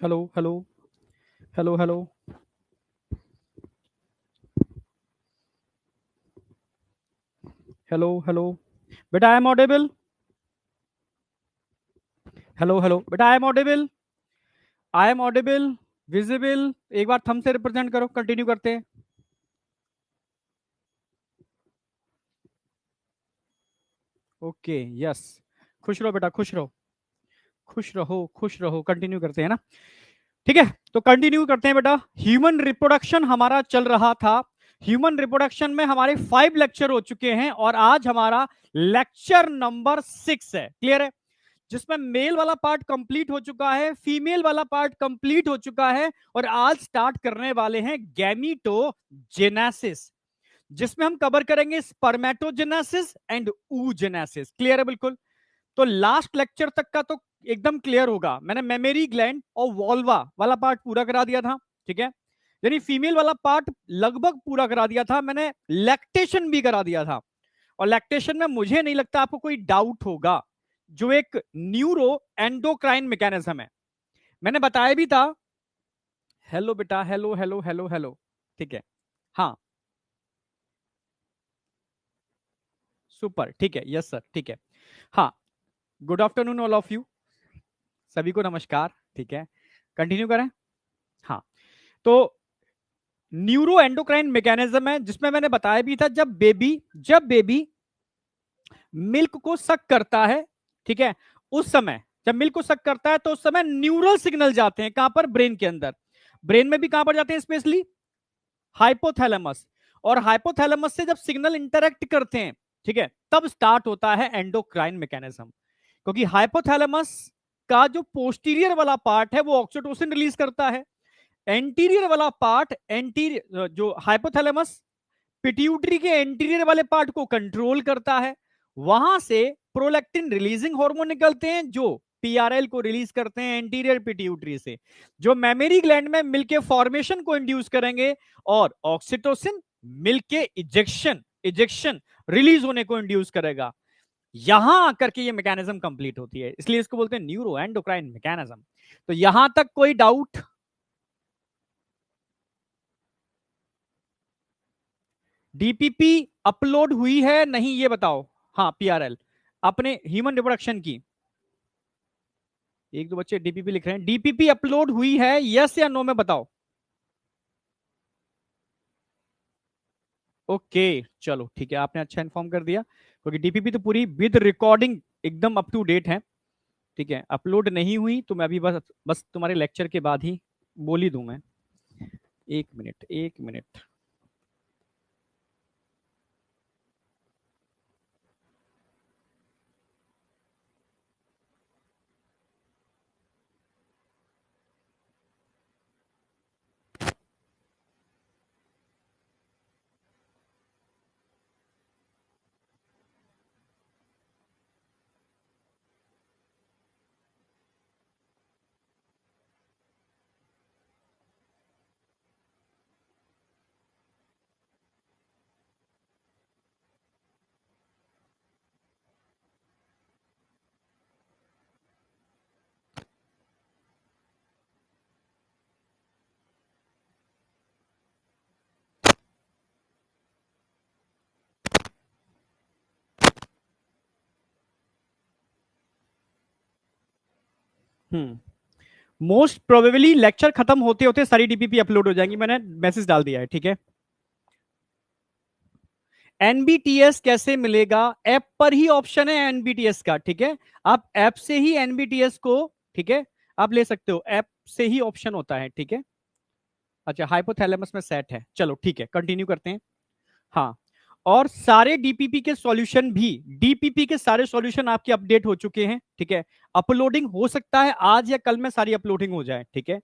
Hello hello hello hello hello hello बेटा I am audible. Hello hello बेटा I am audible. I am audible visible. एक बार thumb से represent करो, continue करते हैं। Okay yes. खुश रहो बेटा, खुश रहो, खुश रहो, खुश रहो। कंटिन्यू करते हैं ना। ठीक है, तो कंटिन्यू करते हैं बेटा। ह्यूमन रिप्रोडक्शन हमारा चल रहा था। ह्यूमन रिप्रोडक्शन में हमारे 5 लेक्चर हो चुके हैं और आज हमारा लेक्चर नंबर 6 है। क्लियर है? जिसमें मेल वाला पार्ट कंप्लीट हो चुका है, फीमेल वाला पार्ट कंप्लीट हो चुका है और आज स्टार्ट करने वाले हैं गैमीटोजेनेसिस, जिसमें हम कवर करेंगे स्पर्मेटोजेनेसिस एंड oogenesis। क्लियर है बिल्कुल? तो लास्ट लेक्चर तक का तो एकदम क्लियर होगा। मैंने मेमोरी ग्लैंड और वॉल्वा वाला पार्ट पूरा करा दिया था। ठीक है, यानी फीमेल वाला पार्ट लगभग पूरा करा दिया था मैंने। लैक्टेशन भी करा दिया था और लैक्टेशन में मुझे नहीं लगता आपको कोई डाउट होगा, जो एक न्यूरो एंडोक्राइन मैकेनिज्म है। मैंने बताया भी था। हेलो बेटा, हेलो हेलो हेलो हेलो। ठीक है, हाँ, सुपर, ठीक है, यस सर, ठीक है। हाँ, good afternoon all of you, सभी को नमस्कार। ठीक है, कंटिन्यू करें। हाँ, तो न्यूरो एंडोक्राइन मैकेनिज्म है जिसमें मैंने बताया भी था, जब बेबी मिल्क को सक करता है, ठीक है, उस समय जब मिल्क को सक करता है तो उस समय न्यूरल सिग्नल जाते हैं। कहां पर? ब्रेन के अंदर। ब्रेन में भी कहां पर जाते हैं? Specially hypothalamus. और हाइपोथैलेमस से जब सिग्नल इंटरेक्ट करते हैं, ठीक है, तब स्टार्ट होता है एंडोक्राइन मैकेनिज्म। क्योंकि हाइपोथैलेमस का जो पोस्टीरियर वाला पार्ट है वो ऑक्सीटोसिन रिलीज करता है। एंटीरियर वाला पार्ट, एंटीरियर जो हाइपोथैलेमस पिट्यूटरी के एंटीरियर वाले पार्ट को कंट्रोल करता है। वहां से प्रोलैक्टिन रिलीजिंग हार्मोन निकलते हैं जो पीआरएल को रिलीज करते हैं एंटीरियर पिट्यूटरी से, जो मेमोरी ग्लैंड में मिल्क के फॉर्मेशन को इंड्यूस करेंगे और ऑक्सीटोसिन मिल्क के इजेक्शन इजेक्शन रिलीज होने को इंड्यूस करेगा। यहां आकर के ये मैकेनिज्म कंप्लीट होती है, इसलिए इसको बोलते हैं न्यूरो एंडोक्राइन मैकेनिज्म। तो यहां तक कोई डाउट? डीपीपी अपलोड हुई है नहीं ये बताओ। हाँ, पीआरएल अपने ह्यूमन रिप्रोडक्शन की। एक दो बच्चे डीपीपी लिख रहे हैं। डीपीपी अपलोड हुई है, यस या नो में बताओ। ओके, चलो ठीक है, आपने अच्छा इन्फॉर्म कर दिया, क्योंकि डीपीपी तो पूरी विद रिकॉर्डिंग एकदम अप टू डेट है। ठीक है, अपलोड नहीं हुई तो मैं अभी बस बस तुम्हारे लेक्चर के बाद ही बोल ही दूं मैं। एक मिनट, एक मिनट। मोस्ट प्रोबेबली लेक्चर खत्म होते होते सारी डीपीपी अपलोड हो जाएंगी, मैंने मैसेज डाल दिया है। ठीक है, एनबीटीएस कैसे मिलेगा? ऐप पर ही ऑप्शन है एनबीटीएस का। ठीक है, आप ऐप से ही एनबीटीएस को, ठीक है, आप ले सकते हो, ऐप से ही ऑप्शन होता है। ठीक है, अच्छा, हाइपोथैलेमस में सेट है, चलो ठीक है, कंटिन्यू करते हैं। हाँ, और सारे डीपीपी के सॉल्यूशन भी, डीपीपी के सारे सॉल्यूशन आपके अपडेट हो चुके हैं। ठीक है, अपलोडिंग हो सकता है आज या कल में सारी अपलोडिंग हो जाए। ठीक है,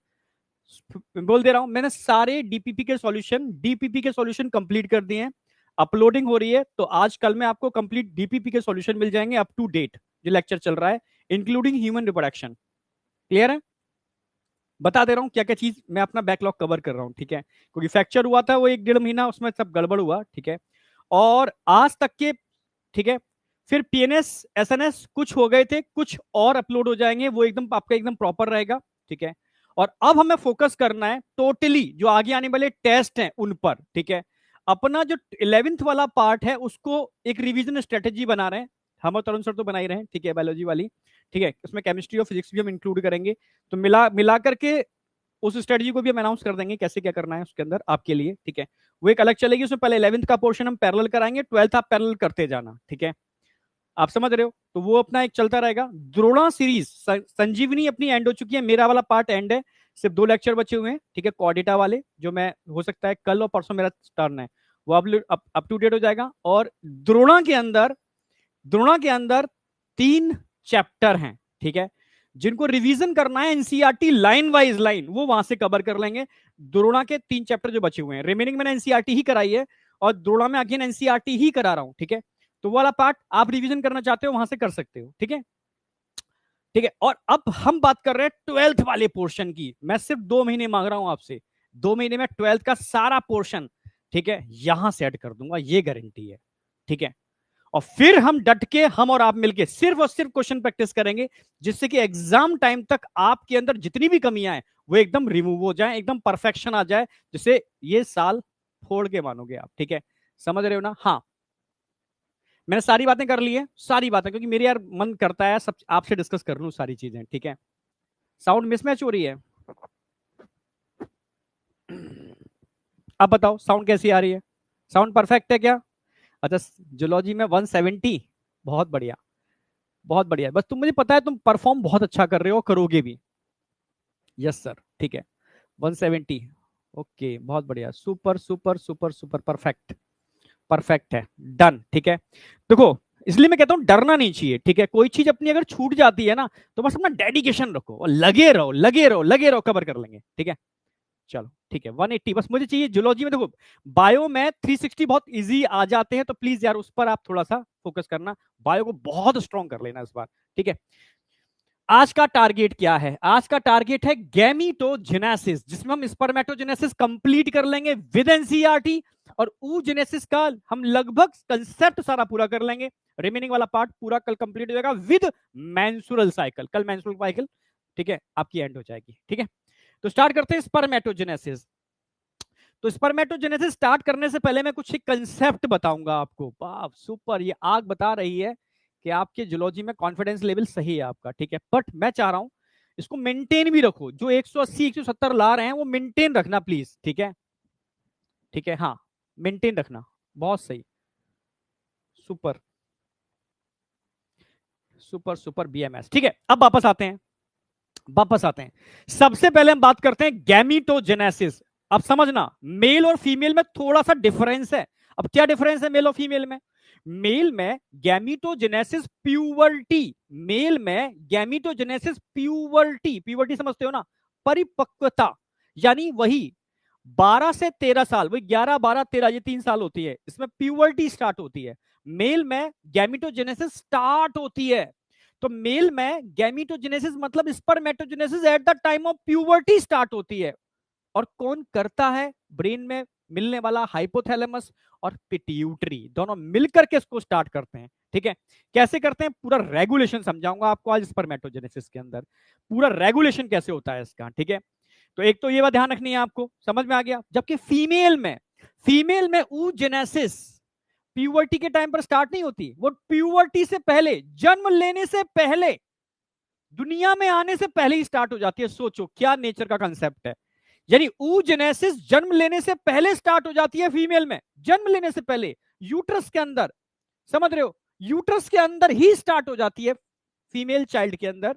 बोल दे रहा हूं, मैंने सारे डीपीपी के सॉल्यूशन कंप्लीट कर दिए हैं। अपलोडिंग हो रही है, तो आज कल में आपको कंप्लीट डीपीपी के सॉल्यूशन मिल जाएंगे अप टू डेट जो लेक्चर चल रहा है, इंक्लूडिंग ह्यूमन रिप्रोडक्शन। क्लियर है? बता दे रहा हूं क्या क्या चीज मैं अपना बैकलॉग कवर कर रहा हूं। ठीक है, क्योंकि फ्रैक्चर हुआ था वो 1 डेढ़ महीना, उसमें सब गड़बड़ हुआ। ठीक है, और आज तक के, ठीक है, फिर पीएनएस एसएनएस कुछ हो गए थे, कुछ और अपलोड हो जाएंगे, वो एकदम आपका एकदम प्रॉपर रहेगा। ठीक है, और अब हमें फोकस करना है टोटली जो आगे आने वाले टेस्ट हैं उन पर, ठीक है। अपना जो 11th वाला पार्ट है उसको एक रिवीजन स्ट्रेटेजी बना रहे हैं हम, और तरुण सर तो बना ही रहे हैं, ठीक है, बायोलॉजी वाली, ठीक है। उसमें केमिस्ट्री और फिजिक्स भी हम इंक्लूड करेंगे, तो मिला मिला करके उस स्ट्रेटजी को भी हम अनाउंस कर देंगे कैसे क्या करना है उसके अंदर आपके लिए, ठीक है। वो एक अलग चलेगी, उसमें पहले 11th का पोर्शन हम पैरेलल कराएंगे, 12th आप पैरेलल करते जाना, ठीक है। आप समझ रहे हो, तो वो अपना एक चलता रहेगा। द्रोणा सीरीज, संजीवनी अपनी एंड हो चुकी है, मेरा वाला पार्ट एंड है, सिर्फ 2 लेक्चर बचे हुए हैं, ठीक है, कोऑर्डिटा वाले, जो मैं हो सकता है कल और परसों मेरा टर्न है, वो अप टू डेट हो जाएगा। और द्रोणा के अंदर 3 चैप्टर हैं, ठीक है, जिनको रिवीजन करना है एनसीईआरटी लाइन वाइज लाइन, वो वहां से कवर कर लेंगे। द्रोणा के 3 चैप्टर जो बचे हुए हैं, रिमेनिंग मैंने एनसीईआरटी ही कराई है, और द्रोणा में अगेन एनसीईआरटी ही करा रहा हूं, ठीक है। तो वो वाला पार्ट आप रिवीजन करना चाहते हो वहां से कर सकते हो, ठीक है, ठीक है। और अब हम बात कर रहे हैं 12th वाले पोर्शन की। मैं सिर्फ 2 महीने मांग रहा हूं आपसे, 2 महीने में 12th का सारा पोर्शन, ठीक है, यहां से ऐड कर दूंगा, ये गारंटी है, ठीक है। और फिर हम डट के, हम और आप मिलके सिर्फ और सिर्फ क्वेश्चन प्रैक्टिस करेंगे, जिससे कि एग्जाम टाइम तक आपके अंदर जितनी भी कमियां हैं वो एकदम रिमूव हो जाए, एकदम परफेक्शन आ जाए, जिससे ये साल फोड़ के मानोगे आप, ठीक है। समझ रहे हो ना? हाँ, मैंने सारी बातें कर ली है, सारी बातें, क्योंकि मेरे यार मन करता है सब आपसे डिस्कस कर लूं सारी चीजें, ठीक है। साउंड मिसमैच हो रही है, अब बताओ साउंड कैसी आ रही है? साउंड परफेक्ट है क्या? अच्छा, जूलॉजी में 170, बहुत बढ़िया, बहुत बढ़िया। बस तुम, मुझे पता है तुम परफॉर्म बहुत अच्छा कर रहे हो, करोगे भी। यस सर, ठीक है, 170, ओके, बहुत बढ़िया, super super super super, perfect, perfect है, डन, ठीक है। देखो, इसलिए मैं कहता हूं डरना नहीं चाहिए, ठीक है। कोई चीज अपनी अगर छूट जाती है ना, तो बस अपना डेडिकेशन रखो और लगे रहो, लगे रहो, लगे रहो, कवर कर लेंगे, ठीक है। चलो ठीक है, 180 बस मुझे चाहिए। जूलॉजी में देखो, बायो में 360 बहुत इजी आ जाते हैं, तो प्लीज यार उस पर आप थोड़ा सा फोकस करना, बायो को बहुत स्ट्रॉन्ग कर लेना इस बार, ठीक है। आज का टारगेट क्या है? आज का टारगेट है गैमीटोजेनेसिस, जिसमें हम स्पर्मेटोजेनेसिस कंप्लीट कर लेंगे विद एनसीईआरटी, और oogenesis का हम लगभग कंसेप्ट सारा पूरा कर लेंगे। रिमेनिंग वाला पार्ट पूरा कल कंप्लीट हो जाएगा विद मेंस्ट्रुअल साइकिल, कल मेंस्ट्रुअल साइकिल, ठीक है, आपकी एंड हो जाएगी, ठीक है। तो स्टार्ट करते हैं स्पर्मेटोजेनेसिस। तो स्पर्मेटोजेनेसिस स्टार्ट करने से पहले मैं कुछ एक कंसेप्ट बताऊंगा आपको। बाप सुपर, ये आग बता रही है कि आपके जूलॉजी में कॉन्फिडेंस लेवल सही है आपका, ठीक है। बट मैं चाह रहा हूं इसको मेंटेन भी रखो, जो 180 170 ला रहे हैं वो मेंटेन रखना प्लीज, ठीक है, ठीक है, हाँ, मेंटेन रखना, बहुत सही, सुपर सुपर सुपर बीएमएस, ठीक है। अब वापस आते हैं। सबसे पहले हम बात करते हैं गैमीटोजेनेसिस। अब समझना, मेल और फीमेल में थोड़ा सा डिफरेंस है। अब क्या डिफरेंस है मेल और फीमेल में? मेल में गैमीटोजेनेसिस प्यूबर्टी, मेल में गैमीटोजेनेसिस प्यूबर्टी, प्यूबर्टी समझते हो ना, परिपक्वता, यानी वही 12 से 13 साल, वही 11 12 13, ये 3 साल होती है, इसमें प्यूबर्टी स्टार्ट होती है। मेल में गैमीटोजेनेसिस स्टार्ट होती है। तो मेल में गैमीटोजेनेसिस मतलब spermatogenesis at the time of puberty start होती है। और कौन करता है? ब्रेन में मिलने वाला हाइपोथैलेमस और पिट्यूटरी दोनों मिलकर के इसको स्टार्ट करते हैं, ठीक है। कैसे करते हैं पूरा रेगुलेशन समझाऊंगा आपको आज स्पर्मेटोजेनेसिस के अंदर, पूरा रेगुलेशन कैसे होता है इसका, ठीक है। तो एक तो ये बात ध्यान रखनी है आपको, समझ में आ गया। जबकि फीमेल में oogenesis प्यूबर्टी के टाइम पर स्टार्ट नहीं होती, वो प्यूबर्टी से पहले, जन्म लेने से पहले, दुनिया में आने से पहले ही स्टार्ट हो जाती है। सोचो क्या नेचर का कंसेप्ट है, यानी oogenesis जन्म लेने से पहले स्टार्ट हो जाती है फीमेल में, जन्म लेने से पहले, यूट्रस के अंदर, समझ रहे हो, यूट्रस के अंदर ही स्टार्ट हो जाती है फीमेल चाइल्ड के अंदर,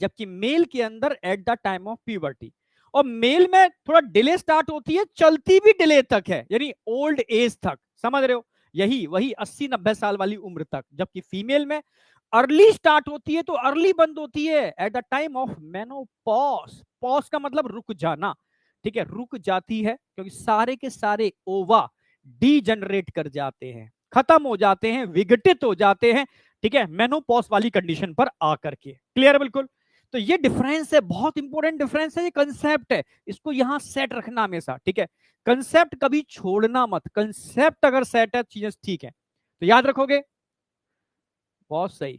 जबकि मेल के अंदर at the time of puberty. और मेल में थोड़ा डिले स्टार्ट होती है, चलती भी डिले तक है, यानी ओल्ड एज तक, समझ रहे हो, यही वही 80-90 साल वाली उम्र तक। जबकि फीमेल में अर्ली स्टार्ट होती है तो अर्ली बंद होती है at the time of menopause. Pause का मतलब रुक जाना, ठीक है, रुक जाती है, क्योंकि सारे के सारे ओवा डीजनरेट कर जाते हैं, खत्म हो जाते हैं, विघटित हो जाते हैं, ठीक है, मेनोपॉज वाली कंडीशन पर आकर के। क्लियर है बिल्कुल? तो ये डिफरेंस है, बहुत इंपॉर्टेंट डिफरेंस है, ये कंसेप्ट है, इसको यहां सेट रखना हमेशा, ठीक है। कंसेप्ट कभी छोड़ना मत, कंसेप्ट अगर सेट है चीजें ठीक है तो याद रखोगे, बहुत सही।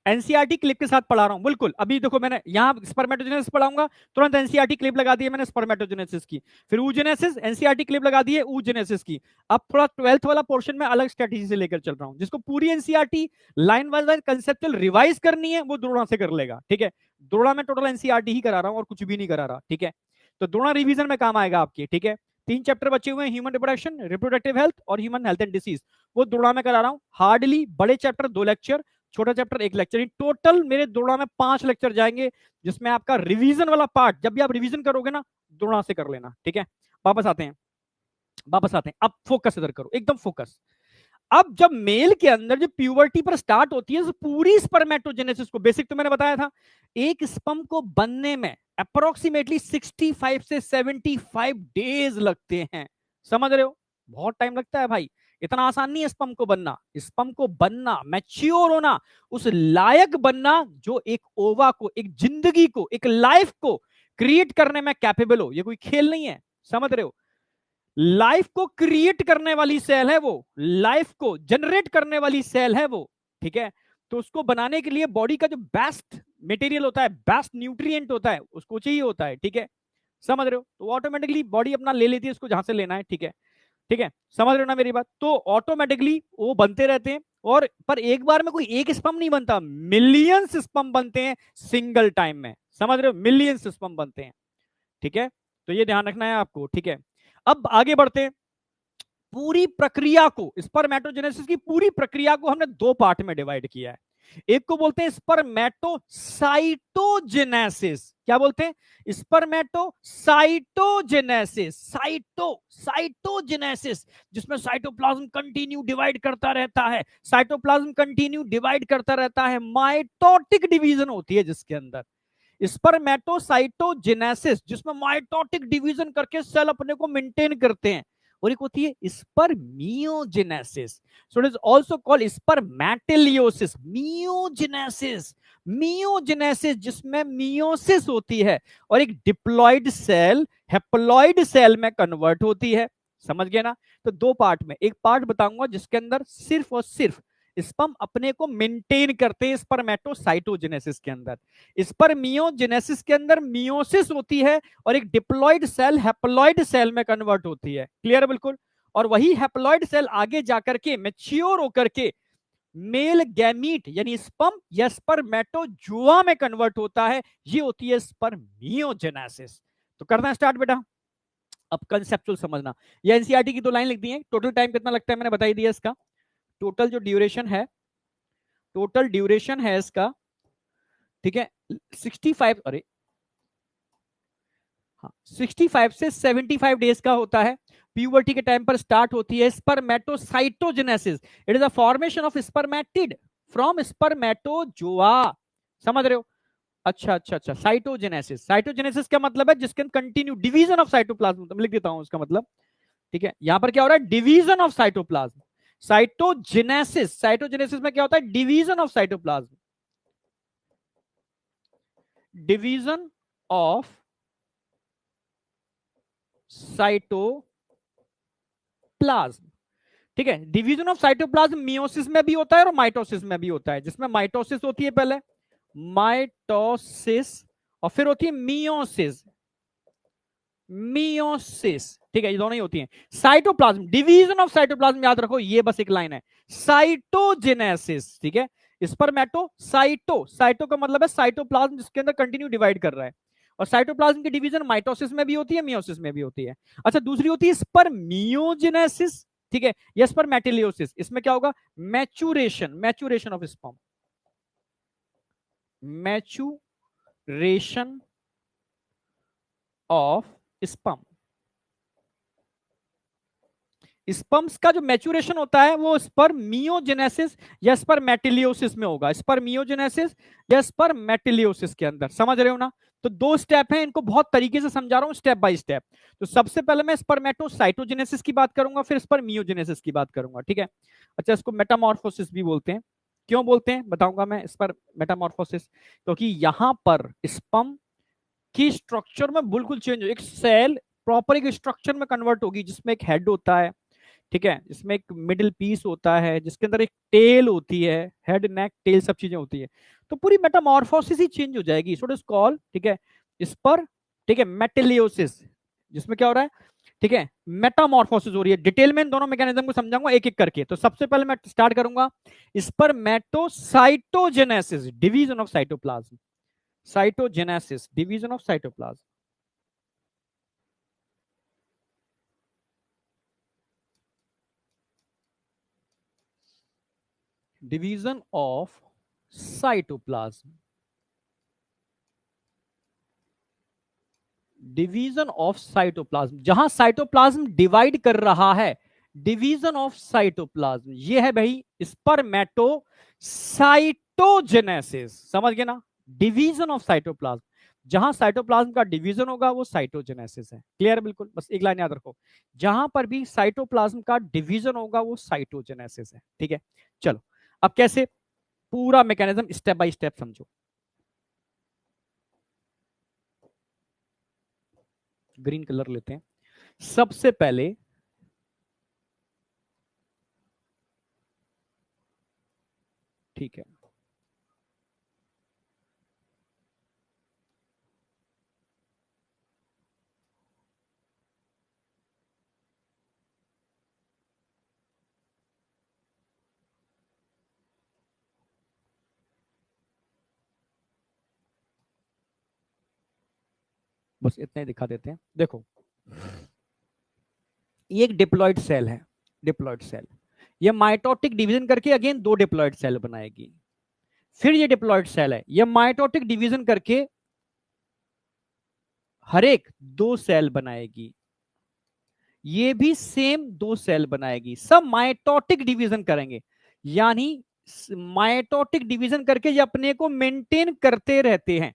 एनसीईआरटी क्लिप के साथ पढ़ा रहा हूं, बिल्कुल। अभी देखो मैंने यहाँ स्पर्मेटोजेनेसिस पढ़ाऊंगा, तुरंत एनसीईआरटी क्लिप लगा दी है मैंने स्पर्मेटोजेनेसिस की, फिर oogenesis, एनसीईआरटी क्लिप लगा दी है oogenesis की। अब थोड़ा 12th वाला पोर्शन में अलग स्ट्रेटेजी से लेकर चल रहा हूं, जिसको पूरी NCERT line by line conceptual revise करनी है वो द्रोणा से कर लेगा, ठीक है। द्रोणा में टोटल एनसीईआरटी ही करा रहा हूं और कुछ भी नहीं करा रहा, ठीक है। तो द्रोणा रिवीजन में काम आएगा आपकी, ठीक है। 3 चैप्टर बचे हुए हैं, ह्यूमन रिप्रोडक्शन, रिप्रोडक्टिव हेल्थ और ह्यूमन हेल्थ एंड डिसीज, वो द्रोणा में करा रहा हूं। हार्डली बड़े चैप्टर 2 लेक्चर, छोटा चैप्टर 1 लेक्चर, टोटल मेरे द्रोणा में 5 लेक्चर जाएंगे, जिसमें आपका रिवीजन वाला पार्ट जब भी आप रिवीजन करोगे ना द्रोणा से कर लेना, ठीक है। वापस आते हैं, वापस आते हैं। अब फोकस इधर करो, एकदम फोकस। अब जब मेल के अंदर जो प्यूबर्टी पर स्टार्ट होती है, तो पूरी स्पर्मेटोजेनेसिस को, बेसिक तो मैंने बताया था, एक स्पर्म को बनने में अप्रोक्सीमेटली 65 से 75 डेज लगते हैं, समझ रहे हो? बहुत टाइम लगता है भाई, इतना आसान नहीं है स्पर्म को बनना। स्पर्म को बनना, मैच्योर होना, उस लायक बनना जो एक ओवा को, एक जिंदगी को, एक लाइफ को क्रिएट करने में कैपेबल हो, ये कोई खेल नहीं है, समझ रहे हो? लाइफ को क्रिएट करने वाली सेल है वो, लाइफ को जनरेट करने वाली सेल है वो, ठीक है। तो उसको बनाने के लिए बॉडी का जो बेस्ट मटेरियल होता है, बेस्ट न्यूट्रिएंट होता है, उसको चाहिए होता है, ठीक है। समझ रहे हो? तो ऑटोमेटिकली बॉडी अपना ले लेती है उसको जहां से लेना है, ठीक है। ठीक है, समझ रहे हो ना मेरी बात? तो ऑटोमेटिकली वो बनते रहते हैं, और पर एक बार में कोई एक स्पर्म नहीं बनता, मिलियंस स्पर्म बनते हैं सिंगल टाइम में, समझ रहे हो? मिलियंस स्पर्म बनते हैं, ठीक है। तो ये ध्यान रखना है आपको, ठीक है। अब आगे बढ़ते हैं। पूरी प्रक्रिया को, स्पर्मेटोजेनेसिस की पूरी प्रक्रिया को हमने 2 पार्ट में डिवाइड किया है। एक को बोलते हैं स्पर्मेटोसाइटोजेनेसिस। क्या बोलते हैं? स्पर्मेटोसाइटोजेनेसिस। साइटोजेनेसिस, जिसमें साइटोप्लाज्म कंटिन्यू डिवाइड करता रहता है, साइटोप्लाज्म कंटिन्यू डिवाइड करता रहता है, माइटोटिक डिवीजन होती है जिसके अंदर। स्पर्मेटोसाइटोजेनेसिस, जिसमें माइटोटिक डिवीजन करके सेल अपने को मेंटेन करते हैं, और एक होती है spermiogenesis. So it is also called spermateliosis, meiogenesis. Meiogenesis जिसमें मियोसिस होती है और एक डिप्लॉइड सेल हेप्लॉइड सेल में कन्वर्ट होती है, समझ गए ना? तो 2 पार्ट में, एक पार्ट बताऊंगा जिसके अंदर सिर्फ और सिर्फ स्पर्म अपने को मेंटेन करते हैं, स्पर्मेटोसाइटोजेनेसिस के अंदर। स्पर्मियोजेनेसिस के अंदर मियोसिस होती है और एक डिप्लॉइड सेल हैप्लॉइड सेल में कन्वर्ट होती है, क्लियर है बिल्कुल? और वही हैप्लॉइड सेल आगे जाकर के मैच्योर होकर के मेल गैमीट यानी स्पर्म या स्पर्मेटोजुआ में कन्वर्ट होता है, ये होती है स्पर्मियोजेनेसिस। तो करना है स्टार्ट बेटा। अब कंसेप्चुअल समझना, ये एनसीईआरटी की 2 लाइन लिख दी है। टोटल टाइम कितना लगता है मैंने बता ही दिया इसका। टोटल जो ड्यूरेशन है, टोटल ड्यूरेशन है इसका, ठीक है, 65, अरे हाँ 65 से 75 डेज का होता है। प्यूबर्टी के टाइम पर स्टार्ट होती है spermatocytogenesis. It is a formation of spermatid from spermatozoa, समझ रहे हो? अच्छा अच्छा अच्छा, साइटोजेनेसिस। साइटोजेनेसिस का मतलब है जिसके कंटिन्यू डिवीजन ऑफ साइटोप्लाज्म, लिख देता हूं उसका मतलब, ठीक है। यहां पर क्या हो रहा है? Division of cytoplasm. Cytogenesis, cytogenesis में क्या होता है? Division of cytoplasm, division of cytoplasm, ठीक है। डिवीजन ऑफ साइटोप्लाज्म मियोसिस में भी होता है और माइटोसिस में भी होता है, जिसमें माइटोसिस होती है पहले, माइटोसिस, और फिर होती है मियोसिस, मियोसिस, ठीक है, ये दोनों ही होती हैं। साइटोप्लाज्म, डिवीजन ऑफ साइटोप्लाज्म याद रखो, ये बस एक लाइन है। साइटोजेनेसिस, ठीक है। स्पर्मेटोसाइटो, साइटो का मतलब है साइटोप्लाज्म जिसके अंदर कंटिन्यू डिवाइड कर रहा है, और साइटोप्लाज्म की डिवीजन माइटोसिस में भी होती है, मियोसिस में भी होती है। अच्छा, दूसरी होती है स्पर्मियोजेनेसिस, ठीक है, या स्पर्मेटिलियोसिस। इसमें क्या होगा? Maturation, maturation of sperm, maturation of sperm. Sperms का जो मैचुरेशन होता है वो स्पर्मियोजेनेसिस या स्पर्मेटिलियोसिस में होगा, स्पर्मियोजेनेसिस या स्पर्मेटिलियोसिस के अंदर, समझ रहे हो ना? तो 2 स्टेप हैं, इनको बहुत तरीके से समझा रहा हूं स्टेप बाय स्टेप। तो सबसे पहले मैं स्पर्मेटोसाइटोजेनेसिस की बात करूंगा, फिर स्पर्मियोजेनेसिस की बात करूंगा, ठीक है। अच्छा, इसको मेटामॉर्फोसिस भी बोलते हैं। क्यों बोलते हैं बताऊंगा मैं इस पर, मेटामॉर्फोसिस, क्योंकि यहां पर स्पर्म की स्ट्रक्चर में बिल्कुल चेंज हो, एक सेल प्रॉपर एक स्ट्रक्चर में कन्वर्ट होगी जिसमें एक हेड होता है, ठीक है, इसमें एक मिडिल पीस होता है जिसके अंदर एक टेल होती है, हेड नेक टेल सब चीजें होती है। तो पूरी मेटामॉर्फोसिस ही चेंज हो जाएगी, सो इट इज कॉल्ड, ठीक है, इस पर, ठीक है, मेटेलियोसिस, जिसमें क्या हो रहा है, ठीक है, मेटामॉर्फोसिस हो रही है। डिटेल में इन दोनों मैकेनिज्म को समझाऊंगा एक एक करके। तो सबसे पहले मैं स्टार्ट करूंगा इस पर metocytogenesis, division of cytoplasm, cytogenesis, division of cytoplasm, division of cytoplasm, division of cytoplasm, जहां साइटोप्लाज्म डिवाइड कर रहा है, डिवीजन ऑफ साइटोप्लाज्म, ये है भाई स्पर्मेटोसाइटोजेनेसिस, समझ गए ना, डिवीजन ऑफ साइटोप्लाज्म, जहां साइटोप्लाज्म का डिवीजन होगा वो साइटोजेनेसिस है। क्लियर, बिल्कुल, बस एक लाइन याद रखो, जहां पर भी साइटोप्लाज्म का डिवीजन होगा वो साइटोजेनेसिस है। ठीक है, चलो अब कैसे, पूरा मैकेनिज्म स्टेप बाय स्टेप समझो। ग्रीन कलर लेते हैं सबसे पहले, ठीक है, बस इतना ही दिखा देते हैं। देखो, ये एक डिप्लॉइड सेल है, डिप्लॉइड सेल, ये माइटोटिक डिवीजन करके अगेन दो डिप्लॉइड सेल बनाएगी। फिर ये डिप्लॉइड सेल है, ये माइटोटिक डिवीजन करके हर एक दो सेल बनाएगी, ये भी सेम दो सेल बनाएगी, सब माइटोटिक डिवीजन करेंगे, यानी माइटोटिक डिवीजन करके ये अपने को मेंटेन करते रहते हैं,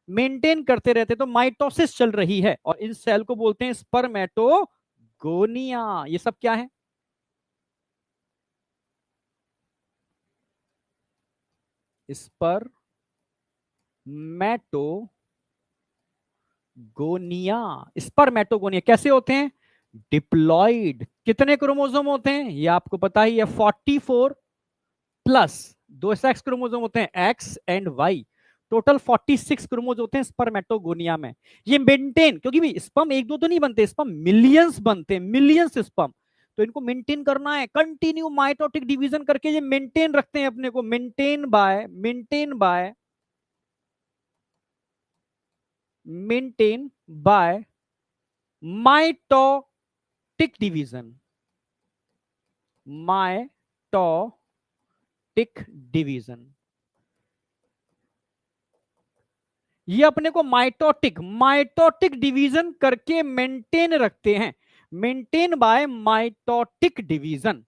मेंटेन करते रहते, तो माइटोसिस चल रही है, और इन सेल को बोलते हैं स्पर्मेटोगोनिया। ये सब क्या है, स्पर्मेटोगोनिया, स्पर्मेटोगोनिया कैसे होते हैं, डिप्लॉइड, कितने क्रोमोसोम होते हैं ये आपको पता ही है, 44 प्लस दो सेक्स क्रोमोसोम होते हैं X and Y, total 46 chromosome होते हैं स्पर्मेटोगोनिया में। ये मेंटेन, क्योंकि भी स्पर्म एक दो तो नहीं बनते, स्पर्म मिलियंस बनते हैं, मिलियंस स्पर्म, तो इनको मेंटेन करना है, कंटिन्यू माइटोटिक डिवीजन करके ये मेंटेन रखते हैं अपने को, maintain by mitotic division, mitotic division, ये अपने को माइटोटिक माइटोटिक डिवीजन करके मेंटेन रखते हैं, मेंटेन बाय माइटोटिक डिवीजन,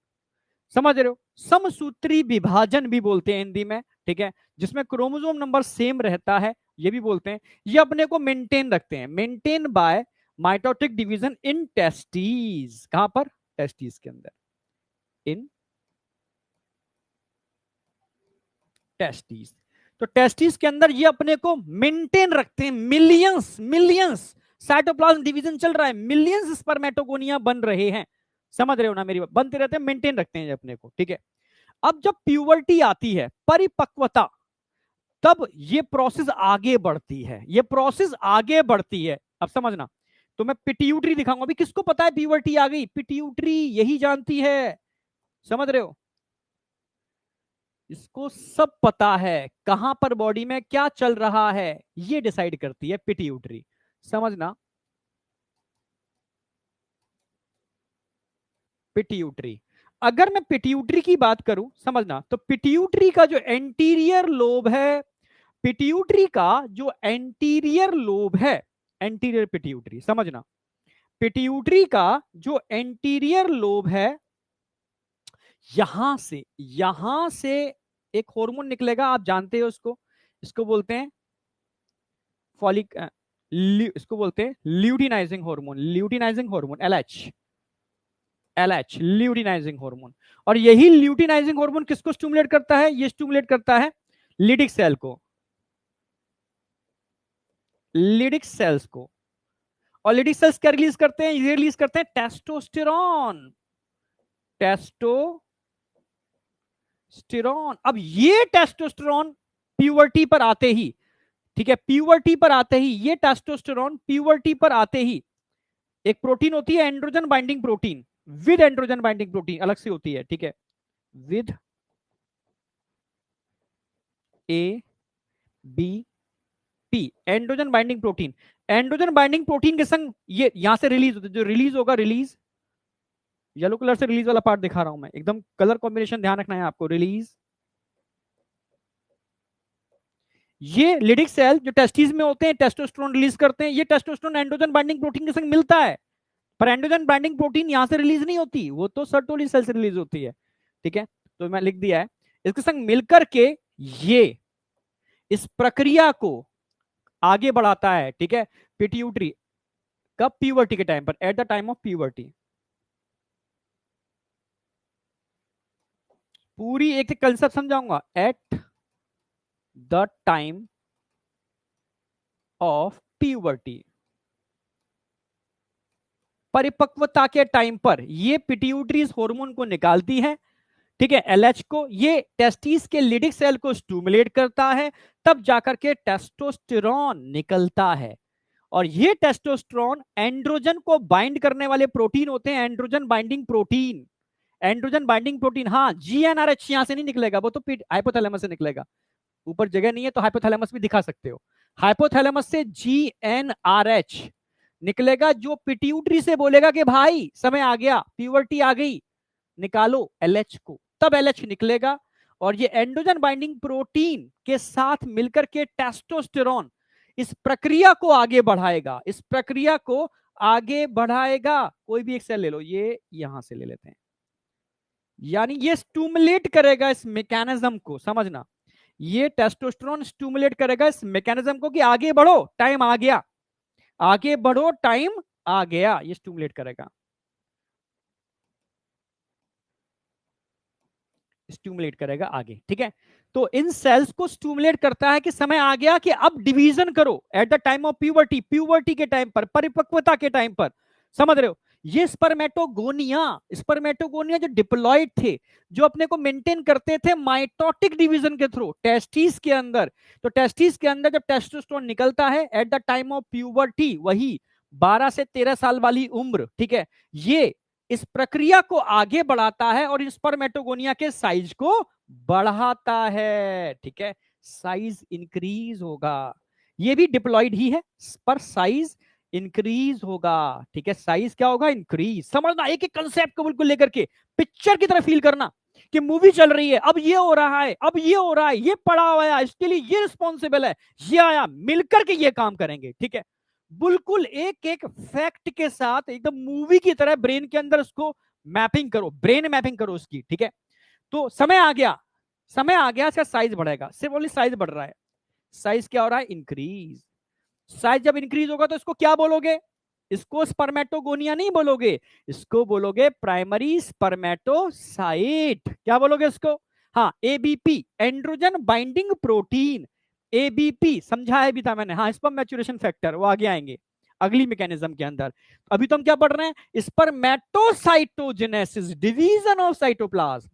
समझ रहे हो, समसूत्री विभाजन भी बोलते हैं हिंदी में, ठीक है, जिसमें क्रोमोसोम नंबर सेम रहता है, ये भी बोलते हैं, ये अपने को मेंटेन रखते हैं, maintain by mitotic division in testes, कहां पर, टेस्टीज के अंदर, इन टेस्टीज, तो टेस्टिस के अंदर ये अपने को मेंटेन रखते हैं, मिलियंस मिलियंस साइटोप्लाज्म डिवीजन चल रहा है, मिलियंस स्पर्मेटोगोनिया बन रहे हैं, समझ रहे हो ना मेरी बात, बनते रहते हैं, मेंटेन रखते हैं अपने को, ठीक है। अब जब प्यूबर्टी आती है, परिपक्वता, तब ये प्रोसेस आगे बढ़ती है, ये प्रोसेस आगे बढ़ती है, अब समझना, तो मैं पिट्यूटरी दिखाऊंगा, अभी किसको पता है प्यूबर्टी आ गई, पिट्यूटरी यही जानती है, समझ रहे हो, इसको सब पता है, कहां पर बॉडी में क्या चल रहा है ये डिसाइड करती है पिट्यूटरी, समझना, पिट्यूटरी, अगर मैं पिट्यूटरी की बात करूं, समझना, तो पिट्यूटरी का जो एंटीरियर लोब है, पिट्यूटरी का जो एंटीरियर लोब है, एंटीरियर पिट्यूटरी, समझना, पिट्यूटरी का जो एंटीरियर लोब है, यहां से एक हार्मोन निकलेगा, आप जानते हो उसको, इसको बोलते हैं फॉलिक, इसको बोलते हैं luteinizing hormone, luteinizing hormone, LH, LH luteinizing hormone, और यही ल्यूटिनाइजिंग हार्मोन किसको स्टिमुलेट करता है, ये स्टिमुलेट करता है लिडिक सेल को, लिडिक सेल्स को, और लिडिक सेल्स क्या रिलीज करते हैं, ये रिलीज करते हैं टेस्टोस्टेरॉन, टेस्टोस्टेरॉन। अब ये टेस्टोस्टेरॉन प्यूबर्टी पर आते ही, ठीक है, प्यूबर्टी पर आते ही ये टेस्टोस्टेरॉन प्यूबर्टी पर आते ही, एक प्रोटीन होती है androgen binding protein, with androgen binding protein अलग से होती है, ठीक है, with A B P, androgen binding protein. Androgen binding protein के संग ये यहां से रिलीज होता है, जो रिलीज होगा, रिलीज येलो कलर से रिलीज वाला पार्ट दिखा रहा हूं मैं, एकदम कलर कॉम्बिनेशन ध्यान रखना है आपको, रिलीज। ये लिडिक सेल जो टेस्टिस में होते हैं टेस्टोस्टेरोन रिलीज करते हैं, ये टेस्टोस्टेरोन एंड्रोजन बाइंडिंग प्रोटीन के संग मिलता है, पर एंड्रोजन बाइंडिंग प्रोटीन यहां से रिलीज नहीं होती, वो तो सर्टोली सेल से रिलीज होती है, ठीक है। तो मैं लिख दिया है, इसके संग मिलकर के ये इस प्रक्रिया को आगे बढ़ाता है, ठीक है, पिट्यूटरी, कब, प्यूबर्टी के टाइम पर, at the time of puberty. पूरी एक कंसेप्ट समझाऊंगा, at the time of puberty, परिपक्वता के टाइम पर ये पिट्यूटरी इस हार्मोन को निकालती है, ठीक है, एलएच को, ये टेस्टिस के लिडिक सेल को स्टिमुलेट करता है, तब जाकर के टेस्टोस्टेरॉन निकलता है, और ये टेस्टोस्टेरॉन एंड्रोजन को बाइंड करने वाले प्रोटीन होते हैं, androgen binding protein, androgen binding protein. हाँ, जीएनआरएच यहां से नहीं निकलेगा, वो तो हाइपोथैलेमस से निकलेगा, ऊपर जगह नहीं है तो हाइपोथैलेमस भी दिखा सकते हो, हाइपोथैलेमस से जीएनआरएच निकलेगा, जो पिट्यूटरी से बोलेगा कि भाई समय आ गया, प्यूबर्टी आ गई, निकालो एलएच को, तब एलएच निकलेगा, और ये एंड्रोजन बाइंडिंग प्रोटीन के साथ मिलकर के टेस्टोस्टेरॉन इस प्रक्रिया को आगे बढ़ाएगा, इस प्रक्रिया को आगे बढ़ाएगा। कोई भी एक सेल ले लो, ये यहां से ले लेते हैं, यानी ये स्टिमुलेट करेगा इस मैकेनिज्म को, समझना, ये टेस्टोस्टेरॉन स्टिमुलेट करेगा इस मैकेनिज्म को कि आगे बढ़ो, टाइम आ गया, आगे बढ़ो, टाइम आ गया, ये स्टिमुलेट करेगा, स्टिमुलेट करेगा आगे, ठीक है। तो इन सेल्स को स्टिमुलेट करता है कि समय आ गया कि अब डिवीजन करो, at the time of puberty, puberty के टाइम पर, परिपक्वता के टाइम पर, समझ रहे हो। ये स्पर्मेटोगोनिया, स्पर्मेटोगोनिया जो डिप्लॉइड थे, जो अपने को मेंटेन करते थे माइटोटिक डिवीजन के थ्रू टेस्टिस के अंदर, तो टेस्टिस के अंदर जब टेस्टोस्टेरोन निकलता है at the time of puberty, वही 12 से 13 साल वाली उम्र, ठीक है, ये इस प्रक्रिया को आगे बढ़ाता है और स्पर्मेटोगोनिया के साइज को बढ़ाता है, ठीक है, साइज इंक्रीज होगा, ये भी डिप्लॉइड ही है, पर साइज इंक्रीज होगा, ठीक है, साइज क्या होगा, इंक्रीज। समझना, एक एक कंसेप्ट को बिल्कुल लेकर के पिक्चर की तरह फील करना कि मूवी चल रही है, अब ये हो रहा है, अब ये हो रहा है, ये पड़ा हुआ है, इसके लिए ये रिस्पॉन्सिबल है, ये आया, मिलकर के ये काम करेंगे, ठीक है, बिल्कुल एक एक फैक्ट के साथ एकदम मूवी की तरह ब्रेन के अंदर उसको मैपिंग करो, ब्रेन मैपिंग करो उसकी, ठीक है। तो समय आ गया, समय आ गया, इसका साइज बढ़ेगा, सिर्फ ओनली साइज बढ़ रहा है, साइज क्या हो रहा है, इंक्रीज। साइज जब इंक्रीज होगा तो इसको क्या बोलोगे, इसको स्पर्मेटोगोनिया नहीं बोलोगे, इसको बोलोगे प्राइमरी स्पर्मेटोसाइट, क्या बोलोगे इसको, हाँ, ABP, androgen binding protein, ABP समझाया भी था मैंने, हाँ, स्पर्म मैच्योरेशन फैक्टर, वो आगे आएंगे अगली मैकेनिज्म के अंदर। अभी तो हम क्या पढ़ रहे हैं, स्पर्मेटोसाइटोजेनेसिस, डिवीजन ऑफ साइटोप्लाज्म,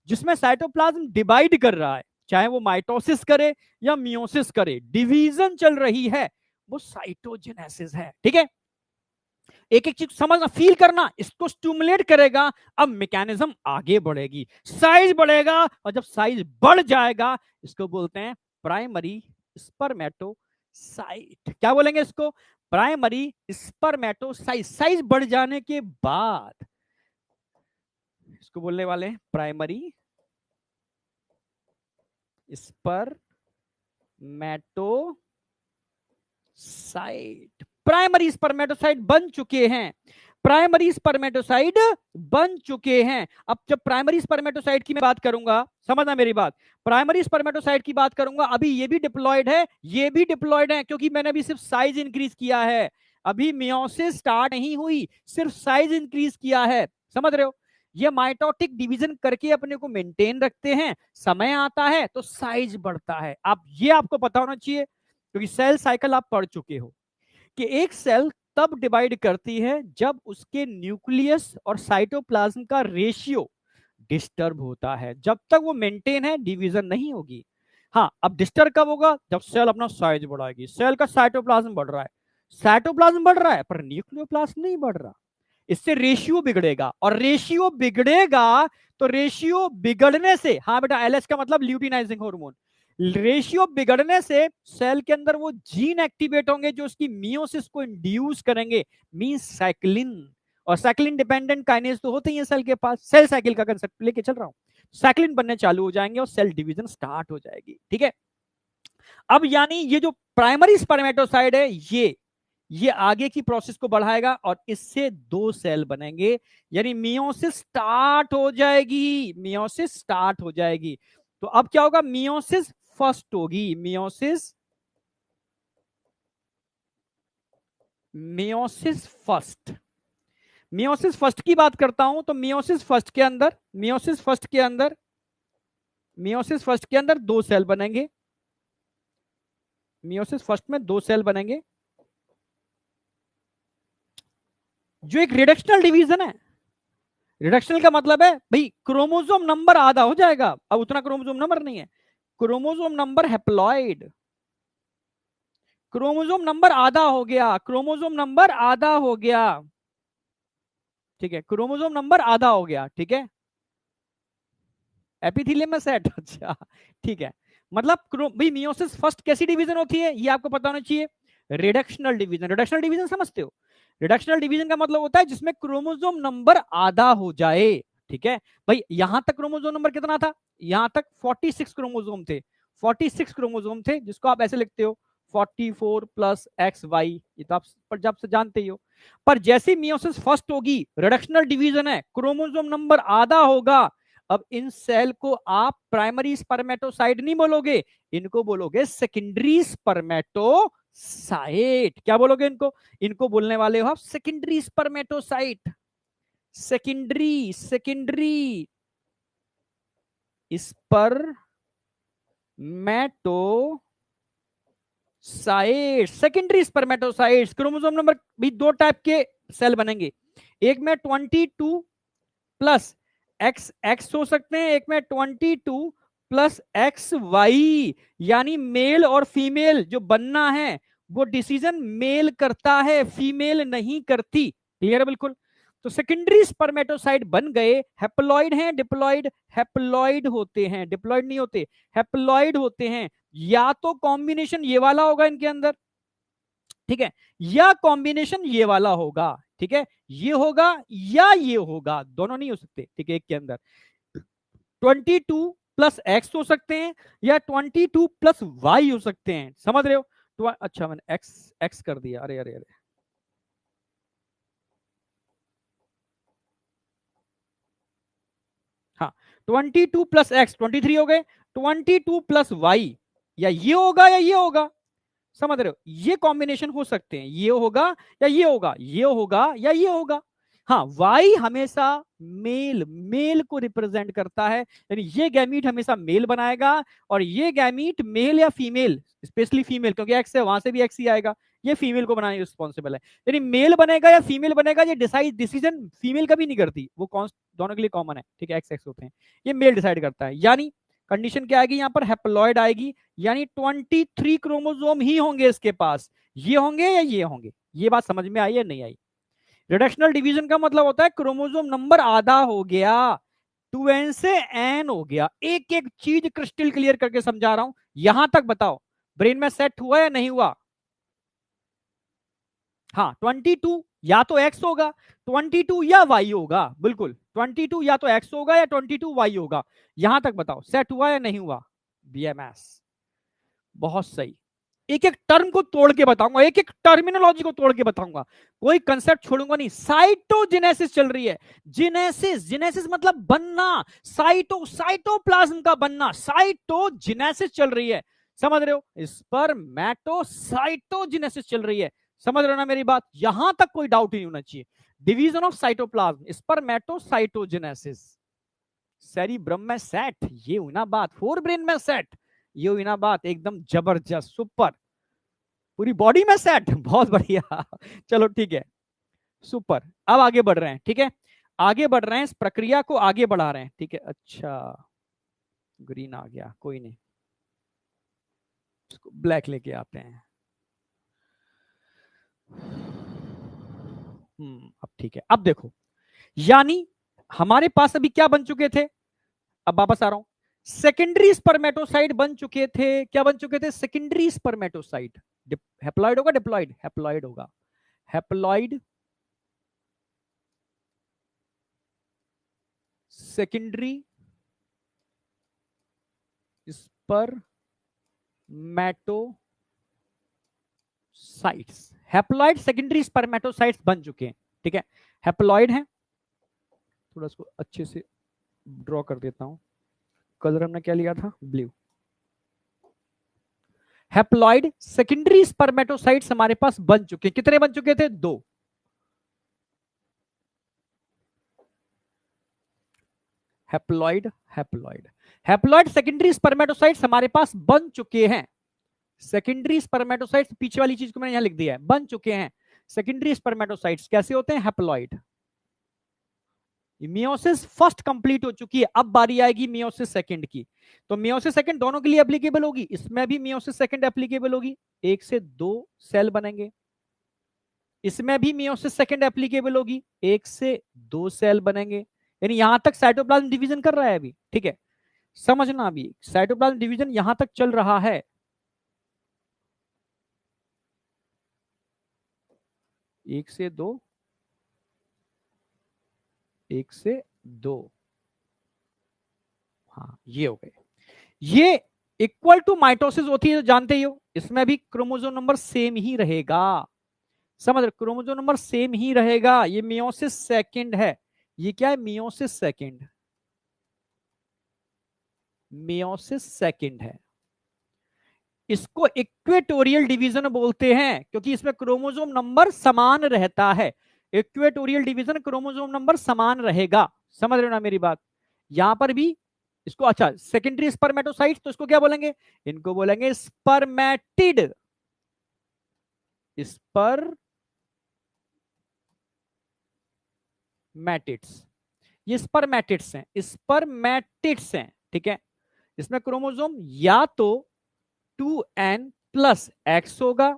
जिसमें साइटोप्लाज्म डिवाइड कर रहा है, चाहे वो माइटोसिस करे या मियोसिस करे, डिवीजन चल रही है, वो साइटोजेनेसिस है, ठीक है। एक एक चीज समझना, फील करना, इसको स्टिमुलेट करेगा, अब मैकेनिज्म आगे बढ़ेगी, साइज बढ़ेगा, और जब साइज बढ़ जाएगा इसको बोलते हैं प्राइमरी स्पर्मेटोसाइट, क्या बोलेंगे इसको, प्राइमरी स्पर्मेटोसाइट। साइज बढ़ जाने के बाद इसको बोलने वाले हैं प्राइमरी स्पर्मेटोसाइट। प्राइमरी स्पर्मेटोसाइट बन चुके हैं, प्राइमरी स्पर्मेटोसाइट बन चुके हैं। अब जब प्राइमरी स्पर्मेटोसाइट की मैं बात करूंगा, समझना मेरी बात, प्राइमरी स्पर्मेटोसाइट की बात करूंगा, अभी ये भी डिप्लॉयड है, ये भी डिप्लॉयड है, क्योंकि मैंने अभी सिर्फ साइज इंक्रीज किया है, अभी मियोसिस स्टार्ट नहीं हुई, सिर्फ साइज इंक्रीज किया है, समझ रहे हो। ये माइटोटिक डिवीजन करके अपने को मेंटेन रखते हैं, समय आता है तो साइज बढ़ता है। आप ये आपको पता होना चाहिए, क्योंकि सेल साइकिल आप पढ़ चुके हो कि एक सेल तब डिवाइड करती है जब उसके न्यूक्लियस और साइटोप्लाज्म का रेशियो डिस्टर्ब होता है। जब तक वो मेंटेन है डिवीजन नहीं होगी। हाँ, अब डिस्टर्ब कब होगा? जब सेल अपना साइज बढ़ाएगी। सेल का साइटोप्लाज्म बढ़ रहा है, साइटोप्लाज्म बढ़ रहा है पर न्यूक्लियोप्लाज्म नहीं बढ़ रहा, इससे रेशियो बिगड़ेगा, और रेशियो बिगड़ेगा तो रेशियो बिगड़ने से, हाँ बेटा एलएच का मतलब ल्यूटिनाइजिंग हार्मोन, रेशियो बिगड़ने से सेल के अंदर वो जीन एक्टिवेट होंगे जो उसकी मियोसिस को इंड्यूस करेंगे, मींस साइक्लिन। और साइक्लिन डिपेंडेंट काइनेज तो होते ही है सेल के पास, सेल साइकिल का कंसेप्ट लेके चल रहा हूं। साइक्लिन बनने चालू हो जाएंगे और सेल डिवीजन स्टार्ट हो जाएगी। ठीक है, अब यानी ये जो प्राइमरी स्पर्मेटोसाइड है ये आगे की प्रोसेस को बढ़ाएगा और इससे दो सेल बनेंगे, यानी मियोसिस स्टार्ट हो जाएगी, मियोसिस स्टार्ट हो जाएगी। तो अब क्या होगा? मियोसिस फर्स्ट होगी, मियोसिस फर्स्ट। मियोसिस फर्स्ट की बात करता हूं तो मियोसिस फर्स्ट के अंदर दो सेल बनेंगे। मियोसिस फर्स्ट में दो सेल बनेंगे जो एक रिडक्शनल डिवीजन है। रिडक्शनल का मतलब है भाई क्रोमोसोम नंबर आधा हो जाएगा, अब उतना क्रोमोसोम नंबर नहीं है, chromosome number haploid, chromosome number आधा हो गया, क्रोमोसोम नंबर आधा हो गया। ठीक है, क्रोमोसोम नंबर आधा हो गया। ठीक है, एपिथेलियम में सेट, अच्छा ठीक है। मतलब भाई मियोसिस फर्स्ट कैसी डिवीजन होती है ये आपको पता होना चाहिए, रिडक्शनल डिवीजन। रिडक्शनल डिवीजन समझते हो? रिडक्शनल डिवीजन का मतलब होता है जिसमें क्रोमोसोम नंबर आधा हो जाए। ठीक है भाई, यहां तक क्रोमोसोम नंबर कितना था? यहां तक 46 क्रोमोसोम थे, 46 क्रोमोसोम थे, जिसको आप ऐसे लिखते हो 44 प्लस एक्स वाई, ये तो आप पर जब से जानते ही हो। पर जैसे मियोसिस फर्स्ट होगी, रिडक्शनल डिवीजन है, क्रोमोसोम नंबर आधा होगा, अब इन सेल को आप प्राइमरी स्पर्मेटोसाइट नहीं बोलोगे, इनको बोलोगे सेकेंडरी स्पर्मेटोसाइट। क्या बोलोगे इनको? इनको बोलने वाले हो आप secondary spermatocyte, secondary spermatocyte, secondary spermatocytes. Chromosome number भी दो टाइप के सेल बनेंगे, एक में 22 प्लस एक्स एक्स हो सकते हैं, एक में 22 प्लस एक्स वाई, यानी मेल और फीमेल जो बनना है वो डिसीजन मेल करता है, फीमेल नहीं करती। क्लियर है बिल्कुल? तो सेकेंडरी स्पर्मेटोसाइट बन गए, हैप्लॉइड हैं, डिप्लॉइड? हैप्लॉइड होते हैं, डिप्लॉइड नहीं होते, हैप्लॉइड होते हैं। या तो कॉम्बिनेशन ये वाला होगा इनके अंदर, ठीक है, या कॉम्बिनेशन ये वाला होगा, ठीक है, ये होगा या ये होगा, दोनों नहीं हो सकते, ठीक है, एक के अंदर 22 प्लस एक्स हो सकते हैं या 22 प्लस वाई हो सकते हैं। समझ रहे हो? तो अच्छा मैंने एक्स एक्स कर दिया, अरे अरे अरे, हाँ 22 प्लस एक्स 23 हो गए, 22 प्लस वाई, या ये होगा या ये होगा। समझ रहे हो? ये कॉम्बिनेशन हो सकते हैं, ये होगा या ये होगा, ये होगा या ये होगा। हाँ, वाई हमेशा मेल को रिप्रेजेंट करता है, यानी ये गैमीट हमेशा मेल बनाएगा, और ये गैमीट मेल या फीमेल, स्पेशली फीमेल, क्योंकि एक्स है वहां से भी एक्स ही आएगा, ये फीमेल को बनाने रिस्पॉन्सिबल है। यानी मेल बनेगा या फीमेल बनेगा, ये डिसीजन फीमेल कभी नहीं करती, वो दोनों के लिए कॉमन है, ठीक है, एक्स एक्स होते हैं, ये मेल डिसाइड करता है। यानी कंडीशन क्या आएगी यहाँ पर? हैप्लॉइड आएगी, यानी 23 क्रोमोसोम ही होंगे इसके पास, ये होंगे या ये होंगे। ये बात समझ में आई या नहीं आई? रिडक्शनल डिवीजन का मतलब होता है क्रोमोसोम नंबर आधा हो गया, 2n से n हो गया। एक एक चीज क्रिस्टल क्लियर करके समझा रहा हूं, यहां तक बताओ ब्रेन में सेट हुआ या नहीं हुआ? हाँ 22 या तो x होगा, 22 या y होगा, बिल्कुल 22 या तो x होगा या 22 y होगा। यहां तक बताओ सेट हुआ या नहीं हुआ? BMS, बहुत सही। एक एक टर्म को तोड़ के बताऊंगा, एक एक टर्मिनोलॉजी को तोड़ के बताऊंगा, कोई कंसेप्ट छोड़ूंगा नहीं। साइटोजेनेसिस चल रही है, जेनेसिस, जेनेसिस मतलब बनना, साइटोप्लाज्म का बनना, साइटोजेनेसिस चल रही है। समझ रहे हो? स्पर्मेटोसाइटोजेनेसिस चल रही है। समझ रहे हो ना मेरी बात? यहां तक कोई डाउट नहीं होना चाहिए। Division of cytoplasm, spermatocytogenesis, cerebrum में सेट, ये हुई ना बात, फोर ब्रेन में सेट, ये हुई ना बात, एकदम जबरदस्त, सुपर। पूरी बॉडी में सेट, बहुत बढ़िया। चलो ठीक है, सुपर। अब आगे बढ़ रहे हैं, ठीक है, आगे बढ़ रहे हैं, इस प्रक्रिया को आगे बढ़ा रहे हैं, ठीक है। अच्छा, ग्रीन आ गया, कोई नहीं, इसको ब्लैक लेके आते हैं। अब ठीक है, अब देखो, यानी हमारे पास अभी क्या बन चुके थे, अब वापस आ रहा हूं, सेकेंडरी स्पर्मेटोसाइट बन चुके थे, क्या बन चुके थे, सेकेंडरी स्पर्मेटोसाइट। हैप्लॉइड होगा, डिप्लॉइड, हैप्लॉइड होगा, haploid secondary spermatocytes, haploid secondary spermatocytes बन चुके हैं, ठीक है, हैप्लॉइड हैं। थोड़ा इसको अच्छे से ड्रॉ कर देता हूं, कलर हमने क्या लिया था, ब्लू। हैप्लॉइड सेकेंडरी स्पर्मेटोसाइट्स हमारे पास बन चुके, कितने बन चुके थे, 2। Haploid haploid haploid secondary spermatocytes हमारे पास बन चुके हैं। सेकेंडरी स्पर्मेटोसाइट्स, पीछे वाली चीज को मैंने यहां लिख दिया है, बन चुके हैं। सेकेंडरी स्पर्मेटोसाइट्स कैसे होते हैं, हैप्लॉइड। मियोसिस फर्स्ट कंप्लीट हो चुकी है, अब बारी आएगी मियोसिस सेकंड की। तो मियोसिस सेकंड दोनों के लिए एप्लीकेबल होगी, इसमें भी मियोसिस सेकंड एप्लीकेबल होगी, 1 से 2 सेल बनेंगे। इसमें भी मियोसिस सेकंड एप्लीकेबल होगी, 1 से 2 सेल बनेंगे। यानी यहां तक साइटोप्लाज्म डिवीजन कर रहा है अभी, ठीक है, समझना, अभी साइटोप्लाज्म डिवीजन यहां तक चल रहा है। 1 से 2, 1 से 2, हाँ ये हो गए। ये इक्वल टू माइटोसिस होती है, जानते ही हो, इसमें भी क्रोमोसोम नंबर सेम ही रहेगा, समझ रहे, क्रोमोसोम नंबर सेम ही रहेगा। ये मियोसिस सेकंड है, ये क्या है, मियोसिस सेकंड, मियोसिस सेकंड है। इसको इक्वेटोरियल डिवीजन बोलते हैं, क्योंकि इसमें क्रोमोसोम नंबर समान रहता है। इक्वेटोरियल डिवीजन, क्रोमोसोम नंबर समान रहेगा, समझ रहे हो ना मेरी बात। यहां पर भी इसको, अच्छा, सेकेंडरी स्पर्मेटोसाइट्स, तो इसको क्या बोलेंगे, इनको बोलेंगे स्पर्मेटिड, स्पर्मेटिड्स। ये स्पर्मेटिड्स हैं, स्पर्मेटिड्स हैं, ठीक है। इसमें क्रोमोसोम या तो 2n+X होगा,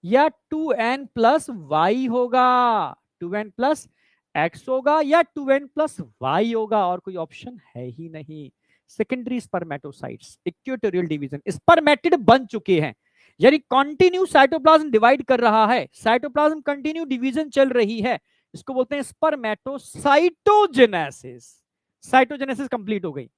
या 2n+Y होगा, 2n+X होगा या 2n+Y होगा, और कोई ऑप्शन है ही नहीं। Secondary spermatocytes, equatorial division, spermatid बन चुके हैं, यानी कंटिन्यू साइटोप्लाज्म डिवाइड कर रहा है, साइटोप्लाज्म कंटिन्यू डिवीजन चल रही है, इसको बोलते हैं स्पर्मेटोसाइटोजेनेसिस। साइटोजेनेसिस कंप्लीट हो गई।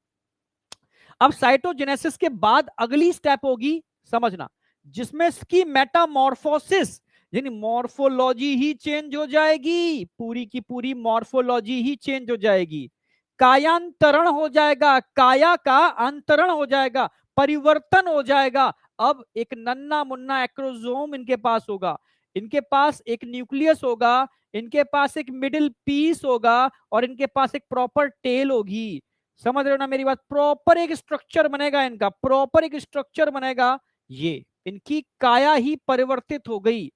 अब साइटोजेनेसिस के बाद अगली स्टेप होगी, समझना, जिसमें इसकी मेटामॉर्फोसिस, यानी मॉर्फोलॉजी ही चेंज हो जाएगी, पूरी की पूरी मॉर्फोलॉजी ही चेंज हो जाएगी, कायांतरण हो जाएगा, काया का अंतरण हो जाएगा, परिवर्तन हो जाएगा। अब एक नन्ना मुन्ना एक्रोसोम इनके पास होगा, इनके पास एक न्यूक्लियस होगा, इनके पास एक मिडिल पीस होगा, और इनके पास एक प्रॉपर टेल होगी। समझ रहे हो ना मेरी बात, प्रॉपर एक स्ट्रक्चर बनेगा इनका, प्रॉपर एक स्ट्रक्चर बनेगा। ये इनकी काया ही परिवर्तित हो गई,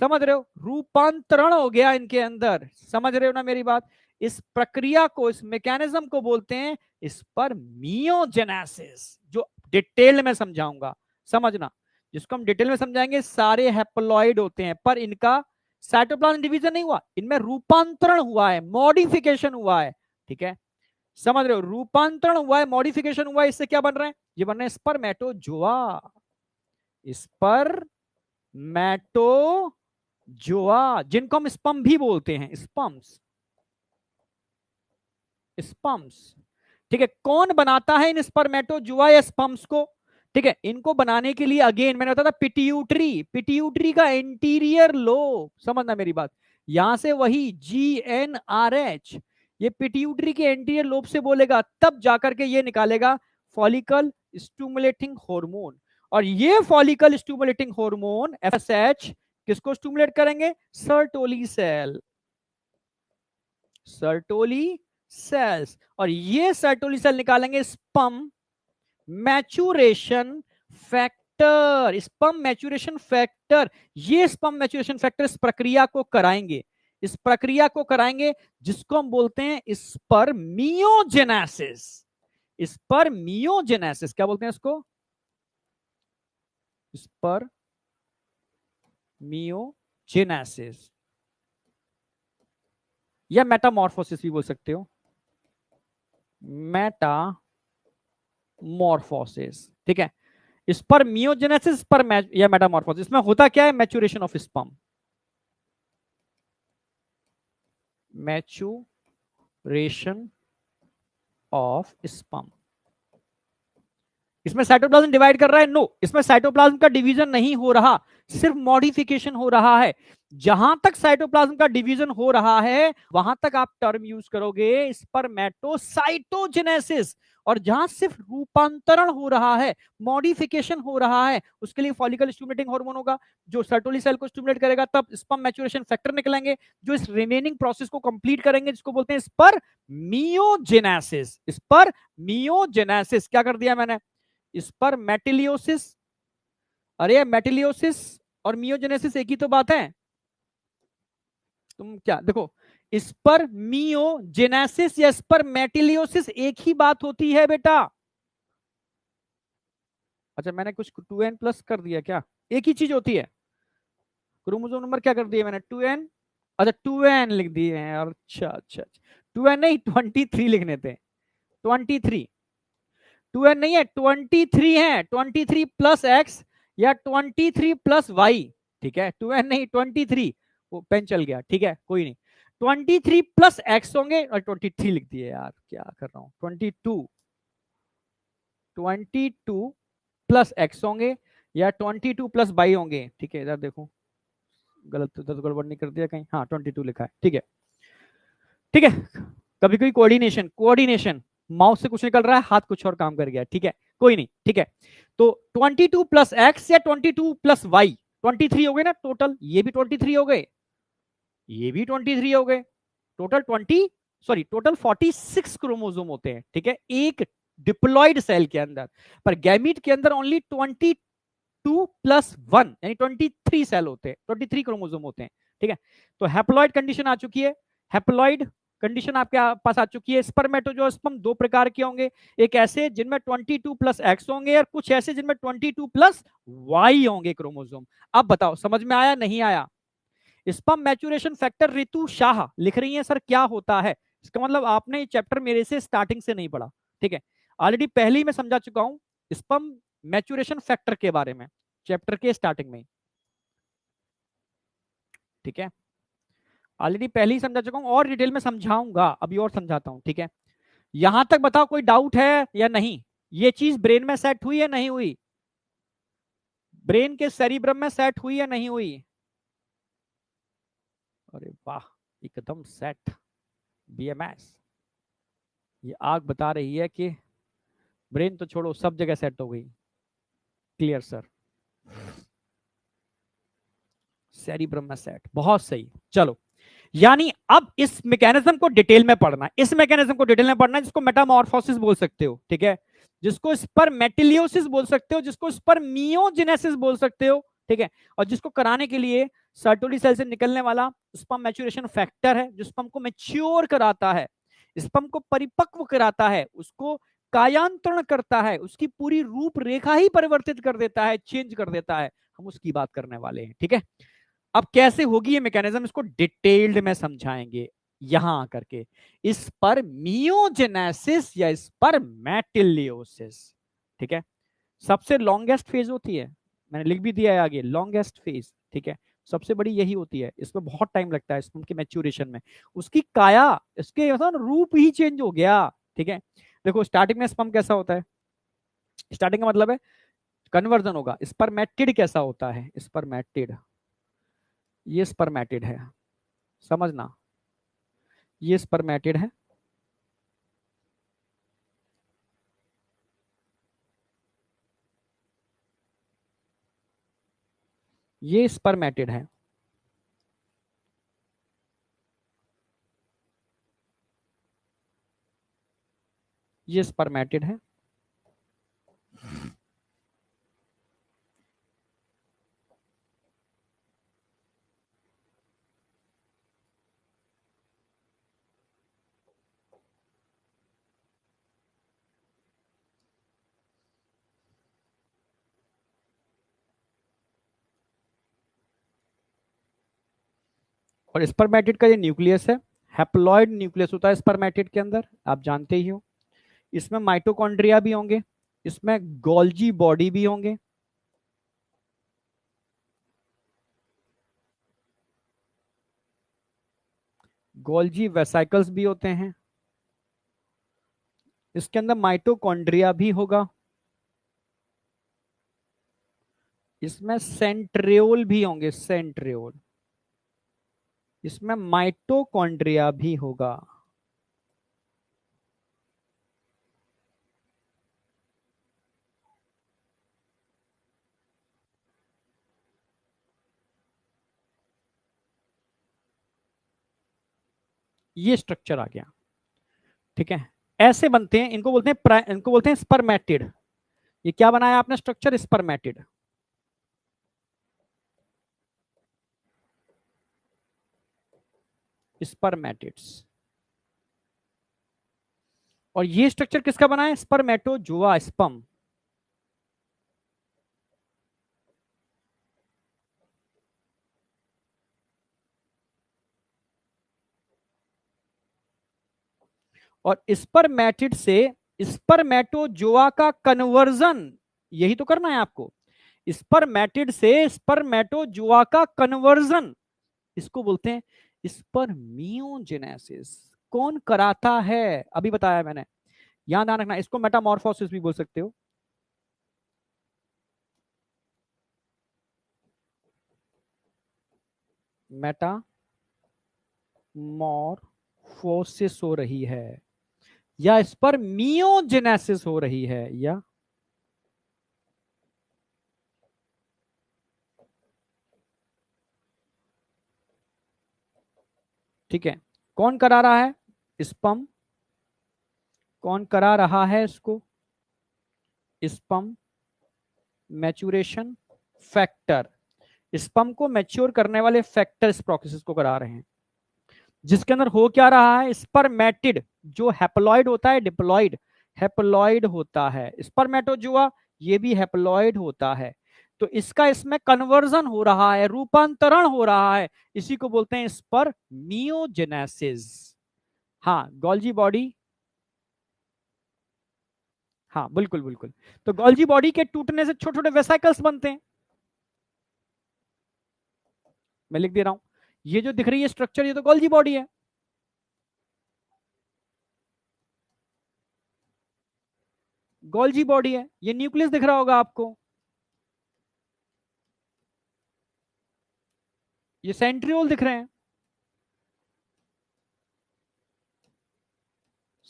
समझ रहे हो, रूपांतरण हो गया इनके अंदर, समझ रहे हो ना मेरी बात। इस प्रक्रिया को, इस मैकेनिज्म को बोलते हैं स्पर्मियोजेनेसिस, जो डिटेल में समझाऊंगा, समझना, जिसको हम डिटेल में समझाएंगे। सारे हैप्लॉइड होते हैं, पर इनका साइटोप्लाज्म डिवीजन नहीं हुआ, इनमें रूपांतरण हुआ है, मॉडिफिकेशन हुआ है, ठीक है, समझ रहे हो, रूपांतरण हुआ है, मॉडिफिकेशन हुआ है, इससे क्या बन रहे हैं, ये बन रहे हैं स्पर्मेटोजोआ, स्पर्मेटोजोआ, जिनको हम स्पम भी बोलते हैं, स्पम्स, स्पम्स, ठीक है। कौन बनाता है इन स्पर्मेटोजोआ या स्पम्स को, ठीक है, इनको बनाने के लिए अगेन मैंने बताया था पिट्यूटरी, पिट्यूटरी का इंटीरियर लोब, समझना मेरी बात, यहां से वही GnRH, ये पिट्यूटरी के एंटीरियर लोब से बोलेगा, तब जाकर के ये निकालेगा फॉलिकल स्टिमुलेटिंग हार्मोन। और ये फॉलिकल स्टिमुलेटिंग हार्मोन FSH किसको स्टिमुलेट करेंगे, सर्टोली सेल, सर्टोली सेल्स। और ये सर्टोली सेल निकालेंगे sperm maturation factor factor, sperm maturation factor, ये स्पर्म मैच्योरेशन फैक्टर इस प्रक्रिया को कराएंगे, इस प्रक्रिया को कराएंगे जिसको हम बोलते हैं स्पर्मियोजेनेसिस। स्पर्मियोजेनेसिस क्या बोलते हैं इसको? स्पर्मियोजेनेसिस या मेटामॉर्फोसिस भी बोल सकते हो, मेटामॉर्फोसिस। ठीक है, स्पर्मियोजेनेसिस पर या मेटामॉर्फोसिस, इसमें होता क्या है? Maturation of sperm, maturation of sperm. इसमें साइटोप्लाज्म डिवाइड कर रहा है? नो, इसमें साइटोप्लाज्म का डिवीजन नहीं हो रहा, सिर्फ मॉडिफिकेशन हो रहा है। जहां तक साइटोप्लाज्म का डिवीजन हो रहा है वहां तक आप टर्म यूज करोगे स्पर्मेटोसाइटोजेनेसिस, और जहां सिर्फ रूपांतरण हो रहा है, मॉडिफिकेशन हो रहा है, उसके लिए फॉलिकल स्टिमुलेटिंग हार्मोन होगा जो सर्टोली सेल को स्टिमुलेट करेगा, तब स्पर्म मैच्योरेशन फैक्टर निकलेंगे जो इस रिमेनिंग प्रोसेस को कंप्लीट करेंगे, जिसको बोलते हैं स्पर्मियोजेनेसिस। स्पर्मियोजेनेसिस क्या कर दिया मैंने? स्पर्मेटिलियोसिस, अरे मेटिलियोसिस और मियोजेनेसिस एक ही तो बात है। तुम क्या देखो, स्पर्मियोजेनेसिस या स्पर्मेटिलियोसिस एक ही बात होती है बेटा। अच्छा, मैंने कुछ 2n प्लस कर दिया क्या? एक ही चीज होती है। क्रोमोसोम नंबर क्या कर दिया मैंने? 2n। अच्छा 2n लिख दिए हैं, अच्छा अच्छा अच्छा, 2n नहीं 23 लिखने थे, 23। 2n नहीं है, 23 है, 23 प्लस एक्स या 23 प्लस वाई। ठीक है, 2n नहीं 23, वो पेन चल गया, ठीक है कोई नहीं। 23 प्लस एक्स होंगे और 23 लिख दिए यार, क्या कर रहा हूं। 22 प्लस एक्स होंगे या 22 प्लस वाई होंगे। ठीक है, इधर देखो, गलत इधर तो गड़बड़ नहीं कर दिया कहीं? हाँ 22 लिखा है, ठीक है ठीक है। कभी कोई कोऑर्डिनेशन कोऑर्डिनेशन, माउस से कुछ निकल रहा है, हाथ कुछ और काम कर गया, ठीक है कोई नहीं, ठीक है। तो 22 प्लस एक्स या 22 प्लस वाई, 23 हो गए ना टोटल, ये भी 23 हो गए, ये भी 23 हो गए, टोटल 46 क्रोमोसोम होते हैं, ठीक है, एक डिप्लॉइड सेल के अंदर। पर गैमीट के अंदर ओनली 22+1 यानी 23 सेल होते हैं, 23 क्रोमोसोम होते हैं, ठीक है। तो हैप्लॉइड कंडीशन आ चुकी है, हैप्लॉइड कंडीशन आपके पास आ चुकी है। स्पर्मेटोजोस्पर्म दो प्रकार के होंगे, एक ऐसे जिनमें 22 प्लस एक्स होंगे और कुछ ऐसे जिनमें 22 प्लस वाई होंगे क्रोमोसोम। अब बताओ समझ में आया नहीं आया? Sperm maturation factor Ritu Shah लिख रही है सर क्या होता है? इसका मतलब आपने ये चैप्टर मेरे से स्टार्टिंग से नहीं पढ़ा, ठीक है। ऑलरेडी पहले ही मैं समझा चुका हूं स्पर्म मैच्योरेशन फैक्टर के बारे में, चैप्टर के स्टार्टिंग में, ठीक है। ऑलरेडी पहले ही समझा चुका हूं और डिटेल में समझाऊंगा, अभी और समझाता हूं, ठीक है। यहां तक बताओ कोई डाउट है या नहीं? ये चीज ब्रेन में सेट हुई या नहीं हुई? ब्रेन के सेरिब्रम में सेट हुई या नहीं हुई? अरे वाह, एकदम सेट। बीएमएस, ये आग बता रही है कि ब्रेन तो छोड़ो सब जगह सेट हो गई। क्लियर सर, सेरिब्रम में सेट, बहुत सही। चलो, यानी अब इस मैकेनिज्म को डिटेल में पढ़ना है, इस मैकेनिज्म को डिटेल में पढ़ना है, जिसको मेटामॉर्फोसिस बोल सकते हो, ठीक है, जिसको स्पर्मेटिलियोसिस बोल सकते हो, जिसको स्पर्मियोजेनेसिस बोल सकते हो, ठीक है। और जिसको कराने के लिए सर्टोली सेल से निकलने वाला स्पर्म मैच्योरेशन फैक्टर है, जो स्पर्म को मैच्योर कराता है, स्पर्म को परिपक्व कराता है, उसको कायांतरण करता है, उसकी पूरी रूपरेखा ही परिवर्तित कर देता है, चेंज कर देता है, हम उसकी बात करने वाले हैं, ठीक है। अब कैसे होगी ये मैकेनिज्म, इसको डिटेल्ड में समझाएंगे यहां आकर के। स्पर्मियोजेनेसिस या स्पर्मेटिलियोसिस, ठीक है, सबसे लॉन्गेस्ट फेज होती है, मैंने लिख भी दिया है आगे, लॉन्गेस्ट फेज, ठीक है, सबसे बड़ी यही होती है, इसमें बहुत टाइम लगता है स्पर्म के मैच्योरेशन में, उसकी काया, इसके मतलब रूप ही चेंज हो गया, ठीक है। देखो स्टार्टिंग में स्पर्म कैसा होता है, स्टार्टिंग का मतलब है कन्वर्जन होगा। स्पर्मेटिड कैसा होता है? स्पर्मेटिड, ये स्पर्मेटिड है, समझना, ये स्पर्मेटिड है, ये स्पर्मेटिड है, ये स्पर्मेटिड है, और स्पर्मेटिड का ये न्यूक्लियस है, हैप्लॉइड न्यूक्लियस होता है स्पर्मेटिड के अंदर, आप जानते ही हो। इसमें माइटोकॉन्ड्रिया भी होंगे, इसमें गोल्जी बॉडी भी होंगे, गोल्जी वेसाइकल्स भी होते हैं, इसके अंदर माइटोकॉन्ड्रिया भी होगा, इसमें सेंट्रियोल भी होंगे, सेंट्रियोल, इसमें माइटोकॉन्ड्रिया भी होगा। ये स्ट्रक्चर आ गया, ठीक है। ऐसे बनते हैं, इनको बोलते हैं स्पर्मेटिड। ये क्या बनाया आपने स्ट्रक्चर, स्पर्मेटिड। स्पर्मेटिड्स। और ये स्ट्रक्चर किसका बना है, स्पर्मेटोजोआ, स्पम। और स्पर्मेटिड से स्पर्मेटोजोआ का कन्वर्जन, यही तो करना है आपको। स्पर्मेटिड से स्पर्मेटोजोआ का कन्वर्जन, इसको बोलते हैं स्पर्मियोजेनेसिस। कौन कराता है, अभी बताया मैंने, यहां ध्यान रखना। इसको मेटामॉर्फोसिस भी बोल सकते हो। मेटामॉर्फोसिस हो रही है, या स्पर्मियोजेनेसिस हो रही है, या ठीक है। कौन करा रहा है, स्पर्म। कौन करा रहा है इसको, स्पर्म मैच्योरेशन फैक्टर। स्पर्म को मैच्योर करने वाले फैक्टर इस प्रोसेस को करा रहे हैं, जिसके अंदर हो क्या रहा है, स्पर्मेटिड जो हैप्लॉइड होता है, डिप्लॉइड हैप्लॉइड होता है, स्पर्मेटोजुआ ये भी हैप्लॉइड होता है। तो इसका इसमें कन्वर्जन हो रहा है, रूपांतरण हो रहा है, इसी को बोलते हैं स्पर्मियोजेनेसिस। हाँ, गोल्जी बॉडी, हाँ बिल्कुल बिल्कुल। तो गोल्जी बॉडी के टूटने से छोटे छोटे वेसाइकल्स बनते हैं। मैं लिख दे रहा हूं, ये जो दिख रही है स्ट्रक्चर, ये तो गोल्जी बॉडी है। गोल्जी बॉडी है, ये न्यूक्लियस दिख रहा होगा आपको, ये सेंट्रियोल दिख रहे हैं,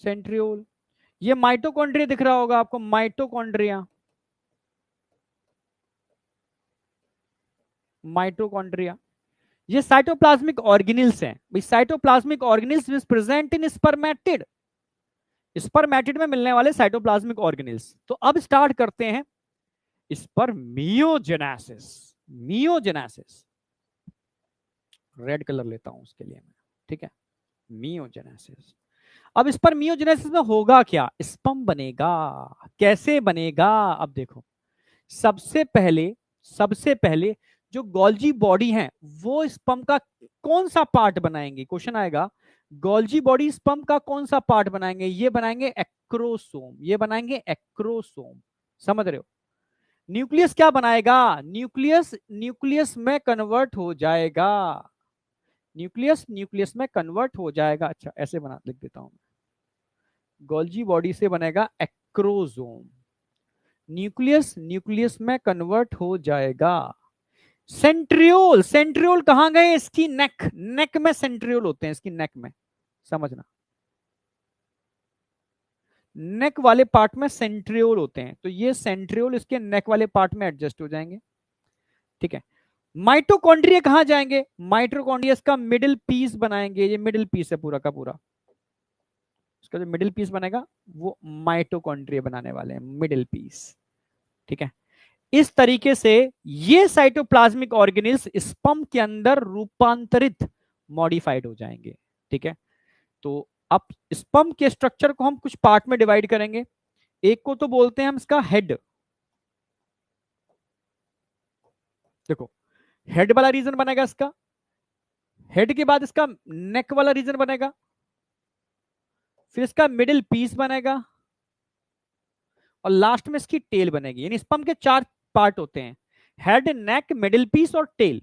सेंट्रियोल। ये माइटोकॉन्ड्रिया दिख रहा होगा आपको, माइटोकॉन्ड्रिया, माइटोकॉन्ड्रिया। ये साइटोप्लाज्मिक ऑर्गेनिल्स हैं भाई, cytoplasmic organelles is present in spermatid, spermatid में मिलने वाले साइटोप्लाज्मिक ऑर्गेनिल्स। तो अब स्टार्ट करते हैं स्पर्मियोजेनेसिस। मियोजेनेसिस, रेड कलर लेता हूं उसके लिए मैं, ठीक है। मियोजेनेसिस। अब इस पर मियोजेनेसिस में होगा क्या, स्पर्म बनेगा। कैसे बनेगा, अब देखो। सबसे पहले, सबसे पहले जो गोल्जी बॉडी है वो स्पर्म का कौन सा पार्ट बनाएंगे, क्वेश्चन आएगा। गोल्जी बॉडी स्पर्म का कौन सा पार्ट बनाएंगे, ये बनाएंगे एक्रोसोम, ये बनाएंगे एक्रोसोम। समझ रहे हो। न्यूक्लियस क्या बनाएगा, न्यूक्लियस न्यूक्लियस में कन्वर्ट हो जाएगा, न्यूक्लियस न्यूक्लियस में कन्वर्ट हो जाएगा। अच्छा ऐसे बना लिख देता हूं, गोल्जी बॉडी से बनेगा एक्रोसोम, न्यूक्लियस न्यूक्लियस में कन्वर्ट हो जाएगा। सेंट्रियोल, सेंट्रियोल कहां गए, इसकी नेक, नेक में सेंट्रियोल होते हैं, इसकी नेक में, समझना। नेक वाले पार्ट में सेंट्रियोल होते हैं, तो ये सेंट्रियोल इसके नेक वाले पार्ट में एडजस्ट हो जाएंगे, ठीक है। माइटोकॉन्ड्रिया कहां जाएंगे, माइटोकॉन्ड्रिया का मिडिल पीस बनाएंगे, ये मिडिल पीस है पूरा का पूरा, इसका जो मिडिल पीस बनेगा वो माइटोकॉन्ड्रिया बनाने वाले हैं, मिडिल पीस, ठीक है। इस तरीके से ये साइटोप्लाज्मिक ऑर्गेनिल्स स्पर्म के अंदर रूपांतरित, मॉडिफाइड हो जाएंगे, ठीक है। तो अब स्पर्म के स्ट्रक्चर को हम कुछ पार्ट में डिवाइड करेंगे। एक को तो बोलते हैं हम इसका हेड, देखो हेड वाला रीजन बनेगा इसका, हेड के बाद इसका नेक वाला रीजन बनेगा, फिर इसका मिडिल पीस बनेगा, और लास्ट में इसकी टेल बनेगी। यानी स्पर्म के 4 पार्ट होते हैं, हेड, नेक, मिडिल पीस और टेल।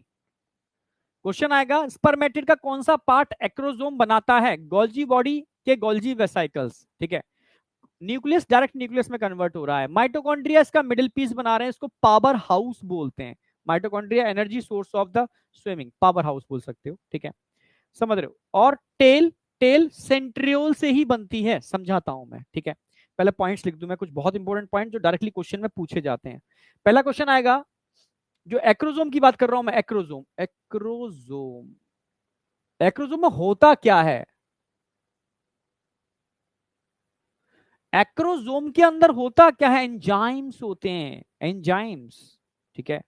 क्वेश्चन आएगा स्पर्मेटिड का कौन सा पार्ट एक्रोजोम बनाता है? गोल्जी बॉडी के गोल्जी वेसाइकल्स, ठीक है। न्यूक्लियस डायरेक्ट न्यूक्लियस में कन्वर्ट हो रहा है। माइटोकॉन्ड्रिया इसका मिडिल पीस बना रहे हैं, इसको पावर हाउस बोलते हैं। Mitochondria energy source of the swimming, power house बोल सकते हो, ठीक है, समझ रहे हो। और टेल, टेल सेंट्रियोल से ही बनती है, समझाता हूं मैं, ठीक है। पहले पॉइंट्स लिख दूं मैं, कुछ बहुत इंपॉर्टेंट पॉइंट जो डायरेक्टली क्वेश्चन में पूछे जाते हैं। पहला क्वेश्चन आएगा, जो एक्रोजोम की बात कर रहा हूं मैं, एक्रोजोम, एक्रोजोम, एक्रोजोम में होता क्या है? एक्रोजोम के अंदर होता क्या है? एंजाइम्स होते हैं, एंजाइम्स, ठीक है।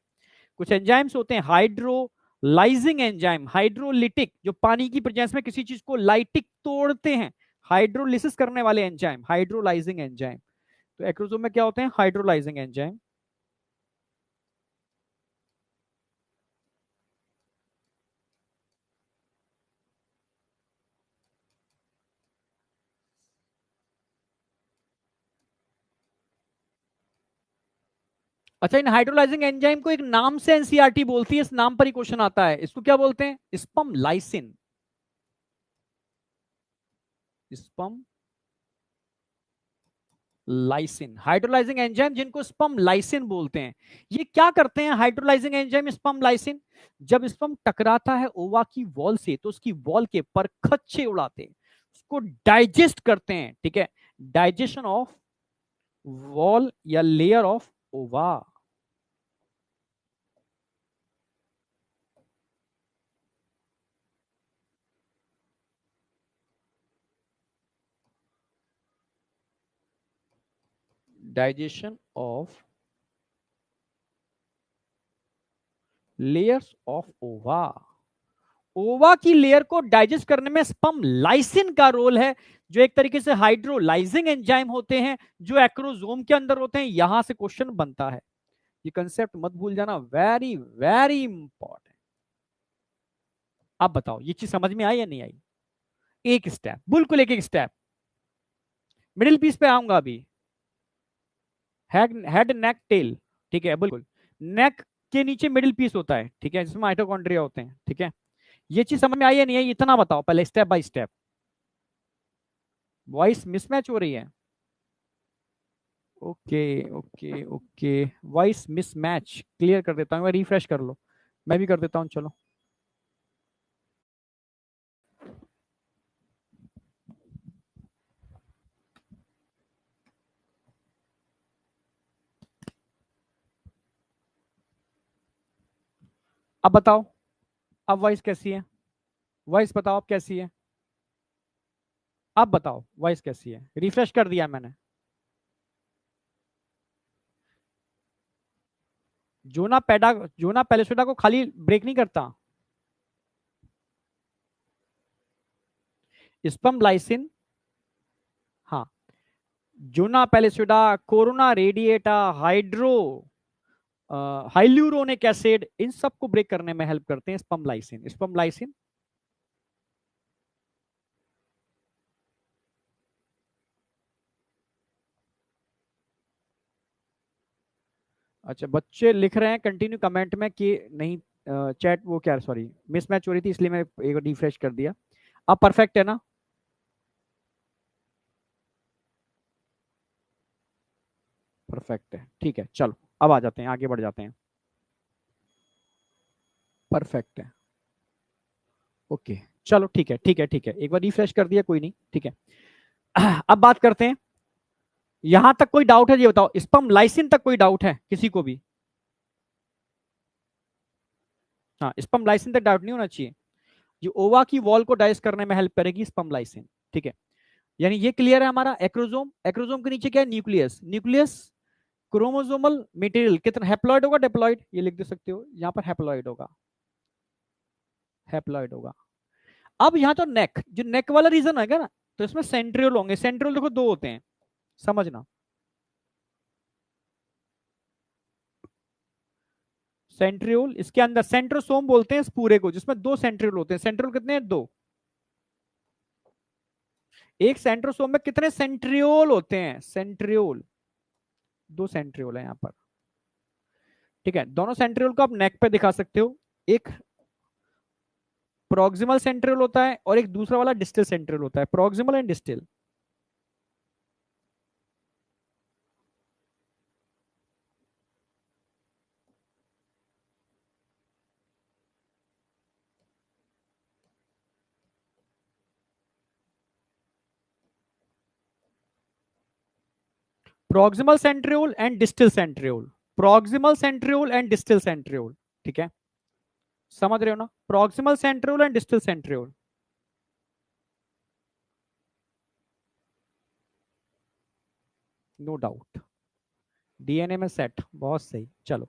कुछ एंजाइम्स होते हैं, हाइड्रोलाइजिंग एंजाइम, हाइड्रोलिटिक, जो पानी की प्रेजेंस में किसी चीज को लाइटिक तोड़ते हैं, हाइड्रोलिसिस करने वाले एंजाइम, हाइड्रोलाइजिंग एंजाइम। तो एक्रोजोम में क्या होते हैं? Hydrolysing enzyme. अच्छा, इन हाइड्रोलाइजिंग एंजाइम को एक नाम से एनसीईआरटी बोलती है, इस नाम पर ही क्वेश्चन आता है, इसको क्या बोलते हैं? Sperm lysine, sperm lysine, hydrolysing enzyme जिनको स्पम लाइसिन बोलते हैं। ये क्या करते हैं हाइड्रोलाइजिंग एंजाइम स्पम लाइसिन? जब स्पम टकराता है ओवा की वॉल से, तो उसकी वॉल के परखच्चे उड़ाते हैं, उसको डाइजेस्ट करते हैं, ठीक है। डाइजेशन ऑफ वॉल या लेयर ऑफ ओवा। डाइजेशन ऑफ लेयर्स ऑफ ओवा। ओवा की लेयर को डाइजेस्ट करने में स्पर्म लाइसिन का रोल है, जो एक तरीके से हाइड्रोलाइजिंग एंजाइम होते हैं, जो एक्रोजोम के अंदर होते हैं। यहां से क्वेश्चन बनता है, ये कंसेप्ट मत भूल जाना, वेरी वेरी इंपॉर्टेंट। अब बताओ ये चीज समझ में आई या नहीं आई? एक स्टेप, बिल्कुल एक एक स्टेप। मिडिल पीस पे आऊंगा अभी। हेड, हेड नेक टेल, ठीक है, बिल्कुल। नेक के नीचे मिडिल पीस होता है, ठीक है, जिसमें माइटोकॉन्ड्रिया होते हैं, ठीक है। ये चीज समझ में आई या नहीं आई, इतना बताओ पहले, step by step. Voice mismatch हो रही है? Okay okay okay, voice mismatch clear कर देता हूँ, रिफ्रेश कर लो, मैं भी कर देता हूँ, चलो। अब बताओ, अब वॉइस कैसी है? वॉइस बताओ अब कैसी है? अब बताओ वॉइस कैसी है? रिफ्रेश कर दिया मैंने। जोना पेलेसोडा को खाली ब्रेक नहीं करता, स्पम लाइसिन, हाँ, zona pellucida, corona radiata, hydro hyaluronic acid, इन सब को ब्रेक करने में हेल्प करते हैं स्पम लाइसिन, स्पम लाइसिन। अच्छा, बच्चे लिख रहे हैं कंटिन्यू कमेंट में कि नहीं, चैट वो क्या, सॉरी, मिसमैच हो रही थी, इसलिए मैं एक रिफ्रेश कर दिया। अब परफेक्ट है ना? परफेक्ट है, ठीक है, चलो अब आ जाते हैं, आगे बढ़ जाते हैं। परफेक्ट है, ओके, चलो ठीक है ठीक है ठीक है, एक बार रिफ्रेश कर दिया, कोई नहीं, ठीक है। अब बात करते हैं, यहां तक कोई डाउट है? ये बताओ, स्पम लाइसिन तक कोई डाउट है किसी को भी? हाँ, स्पम लाइसिन तक डाउट नहीं होना चाहिए। ये ओवा की वॉल को डाइस करने में हेल्प करेगी स्पम लाइसिन, ठीक है। यानी ये क्लियर है हमारा। एक्रोजोम, एक्रोजोम के नीचे क्या है? न्यूक्लियस, न्यूक्लियस क्रोमोसोमल मटेरियल कितना हैप्लॉइड होगा, डिप्लॉइड, ये लिख दे सकते हो, यहाँ पर हैप्लॉइड होगा, हैप्लॉइड होगा। अब यहाँ तो नेक, जो नेक वाला रीजन है ना, तो इसमें सेंट्रियोल होंगे। सेंट्रियोल देखो दो होते हैं, समझना। सेंट्रियोल, इसके अंदर सेंट्रोसोम बोलते हैं इस पूरे को, जिसमें 2 सेंट्रियोल होते हैं। सेंट्रियोल कितने हैं? 2। एक सेंट्रोसोम में कितने सेंट्रियोल होते हैं? सेंट्रियोल, 2 सेंट्रियोल है यहाँ पर, ठीक है। दोनों सेंट्रियोल को आप नेक पे दिखा सकते हो। एक प्रॉक्सिमल सेंट्रियोल होता है और एक दूसरा वाला डिस्टल सेंट्रियोल होता है। Proximal and distal. Proximal centriole and distal centriole, proximal centriole and distal centriole, ठीक है। समझ रहे हो ना? Proximal centriole and distal centriole. No doubt, DNA में सेट, बहुत सही। चलो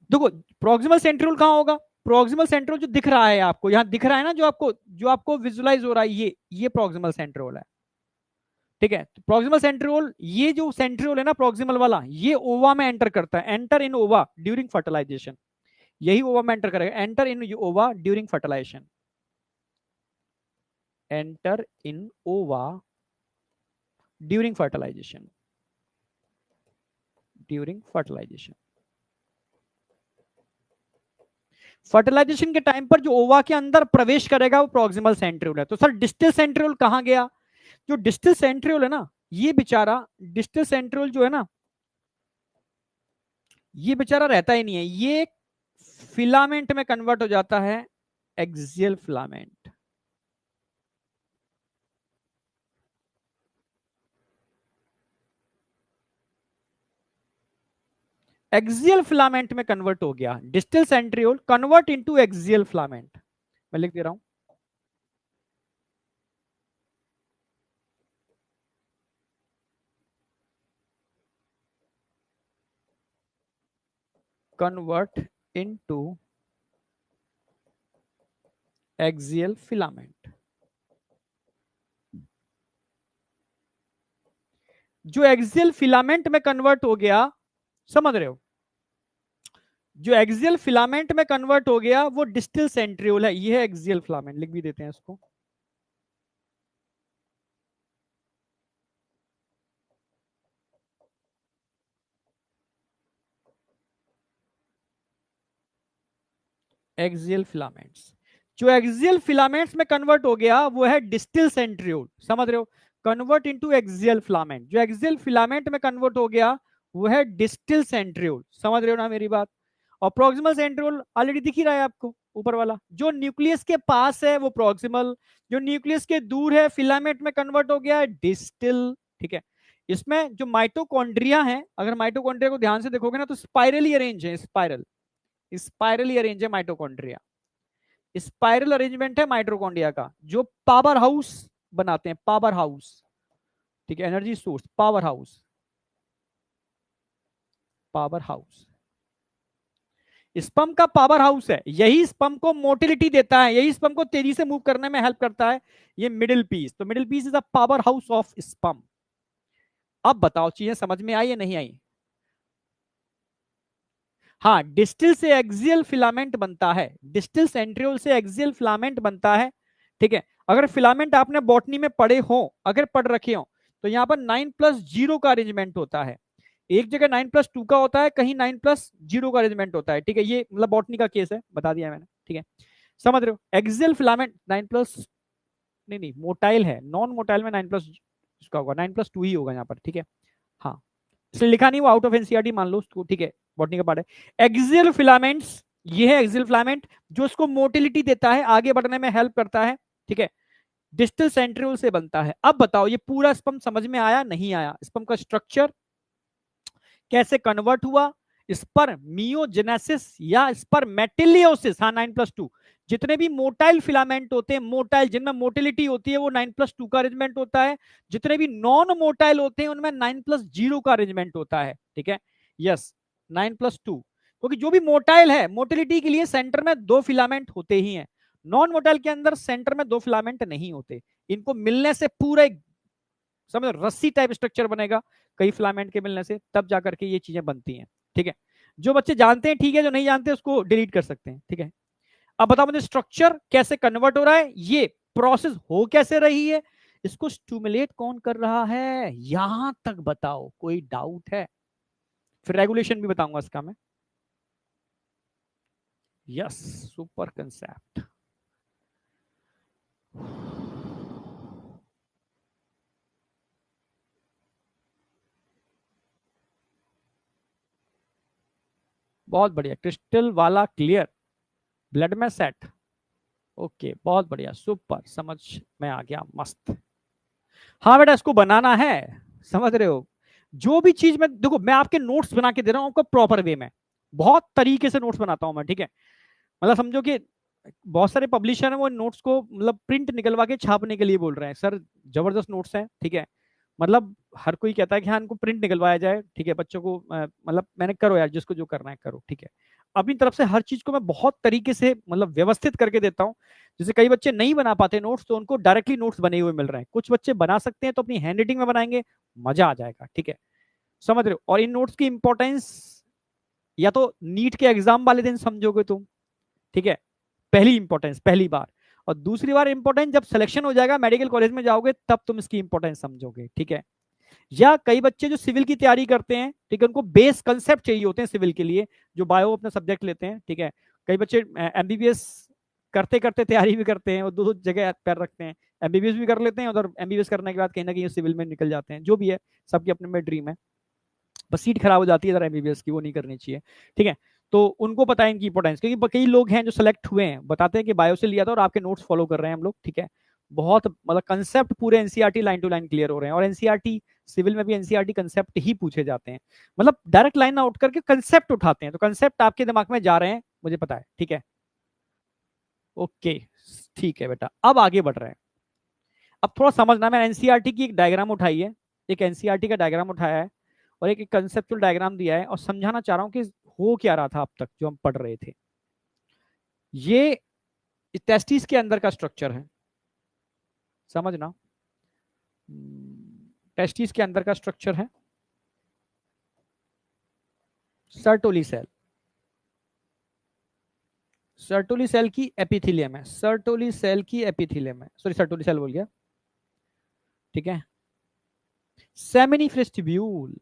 देखो, प्रॉक्सिमल सेंट्रियोल कहां होगा? प्रॉक्सिमल सेंट्रियोल जो दिख रहा है आपको, यहां दिख रहा है ना, जो आपको विजुलाइज हो रहा है, ये प्रॉक्सिमल सेंट्रियोल है, ठीक है। प्रॉक्सिमल सेंट्रियोल, ये जो सेंट्रियोल है ना प्रॉक्सिमल वाला, ये ओवा में एंटर करता है। Enter in ova during fertilisation, यही ओवा में एंटर करेगा। Enter in ova during fertilisation, enter in ova during fertilization, during fertilization. Fertilization के टाइम पर जो ओवा के अंदर प्रवेश करेगा वो प्रॉक्सिमल सेंट्रियोल है। तो सर डिस्टल सेंट्रियोल कहां गया? जो डिस्टल सेंट्रियोल है ना, ये बेचारा डिस्टल सेंट्रियोल जो है ना, ये बेचारा रहता ही नहीं है, ये फिलामेंट में कन्वर्ट हो जाता है, एक्सियल फिलामेंट। एक्सियल फिलामेंट में कन्वर्ट हो गया। Distal centriole convert into axial filament. मैं लिख दे रहा हूं, कन्वर्ट इनटू एक्सियल फिलामेंट। जो एक्सियल फिलामेंट में कन्वर्ट हो गया, समझ रहे हो, जो एक्सियल फिलामेंट में कन्वर्ट हो गया वो डिस्टल सेंट्रियोल है। ये है एक्सियल फिलामेंट, लिख भी देते हैं इसको। एक्सियल फिलामेंट्स, जो एक्सियल फिलामेंट्स में कन्वर्ट हो गया वो है डिस्टल सेंट्रियोल। समझ रहे हो? कन्वर्ट इनटू एक्सियल फिलामेंट, जो एक्सियल फिलामेंट में कन्वर्ट हो गया वो है डिस्टल सेंट्रियोल। समझ रहे हो ना मेरी बात? और प्रॉक्सिमल सेंट्रियोल ऑलरेडी दिख ही रहा है आपको, ऊपर वाला जो न्यूक्लियस के पास है वो प्रॉक्सिमल, जो न्यूक्लियस के दूर है फिलामेंट में कन्वर्ट हो गया है डिस्टल, ठीक है। इसमें जो माइटोकॉन्ड्रिया है, अगर माइटोकॉन्ड्रिया को ध्यान से देखोगे ना तो स्पाइरली अरेंज है, स्पाइरल, स्पाइरली अरेंज है माइटोकॉन्ड्रिया। स्पाइरल अरेंजमेंट है माइटोकॉन्ड्रिया का, जो पावर हाउस बनाते हैं, पावर हाउस, ठीक है। Energy source, power house, power house sperm का पावर हाउस है। यही स्पर्म को मोटिलिटी देता है, यही स्पर्म को तेजी से मूव करने में हेल्प करता है, ये मिडिल पीस। तो middle piece is a power house of sperm. अब बताओ चीजें समझ में आई या नहीं आई? हाँ, डिस्टिल से एक्सियल फिलामेंट बनता है, डिस्टिल सेंट्रियोल से एक्सियल फिलामेंट बनता है, ठीक है। अगर फिलामेंट आपने बॉटनी में पढ़े हो, अगर पढ़ रखे हो, तो यहाँ पर 9+0 का अरेंजमेंट होता है। एक जगह 9+2 का होता है, कहीं 9+0 का अरेंजमेंट होता है, ठीक है। ये मतलब बॉटनी का केस है, बता दिया मैंने, ठीक है। समझ रहे हो? एक्सियल फिलामेंट 9+, नहीं नहीं, मोटाइल है, नॉन मोटाइल में 9+ इसका होगा, 9+2 ही होगा यहाँ पर, ठीक है। हाँ, इसलिए लिखा नहीं, वो आउट ऑफ एनसीईआरटी मान लो उसको, ठीक है, बॉटनी का पार्ट है। एक्सियल फिलामेंट्स, ये है एक्सियल फिलामेंट जो उसको मोटिलिटी देता है, आगे बढ़ने में हेल्प करता है, ठीक है। डिस्टल सेंट्रियोल से बनता है। अब बताओ ये पूरा स्पर्म समझ में आया नहीं आया? स्पर्म का स्ट्रक्चर कैसे कन्वर्ट हुआ, स्पर्मियोजेनेसिस या स्पर्मेटिलियोसिस, हाँ 9+2। जितने भी मोटाइल फिलामेंट होते हैं, मोटाइल जिनमें मोटिलिटी होती है, वो 9+2 का अरेंजमेंट होता है। जितने भी नॉन मोटाइल होते हैं उनमें 9+0 का अरेंजमेंट होता है, ठीक है। यस, 9+2, क्योंकि जो भी मोटाइल है, मोटिलिटी के लिए सेंटर में 2 फिलामेंट होते ही हैं। नॉन मोटाइल के अंदर सेंटर में 2 फिलामेंट नहीं होते। इनको मिलने से पूरा एक, समझ, रस्सी टाइप स्ट्रक्चर बनेगा, कई फिलामेंट के मिलने से, तब जाकर के ये चीजें बनती हैं, ठीक है। जो बच्चे जानते हैं ठीक है, जो नहीं जानते उसको डिलीट कर सकते हैं, ठीक है। अब बताओ मुझे स्ट्रक्चर कैसे कन्वर्ट हो रहा है, ये प्रोसेस हो कैसे रही है, इसको स्टिमुलेट कौन कर रहा है, यहां तक बताओ, कोई डाउट है? फिर रेगुलेशन भी बताऊंगा इसका मैं। Yes, super concept. बहुत बढ़िया, क्रिस्टल वाला क्लियर, ब्लड में सेट। ओके, बहुत बढ़िया, सुपर, समझ में आ गया, मस्त। हाँ बेटा, इसको बनाना है, समझ रहे हो? जो भी चीज मैं, देखो मैं आपके नोट्स बना के दे रहा हूँ आपको प्रॉपर वे में, बहुत तरीके से नोट्स बनाता हूँ मैं, ठीक है। मतलब समझो कि बहुत सारे पब्लिशर हैं वो नोट्स को मतलब प्रिंट निकलवा के छापने के लिए बोल रहे हैं, सर जबरदस्त नोट्स हैं, ठीक है। मतलब हर कोई कहता है कि हाँ इनको प्रिंट निकलवाया जाए, ठीक है, बच्चों को मतलब मैंने करो यार, जिसको जो करना है करो, ठीक है। अपनी तरफ से हर चीज को मैं बहुत तरीके से मतलब व्यवस्थित करके देता हूँ। जैसे कई बच्चे नहीं बना पाते नोट्स, तो उनको डायरेक्टली नोट्स बने हुए मिल रहे हैं, कुछ बच्चे बना सकते हैं तो अपनी हैंड राइटिंग में बनाएंगे, मजा आ जाएगा, ठीक है। समझ रहे हो? और इन नोट्स की इंपॉर्टेंस या तो नीट के एग्जाम वाले दिन समझोगे तुम, ठीक है, पहली इंपॉर्टेंस, पहली बार। और दूसरी बार इंपॉर्टेंस जब सिलेक्शन हो जाएगा, मेडिकल कॉलेज में जाओगे, तब तुम इसकी इंपॉर्टेंस समझोगे, ठीक है। या कई बच्चे जो सिविल की तैयारी करते हैं, ठीक है, उनको बेस कंसेप्ट चाहिए होते हैं सिविल के लिए, जो बायो अपना सब्जेक्ट लेते हैं, ठीक है। कई बच्चे एमबीबीएस करते करते तैयारी भी करते हैं और दो दो जगह पैर रखते हैं, एमबीबीएस भी कर लेते हैं, उधर एमबीबीएस करने के बाद कहीं ना कहीं सिविल में निकल जाते हैं, जो भी है, सबकी अपने में ड्रीम है। बस सीट खराब हो जाती है इधर एमबीबीएस की, वो नहीं करनी चाहिए, ठीक है। तो उनको पता है इनकी इंपॉर्टेंस, क्योंकि कई लोग हैं जो सेलेक्ट हुए हैं, बताते हैं कि बायो से लिया था और आपके नोट्स फॉलो कर रहे हैं हम लोग, ठीक है। बहुत मतलब कंसेप्ट पूरे NCERT line to line clear हो रहे हैं, और एनसीईआरटी सिविल में भी एनसीईआरटी कंसेप्ट ही पूछे जाते हैं, मतलब डायरेक्ट लाइन आउट करके कंसेप्ट उठाते हैं, तो कंसेप्ट आपके दिमाग में जा रहे हैं, मुझे पता है, ठीक है। ओके, ठीक है बेटा, अब आगे बढ़ रहे हैं। अब थोड़ा समझना, मैंने एनसीईआरटी की एक डायग्राम उठाई है, एक एनसीईआरटी का डायग्राम उठाया है, और एक कंसेप्चुअल डायग्राम दिया है, और समझाना चाह रहा हूं कि हो क्या रहा था अब तक जो हम पढ़ रहे थे। ये टेस्टिस के अंदर का स्ट्रक्चर है, समझना, टेस्टिस के अंदर का स्ट्रक्चर है, सर्टोली सेल, सर्टोली सेल की एपिथेलियम है, सर्टोली सेल की एपिथेलियम है, सॉरी सर्टोली सेल बोल गया, ठीक है। सेमिनिफेस्टिब्यूल,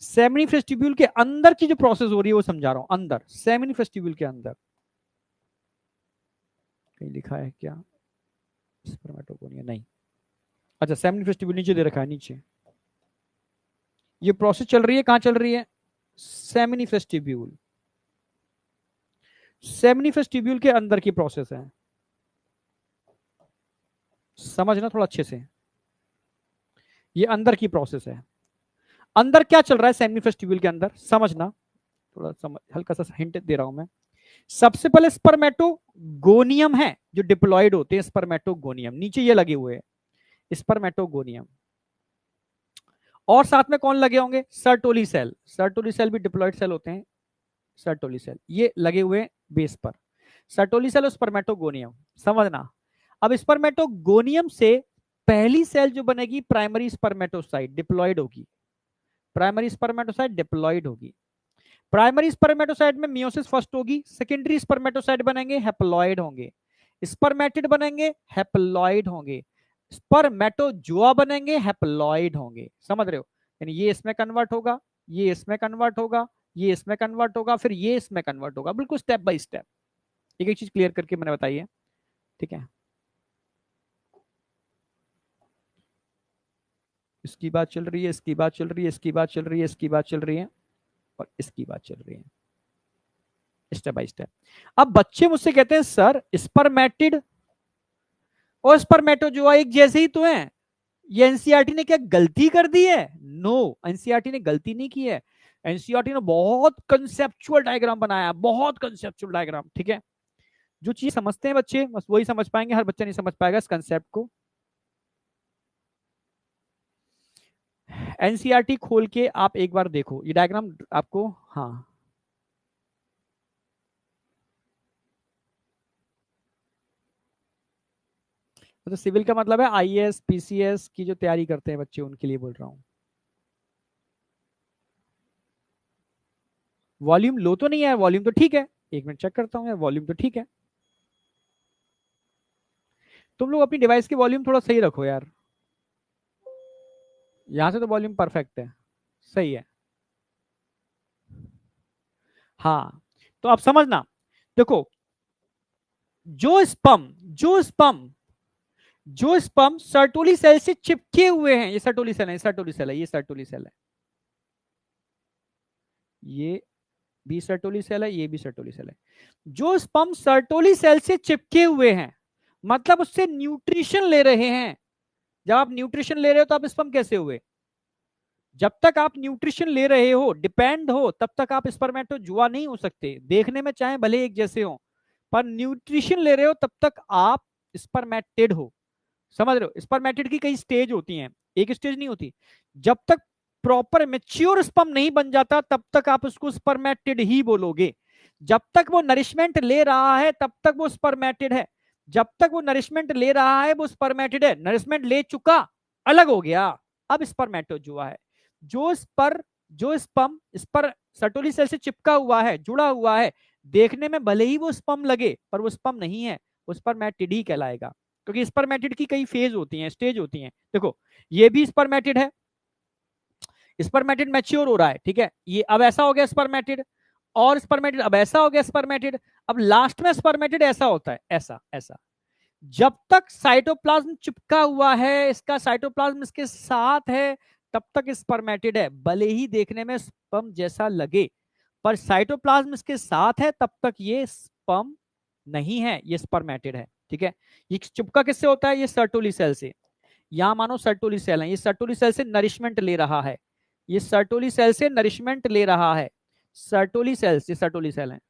सेमिनिफेस्टिब्यूल के अंदर की जो प्रोसेस हो रही है वो समझा रहा हूं, अंदर सेमिनिफेस्टिब्यूल के अंदर, कहीं लिखा है क्या, स्पर्मेटोगोनिया नहीं, अच्छा सेमिनिफेस्टिब्यूल नीचे दे रखा है, नीचे ये प्रोसेस चल रही है, कहां चल रही है, सेमिनिफेस्टिब्यूल, सेमिनिफेस्टिब्यूल के अंदर की प्रोसेस है, समझना थोड़ा अच्छे से, ये अंदर की प्रोसेस है। अंदर क्या चल रहा है सेमिनिफेस्टिब्यूल के अंदर, समझना, थोड़ा समझ, हल्का सा हिंट दे रहा हूं मैं। सबसे पहले स्पर्मेटोगोनियम है जो डिप्लॉयड होते हैं, स्पर्मेटोगोनियम नीचे ये लगे हुए हैं, स्पर्मेटोगोनियम। और साथ में कौन लगे होंगे, सर्टोली सेल, सर्टोली सेल भी डिप्लॉयड सेल होते हैं, सर्टोली सेल ये लगे हुए बेस पर, सर्टोली सेल और स्पर्मेटोगोनियम, समझना। अब स्पर्मेटोगोनियम से पहली सेल जो बनेगी प्राइमरी स्पर्मेटोसाइट डिप्लॉयड होगी, प्राइमरी स्पर्मेटोसाइट डिप्लॉयड होगी, प्राइमरी स्पर्मेटोसाइट में मियोसिस फर्स्ट होगी, सेकेंडरी स्पर्मेटोसाइट बनेंगे हैप्लॉइड होंगे, स्पर्मेटिड बनेंगे हैप्लॉइड होंगे, स्पर्मेटोजोआ बनेंगे हैप्लॉइड होंगे, समझ रहे हो? यानी ये इसमें कन्वर्ट होगा, ये इसमें कन्वर्ट होगा, ये इसमें कन्वर्ट होगा, फिर ये इसमें कन्वर्ट होगा, बिल्कुल स्टेप बाय स्टेप, एक एक चीज क्लियर करके मैंने बताई है, ठीक है। इसकी बात चल रही है, इसकी बात चल रही है, इसकी बात चल रही है, इसकी बात चल रही है, और इसकी बात चल रही है, स्टेप बाय स्टेप। अब बच्चे मुझसे कहते हैं सर स्पर्मेटिड और स्पर्मेटोजोआ एक जैसे ही तो हैं, ये एनसीईआरटी ने क्या गलती कर दी है? नो, एनसीईआरटी ने गलती नहीं की है, एनसीईआरटी ने बहुत कंसेप्चुअल डायग्राम बनाया, बहुत कंसेप्चुअल डायग्राम, ठीक है। जो चीज समझते हैं बच्चे बस वही समझ पाएंगे, हर बच्चा नहीं समझ पाएगा इस कंसेप्ट को। एनसीईआरटी खोल के आप एक बार देखो ये डायग्राम आपको, हाँ तो सिविल का मतलब है आईएएस पीसीएस की जो तैयारी करते हैं बच्चे, उनके लिए बोल रहा हूँ। वॉल्यूम लो तो नहीं है, वॉल्यूम तो ठीक है, एक मिनट चेक करता हूँ, वॉल्यूम तो ठीक है। तुम लोग अपनी डिवाइस की वॉल्यूम थोड़ा सही रखो यार, यहां से तो वॉल्यूम परफेक्ट है, सही है। हाँ, तो आप समझना, देखो, जो स्पम जो स्पम जो स्पम सर्टोली सेल से चिपके हुए हैं, ये सर्टोली सेल है, ये सर्टोली सेल है, ये सर्टोली सेल है, ये भी सर्टोली सेल है, ये भी सर्टोली सेल है। जो स्पम सर्टोली सेल से चिपके हुए हैं, मतलब उससे न्यूट्रिशन ले रहे हैं। जब आप न्यूट्रिशन ले रहे हो तो आप स्पम कैसे हुए? जब तक आप न्यूट्रिशन ले रहे हो, डिपेंड हो, तब तक आप स्पर्मेटोजुआ नहीं हो सकते, देखने में चाहे भले एक जैसे हो, पर न्यूट्रिशन ले रहे हो तब तक आप स्पर्मेटिड हो। समझ रहे हो? स्पर्मेटिड की कई स्टेज होती हैं, एक स्टेज नहीं होती। जब तक प्रॉपर मेच्योर स्पर्म नहीं बन जाता तब तक आप उसको स्पर्मेटिड ही बोलोगे। जब तक वो नरिशमेंट ले रहा है तब तक वो स्पर्मेटिड है, जब तक वो नरिशमेंट ले रहा है वो स्पर्मेटिड है, नरिशमेंट ले चुका, अलग हो गया, अब स्पर्मेटोजुआ है। जो स्पर जो स्पर्म स्पर सर्टोली सेल से चिपका हुआ है, जुड़ा हुआ है, देखने में भले ही वो स्पर्म लगे पर वो स्पर्म नहीं है, वो स्पर्मेटिड ही कहलाएगा। क्योंकि स्पर्मेटिड की कई फेज होती हैं, स्टेज होती हैं। देखो, ये भी स्पर्मेटिड है, स्पर्मेटिड मैच्योर हो रहा है, ठीक है, ये अब ऐसा हो गया स्पर्मेटिड, और स्पर्मेटिड अब ऐसा हो गया स्पर्मेटिड, अब लास्ट में स्पर्मेटिड ऐसा होता है, ऐसा ऐसा। जब तक साइटोप्लाज्म चिपका हुआ है, इसका साइटोप्लाज्म इसके साथ है, तब तक स्पर्मेटिड है, भले ही देखने में स्पर्म जैसा लगे, पर साइटोप्लाज्म इसके साथ है तब तक ये स्पर्म नहीं है, ये स्पर्मेटिड है, ठीक है। ये चिपका किससे होता है? ये सर्टोली सेल से। यहां मानो सर्टोली सेल है, ये सर्टोली सेल से नरिशमेंट ले रहा है, ये सर्टोली सेल से नरिशमेंट ले रहा है, सर्टोली सेल से, सर्टोली सेल है।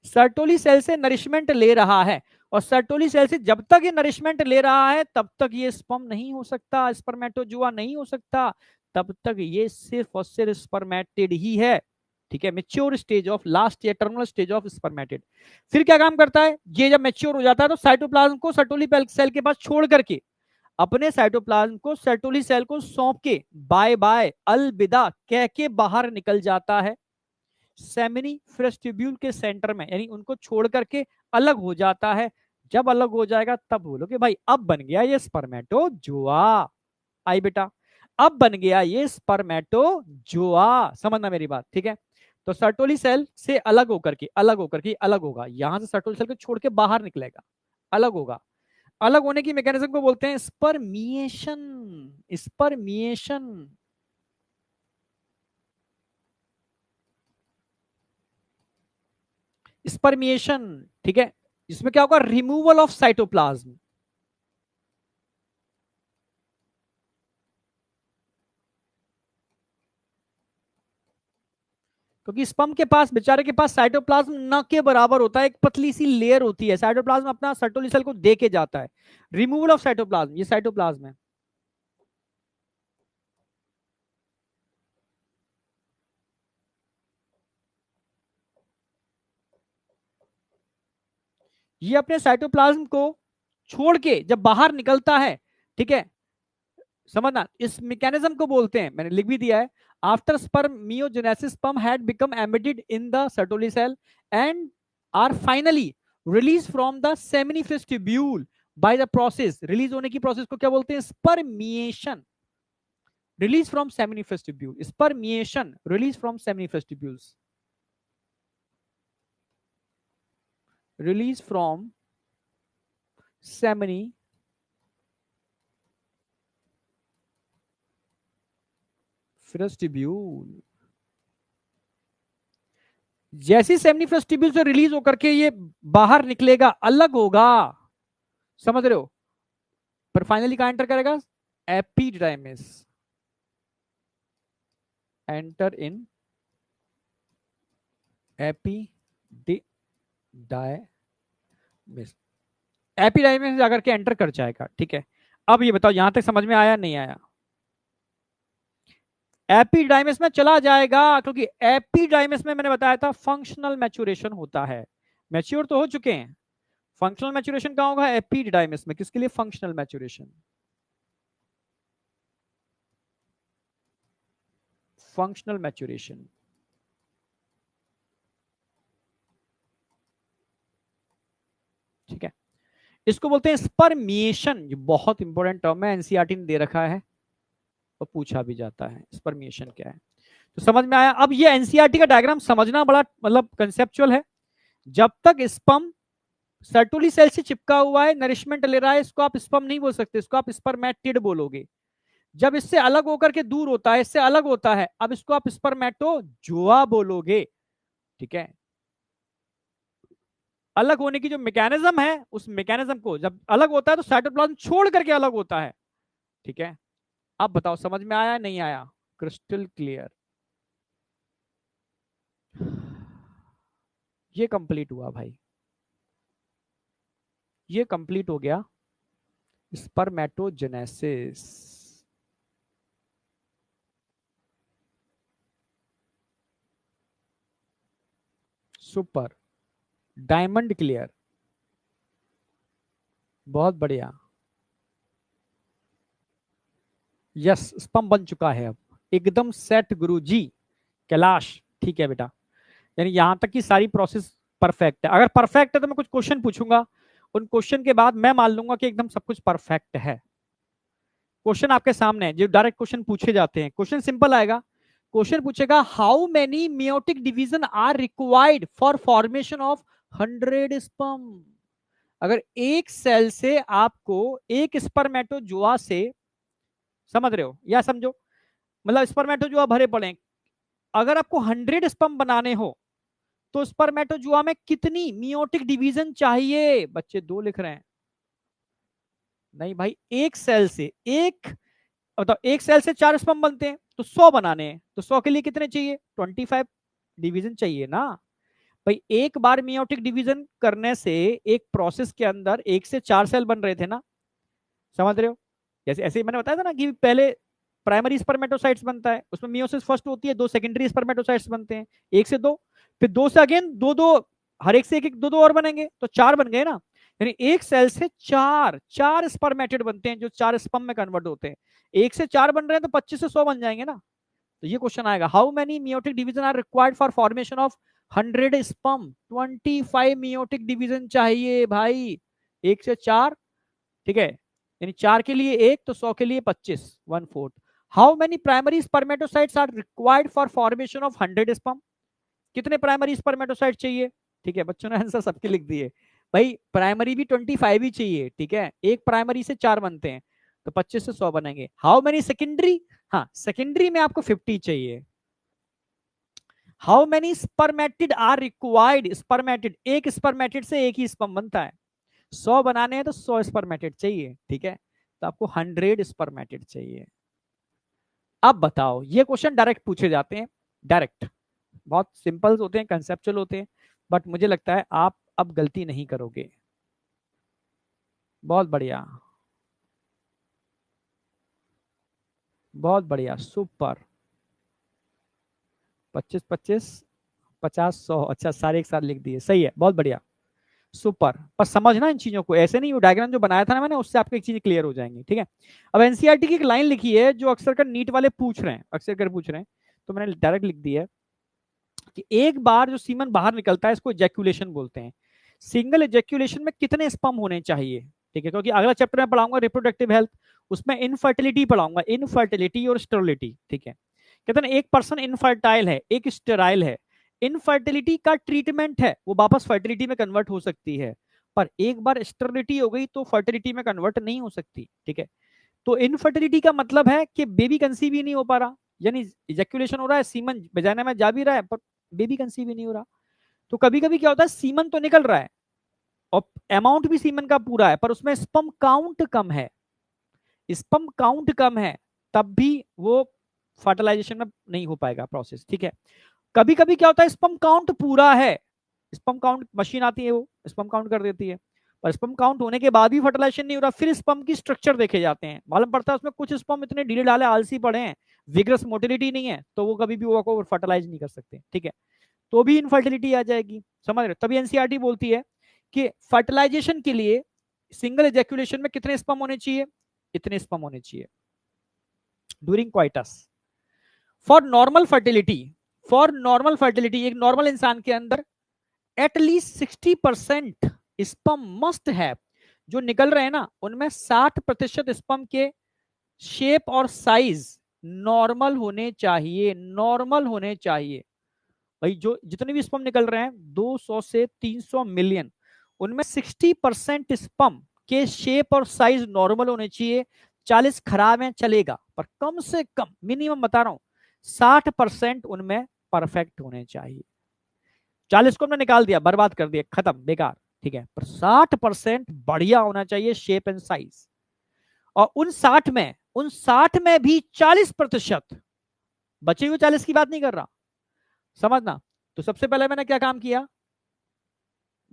सर्टोली सेल से नरिशमेंट ले रहा है, और सर्टोली सेल से जब तक ये नरिशमेंट ले रहा है तब तक ये स्पर्म नहीं हो सकता, स्पर्मेटोजुआ नहीं हो सकता, तब तक ये सिर्फ और सिर्फ स्पर्मेटिड ही है, ठीक है। मेच्योर स्टेज ऑफ, लास्ट या टर्मिनल स्टेज ऑफ स्पर्मेटिड। फिर क्या काम करता है ये? जब मेच्योर हो जाता है तो साइटोप्लाज्म को सर्टोली सेल के पास छोड़ करके, अपने साइटोप्लाज्म को सर्टोली सेल को सौंप के, बाय बाय अलविदा कह के बाहर निकल जाता है सेमिनी फ्रेस्टिब्यूल के सेंटर में, यानी उनको छोड़ करके अलग हो जाता है। जब अलग हो जाएगा तब बोलो कि भाई अब बन गया ये स्पर्मेटोजुआ। आई बेटा, अब बन गया ये स्पर्मेटोजुआ, समझना मेरी बात, ठीक है। तो सर्टोली सेल से अलग होकर के, अलग होकर के अलग होगा, यहां से सर्टोली सेल को छोड़ के बाहर निकलेगा, अलग होगा। अलग होने की मैकेनिज्म को बोलते हैं स्पर्मिएशन, स्पर्मिएशन। स्पर्मिएशन, ठीक है। इसमें क्या होगा? Removal of cytoplasm. क्योंकि स्पर्म के पास, बेचारे के पास साइटोप्लाज्म न के बराबर होता है, एक पतली सी लेयर होती है, साइटोप्लाज्म अपना सर्टोली सेल को दे के जाता है। रिमूवल ऑफ साइटोप्लाज्म, ये साइटोप्लाज्म है। ये अपने साइटोप्लाज्म को छोड़ के जब बाहर निकलता है, ठीक है, समझना, इस मैकेनिज्म को बोलते हैं, मैंने लिख भी दिया है, after spermiogenesis sperm had become embedded in the Sertoli cell and are finally released from the seminal vestibule by the process, release होने की प्रोसेस को क्या बोलते हैं? स्पर्मिएशन। रिलीज फ्रॉम सेमिनी vestibule, स्पर्मिएशन, रिलीज फ्रॉम सेमिनी vestibules, रिलीज फ्रॉम सेमिनी vestibule। जैसी सेमिनी vestibule से रिलीज होकर के ये बाहर निकलेगा, अलग होगा, समझ रहे हो? पर फाइनली कहां एंटर करेगा? Epididymis, enter in epididymis, epididymis जाकर के एंटर कर जाएगा, ठीक है। अब ये बताओ यहां तक समझ में आया नहीं आया? एपिडाइमिस में चला जाएगा, क्योंकि एपिडाइमिस में मैंने बताया था फंक्शनल मैच्योरेशन होता है, मैच्योर तो हो चुके हैं। फंक्शनल मैच्योरेशन कहां होगा? एपिडाइमिस में। किसके लिए? Functional maturation. Functional maturation. ठीक है, इसको बोलते हैं स्पर्मिएशन। ये बहुत इंपॉर्टेंट टर्म है, एनसीईआरटी ने दे रखा है और पूछा भी जाता है स्पर्मिएशन क्या है। तो समझ में आया। अब ये एनसीईआरटी का डायग्राम समझना बड़ा मतलब कंसेप्चुअल है। जब तक स्पर्म सर्टुली सेल से चिपका हुआ है, नरिशमेंट ले रहा है, इसको आप स्पर्म नहीं बोल सकते, इसको आप स्पर्मेटिड बोलोगे। जब इससे अलग होकर के दूर होता है, इससे अलग होता है, अब इसको आप स्पर्मेटोजोआ बोलोगे। ठीक है, अलग होने की जो मैकेनिज्म है, उस मैकेनिज्म को जब अलग होता है तो साइटोप्लाज्म छोड़ करके अलग होता है। ठीक है, अब बताओ समझ में आया नहीं आया? Crystal clear. ये कंप्लीट हुआ भाई, ये कंप्लीट हो गया स्पर्मेटोजेनेसिस। सुपर, डायमंड क्लियर, बहुत बढ़िया। यस, स्पम बन चुका है अब, एकदम सेट गुरुजी। कैलाश, ठीक है बेटा, यानी यहां तक की सारी प्रोसेस परफेक्ट है। अगर परफेक्ट है तो मैं कुछ क्वेश्चन पूछूंगा, उन क्वेश्चन के बाद मैं मान लूंगा कि एकदम सब कुछ परफेक्ट है। क्वेश्चन आपके सामने है, जो डायरेक्ट क्वेश्चन पूछे जाते हैं, क्वेश्चन सिंपल आएगा। क्वेश्चन पूछेगा how many meiotic division are required for formation of 100 sperm. अगर एक सेल से आपको एक स्पर्मेटोजोआ से, समझ रहे हो या समझो, मतलब स्पर्मेटोजोआ भरे पड़े हैं, अगर आपको 100 स्पर्म बनाने हो तो स्पर्मेटोजोआ में कितनी मियोटिक डिवीजन चाहिए? बच्चे दो लिख रहे हैं। नहीं भाई, एक सेल से एक, मतलब एक सेल से 4 स्पर्म बनते हैं तो 100 बनाने हैं, तो 100 के लिए कितने चाहिए? 25 डिवीजन चाहिए ना भाई। एक बार मियोटिक डिवीजन करने से एक प्रोसेस के अंदर एक से 4 सेल बन रहे थे ना, समझ रहे हो? जैसे ऐसे ही मैंने बताया था ना कि पहले प्राइमरी स्पर्मेटोसाइट्स बनता है, उसमें मियोसिस फर्स्ट होती है, 2 सेकेंडरी स्पर्मेटोसाइट्स बनते हैं, 1 से 2, फिर 2 से अगेन 2 2, हर एक से एक एक 2 2 और बनेंगे, तो 4 बन गए ना। यानी एक सेल से 4 स्पर्मेटिड बनते हैं जो 4 स्पर्म में कन्वर्ट होते हैं। 1 से 4 बन रहे हैं तो 25 से 100 बन जाएंगे ना। तो ये क्वेश्चन आएगा, how many meiotic division are required for formation of 100 sperm? 25 meiotic division चाहिए भाई, 1 से 4। ठीक है, यानी 4 के लिए 1 तो 100 के लिए 25, 1/4। How many primary spermatocytes are required for formation of 100 sperm? कितने प्राइमरी स्पर्मेटोसाइट चाहिए? ठीक है, बच्चों ने आंसर सबके लिख दिए। भाई प्राइमरी भी 25 ही चाहिए। ठीक है, एक प्राइमरी से 4 बनते हैं तो 25 से 100 बनेंगे। How many secondary? हाँ, सेकेंडरी में आपको 50 चाहिए। How many spermatid are required? Spermatid, एक स्पर्मेटिड से एक ही स्पर्म बनता है, 100 बनाने हैं तो 100 स्पर्मेटिड चाहिए। ठीक है, तो आपको 100 स्पर्मेटिड चाहिए। अब बताओ, ये क्वेश्चन डायरेक्ट पूछे जाते हैं, डायरेक्ट, बहुत सिंपल होते हैं, कंसेप्चुअल होते हैं, बट मुझे लगता है आप अब गलती नहीं करोगे। बहुत बढ़िया, बहुत बढ़िया, सुपर। 25 25 50 100, अच्छा सारे एक साथ लिख दिए, सही है, बहुत बढ़िया, सुपर। पर समझना इन चीजों को, ऐसे नहीं, वो डायग्राम जो बनाया था ना मैंने, उससे आपको एक चीज क्लियर हो जाएंगी। ठीक है, अब एनसीईआरटी की एक लाइन लिखी है जो अक्सर कर नीट वाले पूछ रहे हैं, अक्सर कर पूछ रहे हैं, तो मैंने डायरेक्ट लिख दिया है कि एक बार जो सीमन बाहर निकलता है इसको इजैक्यूलेशन बोलते हैं। सिंगल इजैक्यूलेशन में कितने स्पर्म होने चाहिए? ठीक है, क्योंकि अगला चैप्टर में पढ़ाऊंगा रिप्रोडक्टिव हेल्थ, उसमें इनफर्टिलिटी पढ़ाऊंगा, इनफर्टिलिटी और स्टेरिलिटी। ठीक है, कहते हैं एक पर्सन इनफर्टाइल है, एक स्टेराइल है, इनफर्टिलिटी का ट्रीटमेंट है, वो वापस फर्टिलिटी में कन्वर्ट हो सकती है, पर एक बार स्टेरिलिटी हो गई तो फर्टिलिटी में कन्वर्ट नहीं हो सकती। ठीक है, तो इनफर्टिलिटी का मतलब है कि बेबी कंसीव ही नहीं हो पा रहा, यानी इजैक्यूलेशन हो रहा है, सीमन वजाइना में जा भी रहा है पर बेबी कंसीव ही नहीं हो रहा। तो कभी कभी क्या होता है, सीमन तो निकल रहा है और अमाउंट भी सीमन का पूरा है, पर उसमें स्पर्म काउंट कम है, स्पर्म काउंट कम है, तब भी वो फर्टिलाइजेशन में नहीं हो पाएगा प्रोसेस। ठीक है, कभी कभी क्या होता है, स्पर्म काउंट पूरा है, स्पर्म काउंट मशीन आती है वो स्पर्म काउंट कर देती है, पर स्पर्म काउंट होने के बाद भी फर्टिलाइजेशन नहीं हो रहा, फिर स्पर्म की स्ट्रक्चर देखे जाते हैं, मालूम पड़ता है उसमें कुछ स्पर्म इतने ढीले ढाले आलसी पड़े हैं, विग्रस मोटिलिटी नहीं है, तो वो कभी भी वो फर्टिलाइज नहीं कर सकते। ठीक है, तो भी इनफर्टिलिटी आ जाएगी, समझ रहे? तभी एनसीईआरटी बोलती है कि फर्टिलाइजेशन के लिए सिंगल इजैक्यूलेशन में कितने स्पर्म होने चाहिए? इतने स्पर्म होने चाहिए during coitus. For normal fertility एक नॉर्मल इंसान के अंदर एटलीस्ट 60% स्पर्म मस्ट हैव, जो निकल रहे हैं ना उनमें 60% स्पर्म के शेप और साइज नॉर्मल होने चाहिए, नॉर्मल होने चाहिए। भाई जो जितने भी स्पर्म निकल रहे हैं 200 से 300 मिलियन, उनमें 60% स्पर्म के शेप और साइज नॉर्मल होने चाहिए। 40 खराब है चलेगा, पर कम से कम मिनिमम बता रहा हूं 60% उनमें परफेक्ट होने चाहिए। 40 को हमने निकाल दिया, बर्बाद कर दिया, खत्म, बेकार, ठीक है, पर 60% बढ़िया होना चाहिए शेप एंड साइज। और उन 60 में भी 40%, बचे हुए 40 की बात नहीं कर रहा, समझना। तो सबसे पहले मैंने क्या काम किया,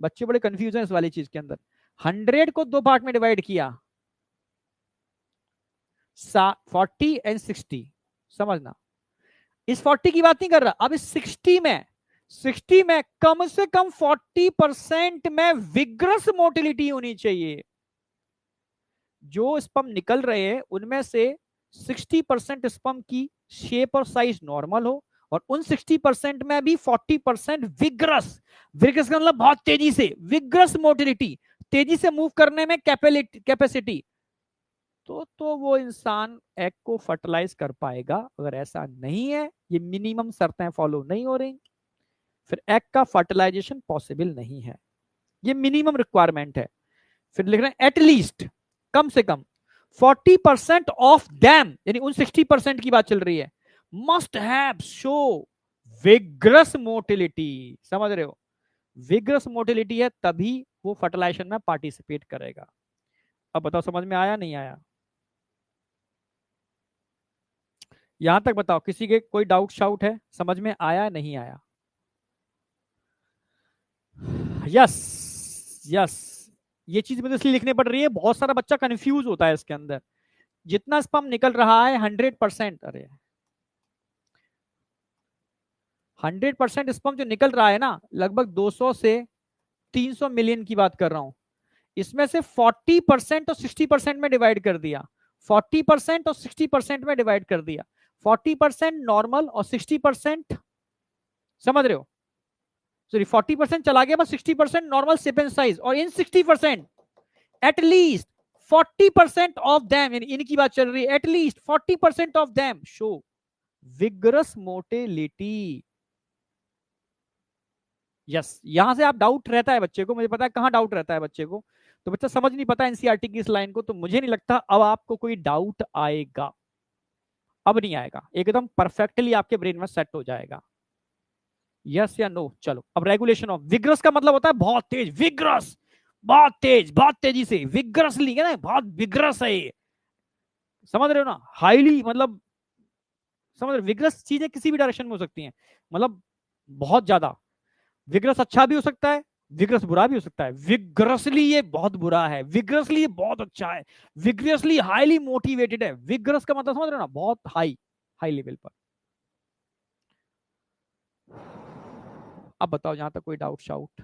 बच्चे बड़े कंफ्यूज हैं इस वाली चीज के अंदर, 100 को 2 पार्ट में डिवाइड किया, 40 एंड 60, समझना। इस 40 की बात नहीं कर रहा, अब इस 60 में कम से कम 40% में विग्रस मोटिलिटी होनी चाहिए। जो स्पर्म निकल रहे हैं उनमें से 60% स्पर्म की शेप और साइज नॉर्मल हो, और उन 60% में भी 40% विग्रस, विग्रस का मतलब बहुत तेजी से, विग्रस मोटिलिटी, तेजी से मूव करने में कैपेसिटी, तो वो इंसान एग को फर्टिलाइज कर पाएगा। अगर ऐसा नहीं है, ये मिनिमम शर्तें फॉलो नहीं हो रही, फिर एग का फर्टिलाइजेशन पॉसिबल नहीं है। ये मिनिमम रिक्वायरमेंट है। फिर लिख रहे हैं एटलीस्ट, कम से कम 40% ऑफ दैम, यानी उन 60% की बात चल रही है, must have show vigorous motility, समझ रहे हो, विग्रस मोटिलिटी है तभी वो फर्टिलाइजेशन में पार्टिसिपेट करेगा। अब बताओ समझ में आया नहीं आया, यहां तक बताओ, किसी के कोई डाउट शाउट है, समझ में आया नहीं आया? यस, यस, ये चीज मुझे इसलिए लिखनी पड़ रही है, बहुत सारा बच्चा कंफ्यूज होता है इसके अंदर। जितना स्पर्म निकल रहा है 100%, अरे 100% स्पर्म जो निकल रहा है ना, लगभग 200 से 300 मिलियन की बात कर रहा हूं, इसमें से 40% और 60% में डिवाइड कर दिया, 40% और 60% में डिवाइड कर दिया, 40% नॉर्मल और 60%, समझ रहे हो, सॉरी 40% चला गया, बस 60% नॉर्मल शेप एंड साइज, और इन 60% एटलीस्ट 40% ऑफ देम, यानी इनकी बात चल रही है, at least 40% of them show vigorous motility. Yes, यहां से आप डाउट रहता है बच्चे को, मुझे पता है कहां डाउट रहता है बच्चे को, तो बच्चा समझ नहीं पाता एनसीईआरटी की इस लाइन को, तो मुझे नहीं लगता अब आपको कोई डाउट आएगा, अब नहीं आएगा, एकदम परफेक्टली आपके ब्रेन में सेट हो जाएगा। यस या नो? चलो, अब रेगुलेशन ऑफ विग्रस का मतलब होता है बहुत तेज, विग्रस, बहुत तेज, बहुत तेजी से, विग्रसली है ना, बहुत विग्रस है ये, समझ रहे हो ना, हाईली, मतलब समझ रहे हो, विग्रस चीजें किसी भी डायरेक्शन में हो सकती हैं, मतलब बहुत ज्यादा, विग्रस अच्छा भी हो सकता है, विग्रस बुरा भी हो सकता है, विग्रसली ये बहुत बुरा है, विग्रसली ये बहुत अच्छा है, विग्रसली हाईली मोटिवेटेड है, विग्रस का मतलब समझ रहे हो ना, बहुत हाई, हाई लेवल पर। अब बताओ जहां तक कोई डाउट शाउट।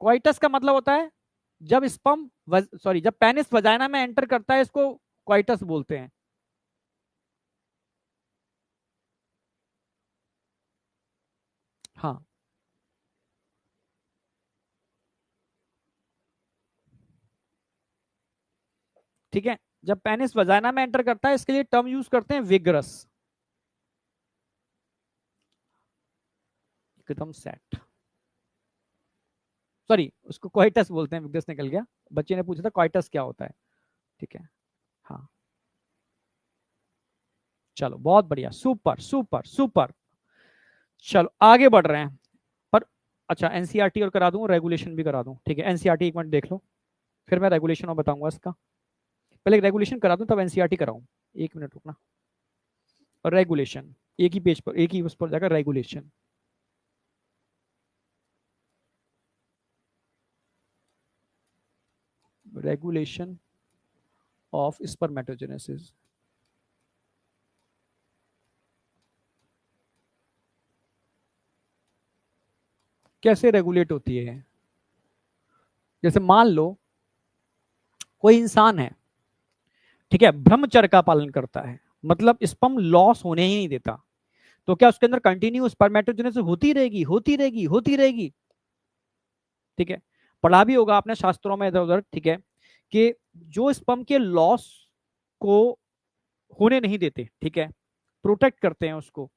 क्वाइटस का मतलब होता है जब स्पर्म, सॉरी, जब पेनिस वजाइना में एंटर करता है, इसको क्वाइटस बोलते हैं। हाँ, ठीक है, जब पेनिस वजाइना में एंटर करता है, इसके लिए टर्म यूज करते हैं विग्रस, एकदम सेट, सॉरी उसको क्वाइटस बोलते हैं, विग्रस निकल गया, बच्चे ने पूछा था क्वाइटस क्या होता है, ठीक है, हाँ, चलो बहुत बढ़िया, सुपर सुपर सुपर। चलो आगे बढ़ रहे हैं, पर अच्छा एनसीईआरटी और करा दूं, रेगुलेशन भी करा दूं, ठीक है, एनसीईआरटी एक मिनट देख लो, फिर मैं रेगुलेशन और बताऊंगा इसका, पहले रेगुलेशन करा दूं तब एनसीईआरटी कराऊं, एक मिनट रुकना। और रेगुलेशन एक ही पेज पर, एक ही उस पर जाकर रेगुलेशन, रेगुलेशन ऑफ स्पर्मेटोजेनेसिस, कैसे रेगुलेट होती है। जैसे मान लो कोई इंसान है, ठीक है, ब्रह्मचर्य का पालन करता है, मतलब स्पर्म लॉस होने ही नहीं देता। तो क्या उसके अंदर कंटिन्यू स्पर्मेटोजेनेसिस होती रहेगी, होती रहेगी, होती रहेगी? ठीक है, पढ़ा भी होगा आपने शास्त्रों में इधर उधर, ठीक है, कि जो स्पर्म के लॉस को होने नहीं देते, ठीक है, प्रोटेक्ट करते हैं उसको,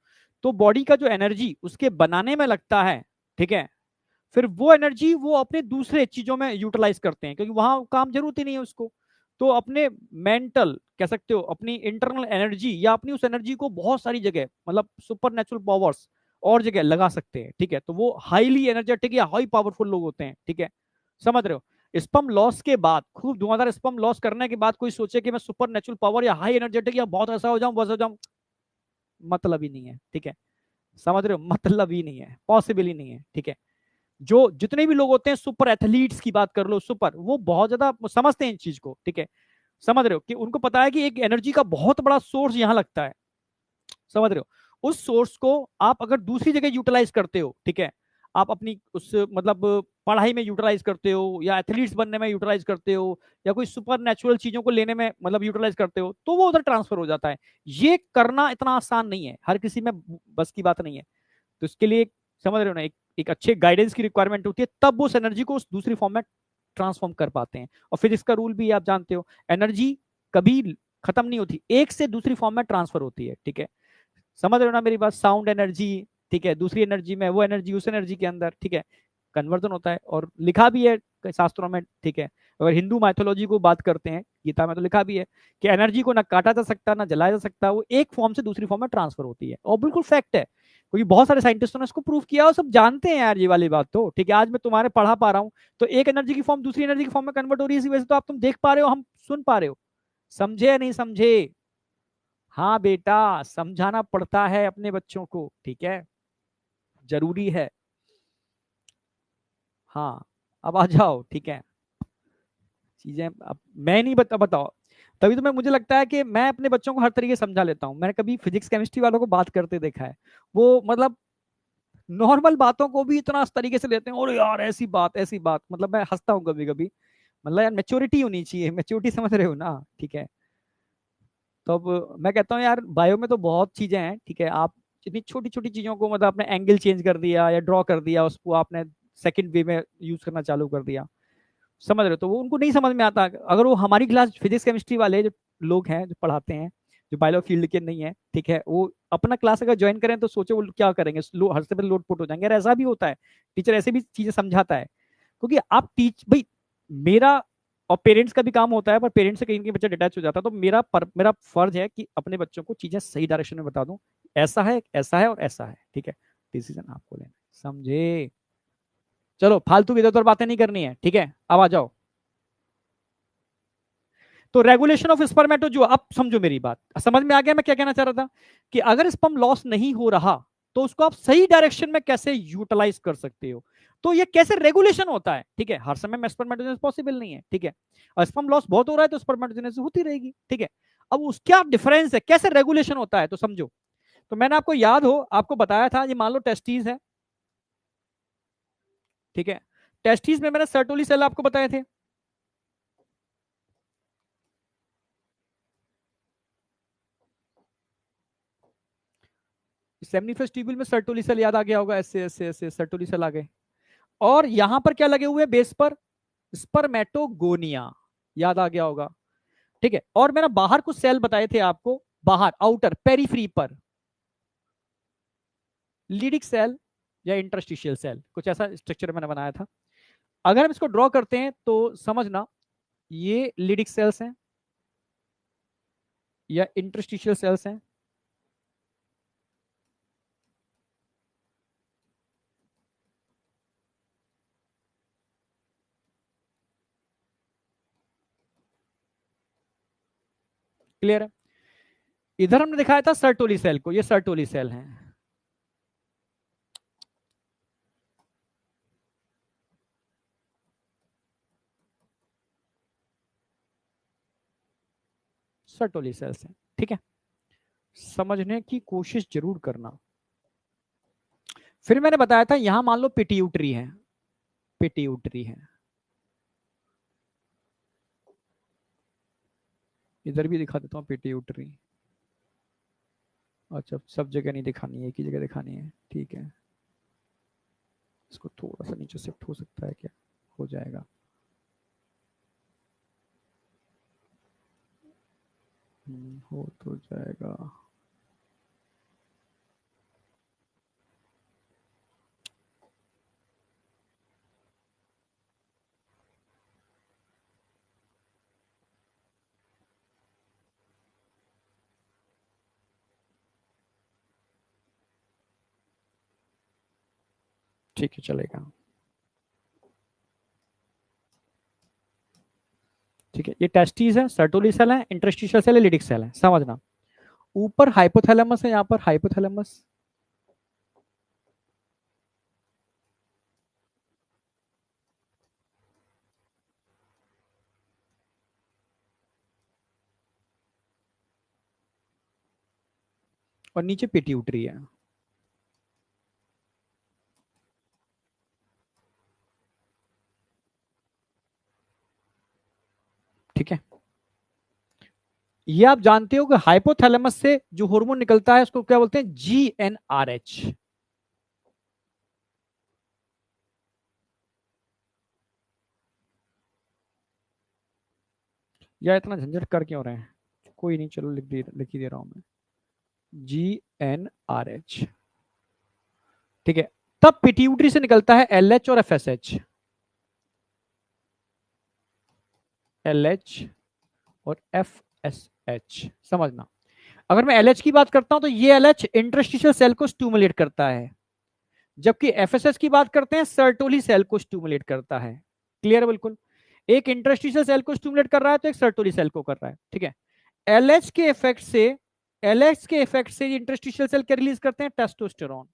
तो बॉडी का जो एनर्जी उसके बनाने में लगता है, ठीक है, फिर वो एनर्जी वो अपने दूसरे चीजों में यूटिलाइज करते हैं, क्योंकि वहां काम जरूरत ही नहीं है उसको। तो अपने मेंटल कह सकते हो, अपनी इंटरनल एनर्जी या अपनी उस एनर्जी को बहुत सारी जगह, मतलब सुपर नेचुरल पावर्स और जगह लगा सकते हैं, ठीक है। तो वो हाईली एनर्जेटिक या हाई पावरफुल लोग होते हैं, ठीक है, समझ रहे हो? स्पर्म लॉस के बाद, खूब धुआंधार स्पर्म लॉस करने के बाद कोई सोचे कि मैं सुपर नेचुरल पावर या हाई एनर्जेटिक या बहुत ऐसा हो जाऊं, वैसा हो जाऊं, मतलब ही नहीं है, ठीक है, समझ रहे हो? मतलब ही नहीं है, पॉसिबल ही नहीं है, ठीक है। जो जितने भी लोग होते हैं सुपर एथलीट्स की बात कर लो, सुपर, वो बहुत ज्यादा समझते हैं इन चीज को, ठीक है, समझ रहे हो? कि उनको पता है कि एक एनर्जी का बहुत बड़ा सोर्स यहां लगता है, समझ रहे हो? उस सोर्स को आप अगर दूसरी जगह यूटिलाइज करते हो, ठीक है, आप अपनी उस मतलब पढ़ाई में यूटिलाइज करते हो, या एथलीट्स बनने में यूटिलाइज करते हो, या कोई सुपर नेचुरल चीजों को लेने में मतलब यूटिलाइज करते हो, तो वो उधर ट्रांसफर हो जाता है। ये करना इतना आसान नहीं है, हर किसी में बस की बात नहीं है। तो इसके लिए समझ रहे हो ना, एक अच्छे गाइडेंस की रिक्वायरमेंट होती है, तब वो उस एनर्जी को उस दूसरी फॉर्म में ट्रांसफॉर्म कर पाते हैं। और फिजिक्स का रूल भी आप जानते हो, एनर्जी कभी खत्म नहीं होती, एक से दूसरी फॉर्म में ट्रांसफर होती है, ठीक है, समझ रहे हो ना मेरी बात? साउंड एनर्जी, ठीक है, दूसरी एनर्जी में, वो एनर्जी उस एनर्जी के अंदर, ठीक है, कन्वर्जन होता है। और लिखा भी है शास्त्रों में, ठीक है, अगर हिंदू माइथोलॉजी को बात करते हैं, गीता में तो लिखा भी है कि एनर्जी को ना काटा जा सकता ना जलाया जा सकता, वो एक फॉर्म से दूसरी फॉर्म में ट्रांसफर होती है, और बिल्कुल फैक्ट है, क्योंकि बहुत सारे साइंटिस्टों ने इसको प्रूव किया और सब जानते हैं यार ये वाली बात तो, ठीक है। आज मैं तुम्हारे पढ़ा पा रहा हूँ, तो एक एनर्जी की फॉर्म दूसरी एनर्जी की फॉर्म में कन्वर्ट हो रही है, इसी वजह से तो आप तुम देख पा रहे हो, हम सुन पा रहे हो। समझे या नहीं समझे? हाँ बेटा, समझाना पड़ता है अपने बच्चों को, ठीक है, जरूरी है। हाँ, अब आ जाओ, ठीक है, चीजें अब मैं नहीं बताओ। तभी तो मैं, मुझे लगता है कि मैं अपने बच्चों को हर तरीके से समझा लेता हूँ। मैंने कभी फिजिक्स केमिस्ट्री वालों को बात करते देखा है, वो मतलब नॉर्मल बातों को भी इतना इस तरीके से लेते हैं, और यार ऐसी बात, ऐसी बात, मतलब मैं हंसता हूँ कभी कभी। मतलब यार मेच्योरिटी होनी चाहिए, मेच्योरिटी, समझ रहे हो ना, ठीक है। तो अब मैं कहता हूँ यार, बायो में तो बहुत चीजें हैं, ठीक है, आप इतनी छोटी छोटी चीजों को, मतलब आपने एंगल चेंज कर दिया या ड्रॉ कर दिया, उसको आपने सेकंड वे में यूज करना चालू कर दिया, समझ रहे हो? तो वो उनको नहीं समझ में आता। अगर वो हमारी क्लास फिजिक्स केमिस्ट्री वाले जो लोग हैं जो पढ़ाते हैं, जो बायो फील्ड के नहीं है, ठीक है, वो अपना क्लास अगर ज्वाइन करें तो सोचो वो क्या करेंगे, हर से पहले लोड पुट हो जाएंगे। और ऐसा भी होता है, टीचर ऐसे भी चीजें समझाता है, क्योंकि आप टीच भाई, मेरा और पेरेंट्स का भी काम होता है, पर पेरेंट्स से कहीं कहीं बच्चा डिटैच हो जाता है, तो मेरा फर्ज है कि अपने बच्चों को चीजें सही डायरेक्शन में बता दूं, ऐसा है, ऐसा है और ऐसा है, ठीक है, डिसीजन आपको लेना है, समझे? चलो, फालतू इधर उधर बातें नहीं करनी है, ठीक है, अब आ जाओ। तो रेगुलेशन ऑफ स्पर्मेटो, जो अब समझो मेरी बात, समझ में आ गया मैं क्या कहना चाह रहा था? कि अगर स्पर्म लॉस नहीं हो रहा, तो उसको आप सही डायरेक्शन में कैसे यूटिलाइज कर सकते हो? तो ये कैसे रेगुलेशन होता है, ठीक है, हर समय में स्पर्मेटोजेनेसिस पॉसिबल नहीं है, ठीक है, और स्पर्म लॉस बहुत हो रहा है तो स्पर्मेटोजेनेसिस होती रहेगी, ठीक है। अब उसका डिफरेंस है, कैसे रेगुलेशन होता है, तो समझो। तो मैंने आपको याद हो, आपको बताया था, ये मान लो टेस्टीज है, ठीक है, टेस्टीज में मैंने सर्टोली सेल आपको बताए थे, सेमनीफेस ट्यूब्यूल में सर्टोली सेल याद आ गया होगा, ऐसे ऐसे ऐसे सर्टोली सेल आ गए। और यहां पर क्या लगे हुए बेस पर? स्पर्मेटोगोनिया, याद आ गया होगा, ठीक है। और मैंने बाहर कुछ सेल बताए थे आपको, बाहर आउटर पेरीफ्री पर, लीडिक सेल या इंटरस्टिशियल सेल, कुछ ऐसा स्ट्रक्चर मैंने बनाया था। अगर हम इसको ड्रॉ करते हैं तो समझना, ये लीडिक सेल्स हैं या इंटरस्टिशियल सेल्स हैं। क्लियर है? इधर हमने दिखाया था सर्टोली सेल को, ये सर्टोली सेल हैं, सर्टोली सेल्स हैं, ठीक है, समझने की कोशिश जरूर करना। फिर मैंने बताया था, यहां मान लो पिट्यूटरी है, पिट्यूटरी है, इधर भी दिखा देता हूं पिट्यूटरी, अच्छा, सब जगह नहीं दिखानी है, एक ही जगह दिखानी है, ठीक है। इसको थोड़ा सा नीचे शिफ्ट हो सकता है क्या? हो जाएगा। हो तो जाएगा। ठीक है, चलेगा। ठीक है, ये टेस्टिस है, सर्टोली सेल है, इंटरस्टिशियल सेल है, लिडिक सेल है, समझना। ऊपर हाइपोथैलेमस है, यहाँ पर हाइपोथैलेमस। और नीचे पिट्यूटरी है। ठीक है, ये आप जानते हो कि हाइपोथैलेमस से जो हार्मोन निकलता है उसको क्या बोलते हैं? GnRH। या इतना झंझट कर क्यों रहे हैं? कोई नहीं, चलो लिख ही दे रहा हूं मैं, GnRH। ठीक है, तब पिट्यूटरी से निकलता है LH और FSH। LH और FSH, समझना। अगर मैं LH की बात करता हूं तो ये LH इंटरस्टिशियल सेल को स्टिमुलेट करता है, जबकि FSH की बात करते हैं सर्टोली सेल को स्टिमुलेट करता है। क्लियर है बिल्कुल? एक इंटरस्टिशियल सेल को स्टिमुलेट कर रहा है तो एक सर्टोली सेल को कर रहा है। ठीक है, LH के इफेक्ट से, LH के इफेक्ट से इंटरस्टिशियल सेल क्या रिलीज करते हैं? टेस्टोस्टेरोन।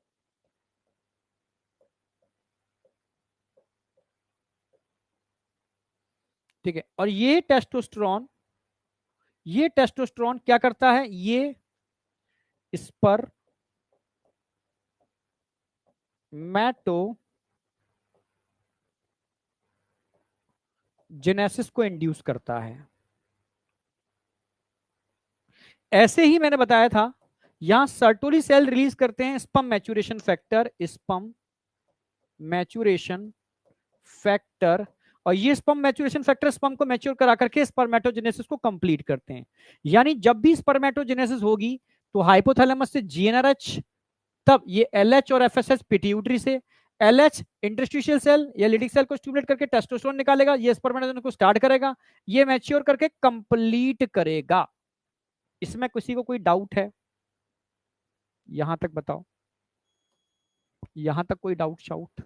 ठीक है, और ये टेस्टोस्टेरोन क्या करता है? ये स्पर्मेटोजेनेसिस को इंड्यूस करता है। ऐसे ही मैंने बताया था, यहां सर्टोली सेल रिलीज करते हैं sperm maturation factor, sperm maturation factor. और ये स्पर्म मैच्योरेशन फैक्टर स्पर्म को मैच्योर करा करके स्पर्मेटोजेनेसिस को कंप्लीट करते हैं। यानी जब भी स्पर्मेटोजेनेसिस होगी तो हाइपोथैलेमस से GnRH, तब ये LH और FSH पिट्यूटरी से, LH इंटरस्टिशियल सेल या लिडिक सेल को स्टिमुलेट करके टेस्टोस्टेरोन निकालेगा, ये स्पर्मेटोजेनेसिस को स्टार्ट करेगा, ये मैच्योर करके कंप्लीट करेगा। इसमें किसी को कोई डाउट है? यहां तक बताओ, यहां तक कोई डाउट शाउट?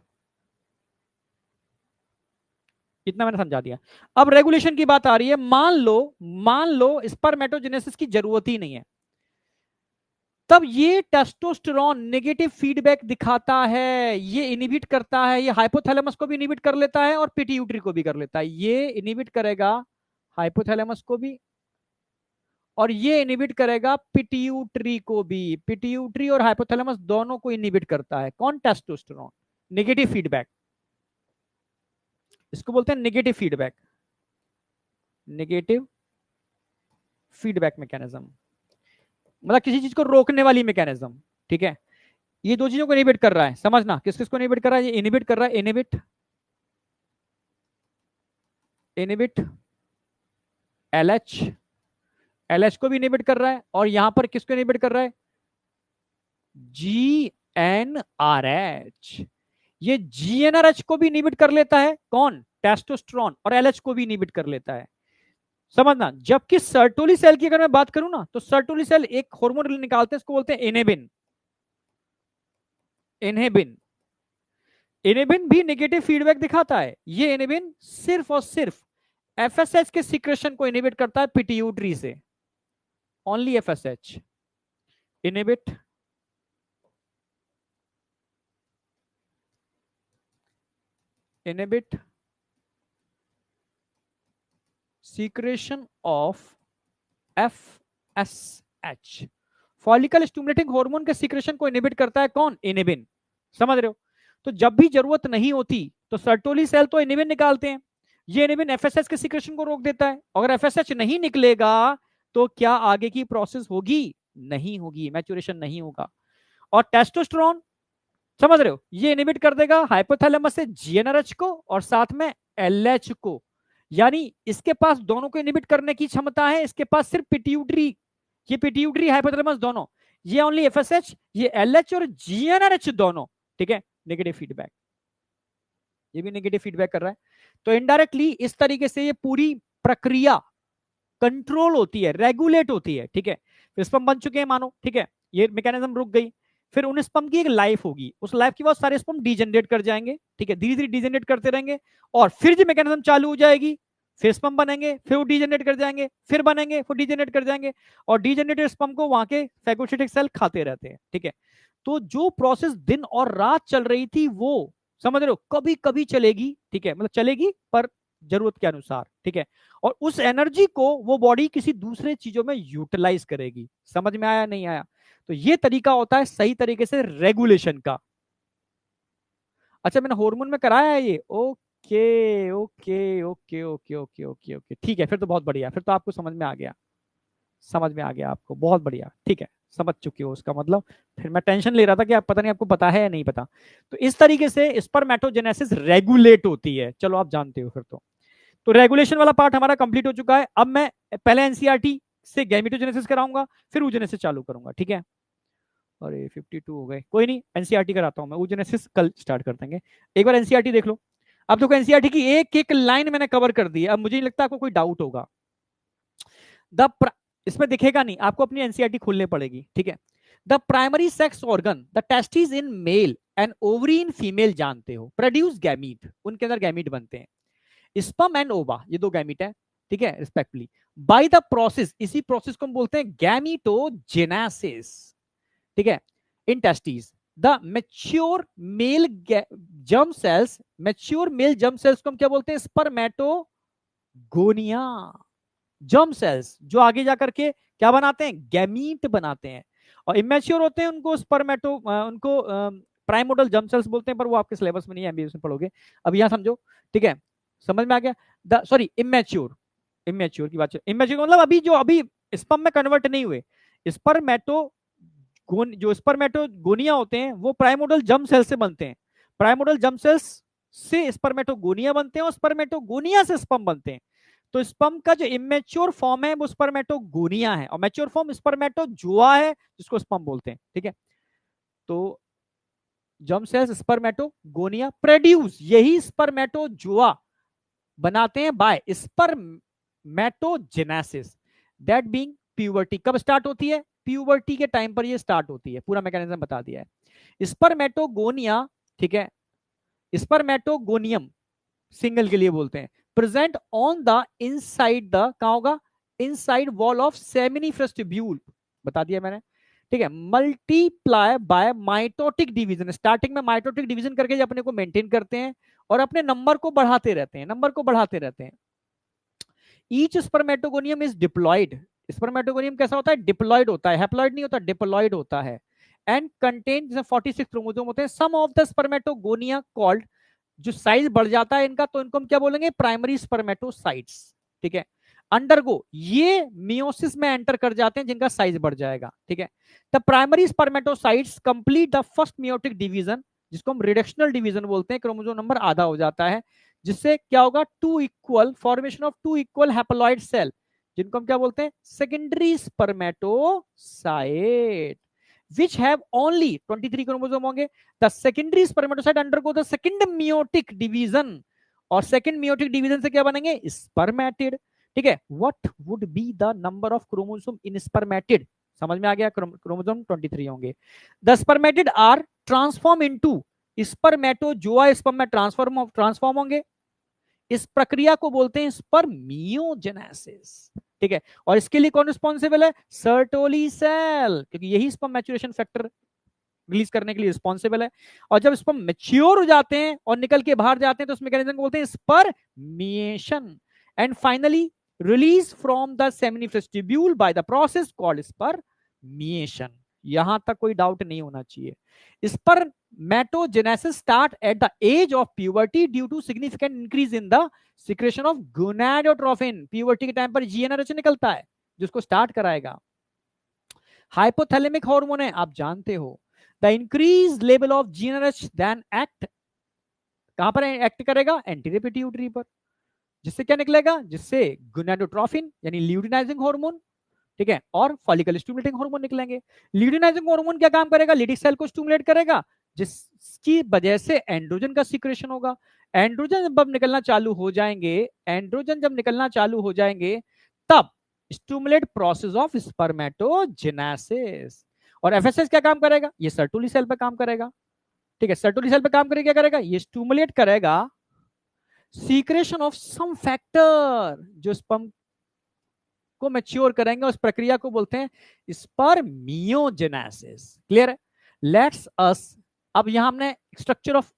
इतना मैंने समझा दिया। अब रेगुलेशन की बात आ रही है। मान लो स्पर्मेटोजेनेसिस की जरूरत ही नहीं है, तब ये टेस्टोस्टेरोन नेगेटिव फीडबैक दिखाता है, ये इनिबिट करता है, ये हाइपोथैलेमस को भी इनिबिट कर लेता है और पिट्यूटरी को भी कर लेता है। ये इनिबिट करेगा हाइपोथैलेमस को भी और ये इनिबिट करेगा पिट्यूटरी को भी। पिट्यूटरी और हाइपोथैलेमस दोनों को इनिबिट करता है कौन? टेस्टोस्टेरोन। नेगेटिव फीडबैक, इसको बोलते हैं negative feedback, negative feedback mechanism, मतलब किसी चीज को रोकने वाली मैकेनिज्म। ठीक है, ये दो चीजों को इनिबिट कर रहा है, समझना। किस किस को इनिबिट कर रहा है? ये इनिबिट कर रहा है, इनिबिट इनिबिट LH, LH को भी इनिबिट कर रहा है, और यहां पर किसको इनिबिट कर रहा है? GnRH। ये GnRH को भी इनिबिट कर लेता है कौन? टेस्टोस्टेरोन, और LH को भी इनिबिट कर लेता है, समझना। जबकि सर्टोली सेल की अगर मैं बात करूं ना, तो सर्टोली सेल एक हार्मोन निकालते हैं, इसको बोलते हैं इनेबिन। इनहेबिन, इनेबिन भी नेगेटिव फीडबैक दिखाता है। ये इनेबिन सिर्फ और सिर्फ FSH के सिक्रेशन को इनिबिट करता है पिट्यूटरी से, only FSH inhibit inhibit secretion of FSH। Follicle stimulating hormone के सीक्रेशन को इनिबिट करता है कौन? इनिबिन, समझ रहे हो? तो जब भी जरूरत नहीं होती तो सर्टोली सेल तो इनिबिन निकालते हैं, ये इनिबिन FSH के सीक्रेशन को रोक देता है। अगर FSH नहीं निकलेगा तो क्या आगे की प्रोसेस होगी? नहीं होगी, मैच्योरेशन नहीं होगा। और टेस्टोस्टेरोन समझ रहे हो, ये इनहिबिट कर देगा हाइपोथैलेमस से जीएनआरएच को और साथ में एलएच को, यानी इसके पास दोनों को इनहिबिट करने की क्षमता है। इसके पास सिर्फ पिट्यूटरी, ये पिट्यूटरी हाइपोथैलेमस दोनों, ये ओनली एफएसएच, ये एलएच और जीएनआरएच दोनों, ठीक है, नेगेटिव फीडबैक, ये भी नेगेटिव फीडबैक कर रहा है। तो इनडायरेक्टली इस तरीके से ये पूरी प्रक्रिया कंट्रोल होती है, रेगुलेट होती है, ठीक है। तो स्पम बन चुके हैं मानो, ठीक है, ये मैकेनिज्म रुक गई। फिर उन स्पम की एक लाइफ होगी, उस लाइफ के बाद सारे स्पम डीजनरेट कर जाएंगे, ठीक है, धीरे धीरे डीजनरेट करते रहेंगे और फिर जो मैकेनिज्म चालू हो जाएगी, फिर स्पम बनेंगे, फिर वो डीजनरेट कर जाएंगे, फिर बनेंगे, फिर डीजनरेट कर जाएंगे और डीजनरेटेड स्पम को वहां के फैगोसिटिक सेल खाते रहते हैं, ठीक है। तो जो प्रोसेस दिन और रात चल रही थी वो समझ रहे हो कभी कभी चलेगी, ठीक है, मतलब चलेगी पर जरूरत के अनुसार, ठीक है। और उस एनर्जी को वो बॉडी किसी दूसरे चीजों में यूटिलाइज करेगी। समझ में आया नहीं आया? तो ये तरीका होता है सही तरीके से रेगुलेशन का। अच्छा मैंने हार्मोन में कराया है ये, okay okay okay okay okay okay okay, ठीक है, फिर तो बहुत बढ़िया, फिर तो आपको समझ में आ गया, समझ में आ गया आपको, बहुत बढ़िया, ठीक है, समझ चुके हो उसका मतलब। फिर मैं टेंशन ले रहा था कि आप पता नहीं आपको पता है या नहीं पता। तो इस तरीके से स्पर्मेटोजेनेसिस रेगुलेट होती है, चलो आप जानते हो फिर तो रेगुलेशन वाला पार्ट हमारा कंप्लीट हो चुका है। अब मैं पहले एनसीईआरटी से गैमेटोजेनेसिस कराऊंगा, फिर oogenesis चालू करूंगा, ठीक है। अरे 52 हो गए, कोई नहीं, एनसीईआरटी कराता हूं मैं, oogenesis कल स्टार्ट कर देंगे। एक बार एनसीईआरटी देख लो। अब देखो एनसीईआरटी की एक एक लाइन मैंने कवर कर दी है, अब मुझे नहीं लगता आपको कोई डाउट होगा। द इसमें दिखेगा नहीं, आपको अपनी एनसीईआरटी खोलनी पड़ेगी, ठीक है। The primary sex organ, the testis in male and ovary in female, जानते हो, प्रोड्यूस गैमीट, उनके अंदर गैमीट बनते हैं, स्पर्म एंड ओवा, ये दो गैमीट है, ठीक है, रिस्पेक्टली बाय द प्रोसेस, इसी प्रोसेस को हम बोलते हैं गैमीटोजेनेसिस, ठीक है, in testis the mature male germ cells, mature male germ cells को हम क्या बोलते हैं, स्पर्मेटोगोनिया, जर्म सेल्स जो आगे जाकर के क्या बनाते हैं, गैमीट बनाते हैं। और इमेच्योर होते हैं उनको स्पर्मेटो उनको प्राइमोडल जर्म सेल्स बोलते हैं, पर वो आपके सिलेबस में नहीं है, एमबीबीएस में पढ़ोगे। अब यहां समझो, ठीक है, समझ में आ गया। सॉरी इमेच्योर, इमेच्योर की बात, इमेच्योर मतलब अभी जो अभी स्पर्म में कन्वर्ट नहीं हुए, स्पर्मेटो जो स्पर्मेटोगोनिया होते हैं वो प्राइमोडल जर्म सेल से बनते हैं, प्राइमोडल जर्म सेल्स से स्पर्मेटोगोनिया बनते हैं और स्पर्मेटोगोनिया से स्पर्म बनते हैं। तो स्पर्म का जो इमेच्योर फॉर्म है वो स्पर्मेटोगोनिया है और मैच्योर फॉर्म स्पर्मेटोजोआ है जिसको स्पर्म बोलते हैं, ठीक है। तो जर्म सेल्स स्पर्मेटोगोनिया प्रोड्यूस, यही स्पर्मेटोजोआ बनाते हैं by spermatogenesis, that being puberty. कब स्टार्ट होती है, प्यूबर्टी के टाइम पर ये स्टार्ट होती है, पूरा मैकेनिज्म बता दिया है। स्पर्मेटोगोनिया, ठीक है, स्पर्मेटोगोनियम सिंगल के लिए बोलते हैं, present on the inside the, कहां होगा, inside wall of seminiferous tubule, बता दिया मैंने, ठीक है। Multiply by mitotic division, starting में माइटोटिक डिवीजन करके अपने को मेंटेन करते हैं और अपने नंबर को बढ़ाते रहते हैं, नंबर को बढ़ाते रहते हैं। Each spermatogonium is diploid, spermatogonium कैसा होता है, डिप्लॉयड होता है, हैप्लॉयड नहीं होता, डिप्लॉयड होता है। एंड कंटेन 46 क्रोमोसोम होते हैं। सम ऑफ द स्पर्मेटोगोनिया कॉल्ड, जो साइज बढ़ जाता है इनका तो इनको हम क्या बोलेंगे, प्राइमरी स्पर्मेटोसाइट्स, ठीक है। अंडरगो, ये मियोसिस में एंटर कर जाते हैं जिनका साइज बढ़ जाएगा, ठीक है। The primary spermatocytes complete the first meiotic division, जिसको हम रिडक्शनल डिवीजन बोलते हैं, क्रोमोसोम नंबर आधा हो जाता है, जिससे क्या होगा, two equal formation of two equal haploid cell, जिनको हम क्या बोलते हैं, secondary spermatocyte, which have only 23 chromosome होंगे। The secondary spermatocyte undergo the second meiotic division, और second meiotic division से क्या बनेंगे, spermatid, ठीक है। What would be the number of chromosome in spermatid, समझ में आ गया, क्रोमोसोम 23 होंगे। The spermatid are transform into spermatozoa, sperm में ट्रांसफॉर्म होंगे। इस प्रक्रिया को बोलते हैं स्पर्मियोजेनेसिस, ठीक है। और इसके लिए कौन रिस्पॉन्सिबल है, सर्टोली सेल, क्योंकि यही स्पर्म मैच्योरेशन फैक्टर रिलीज करने के लिए रिस्पॉन्सिबल है। और जब स्पर्म मैच्योर हो जाते हैं और निकल के बाहर जाते हैं तो उस मैकेनिज्म को बोलते हैं spermiation. And finally release from the seminiferous tubule by the process called spermiation. यहां तक कोई डाउट नहीं होना चाहिए। Spermatogenesis start at the age of puberty due to significant increase in the secretion of gonadotrophin। puberty के time पर GnRH निकलता है जिसको स्टार्ट कराएगा। हाइपोथैलेमिक हार्मोन है, आप जानते हो। The increase level of GNH then act, कहां पर एक्ट करेगा? एंटीरियर पिट्यूटरी पर। जिससे क्या निकलेगा? जिससे गोनाडोट्रोफिन यानी ल्यूटिनाइजिंग हार्मोन, ठीक है, और फॉलिकल स्टिमुलेटिंग हार्मोन निकलेंगे। ल्यूटिनाइजिंग हार्मोन क्या काम करेगा? लिटिक सेल को स्टिमुलेट करेगा, जिसकी वजह से एंड्रोजन का सीक्रेशन होगा। एंड्रोजन जब निकलना चालू हो जाएंगे, एंड्रोजन जब निकलना चालू हो जाएंगे, तब स्टिमुलेट प्रोसेस ऑफ स्पर्मेटोजेनेसिस। और एफएसएस क्या काम करेगा? ये सर्टुली सेल पे काम करेगा, ठीक है। सर्टुली सेल पे काम करके क्या करेगा? ये स्टिमुलेट करेगा सीक्रेशन ऑफ सम फैक्टर, जो स्पर्म को मैच्योर करेंगे। उस प्रक्रिया को बोलते हैं स्पर्मियोजेनेसिस। क्लियर है? लेट्स अस, अब यहां हमने स्ट्रक्चर ऑफ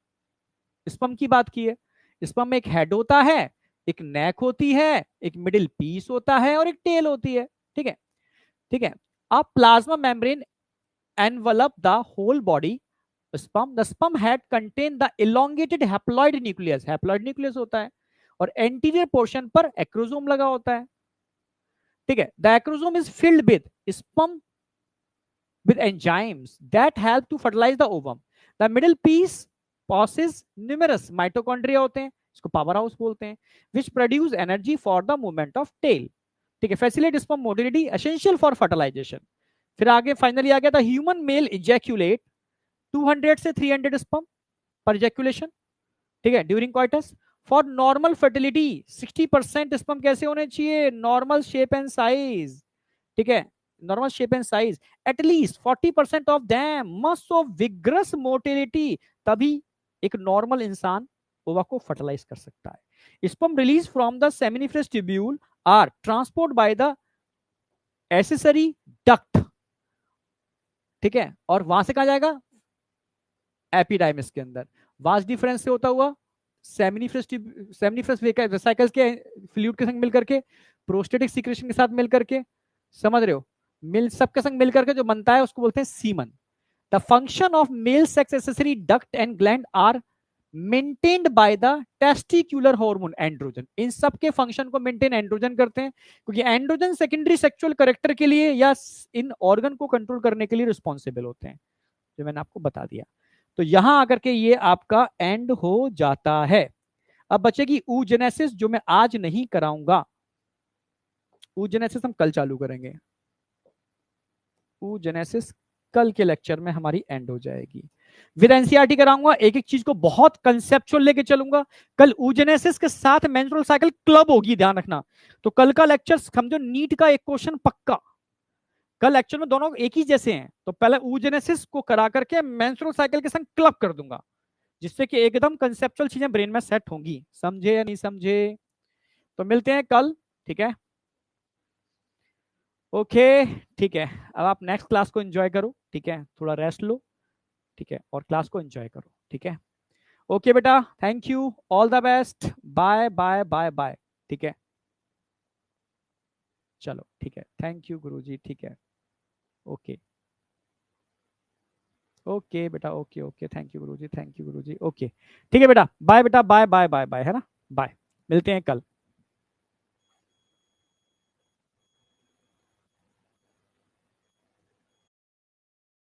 स्पर्म की बात की है। स्पर्म में एक हेड होता है, एक नेक होती है, एक मिडिल पीस होता है और एक टेल होती है, ठीक है, ठीक है। अब plasma membrane envelop the whole body sperm. The sperm head contain the elongated haploid nucleus, haploid nucleus होता है, और एंटीरियर पोर्शन पर एक्रोसोम लगा होता है, ठीक है। The acrosome is filled with sperm with enzymes that help to fertilize the ovum. The middle piece possesses numerous mitochondria होते हैं, इसको पावर हाउस बोलते हैं, which produce energy for the movement of tail, ठीक है। Facilitate sperm motility essential for fertilization। फिर आगे finally आ गया था ह्यूमन मेल इजैक्यूलेट 200 से 300 स्पर्म पर इजैक्यूलेशन, ठीक है, during coitus. For normal fertility 60% sperm कैसे होने चाहिए? नॉर्मल शेप एंड साइज, ठीक है, normal shape and size. At least 40% of them must show vigorous motility, तभी एक नॉर्मल इंसान ओवा को फर्टिलाइज कर सकता है। Sperm release from the seminiferous tubule are transport by the accessory duct, ठीक है, और वहां से कहा जाएगा? एपिडाइमिस के अंदर। वास्ट डिफरेंस से होता हुआ सेमिनिफरस वेसिकल्स के फ्लूइड के संग मिलकर के, प्रोस्टेटिक सीक्रेशन के साथ मिलकर के, समझ रहे हो, मिल सबके संग मिलकर के जो बनता है उसको बोलते हैं semen. The function of male sex accessory duct and gland are maintained by the testicular hormone androgen. इन सब के फंक्शन को मेंटेन एंड्रोजन करते हैं, क्योंकि एंड्रोजन सेकेंडरी सेक्सुअल कैरेक्टर के लिए या इन ऑर्गन को कंट्रोल करने के लिए रिस्पॉन्सिबल होते हैं, जो मैंने आपको बता दिया। तो यहां आकर के ये आपका एंड हो जाता है। अब बचेगी oogenesis, जो मैं आज नहीं कराऊंगा। oogenesis हम कल चालू करेंगे। oogenesis कल के लेक्चर में हमारी एंड हो जाएगी। विद एनसीईआरटी कराऊंगा, एक एक चीज को बहुत कंसेप्चुअल लेके चलूंगा। कल oogenesis के साथ मेंस्ट्रुअल साइकिल क्लब होगी, ध्यान रखना। तो कल का लेक्चर समझो नीट का एक क्वेश्चन पक्का। कल एक्चुअल में दोनों एक ही जैसे हैं, तो पहले oogenesis को करा करके मेंस्ट्रुअल साइकिल के संग क्लब कर दूंगा, जिससे कि एकदम कंसेप्चुअल चीजें ब्रेन में सेट होंगी। समझे या नहीं समझे? तो मिलते हैं कल, ठीक है, ओके, ठीक है। अब आप नेक्स्ट क्लास को एंजॉय करो, ठीक है, थोड़ा रेस्ट लो, ठीक है, और क्लास को एंजॉय करो, ठीक है। ओके बेटा, thank you, all the best, bye bye bye bye, ठीक है, चलो ठीक है, थैंक यू गुरुजी, ठीक है, ओके ओके बेटा, okay okay, thank you Guruji, thank you Guruji, okay, ठीक है बेटा, बाय बेटा, बाय बाय बाय बाय, है ना, बाय, मिलते हैं कल।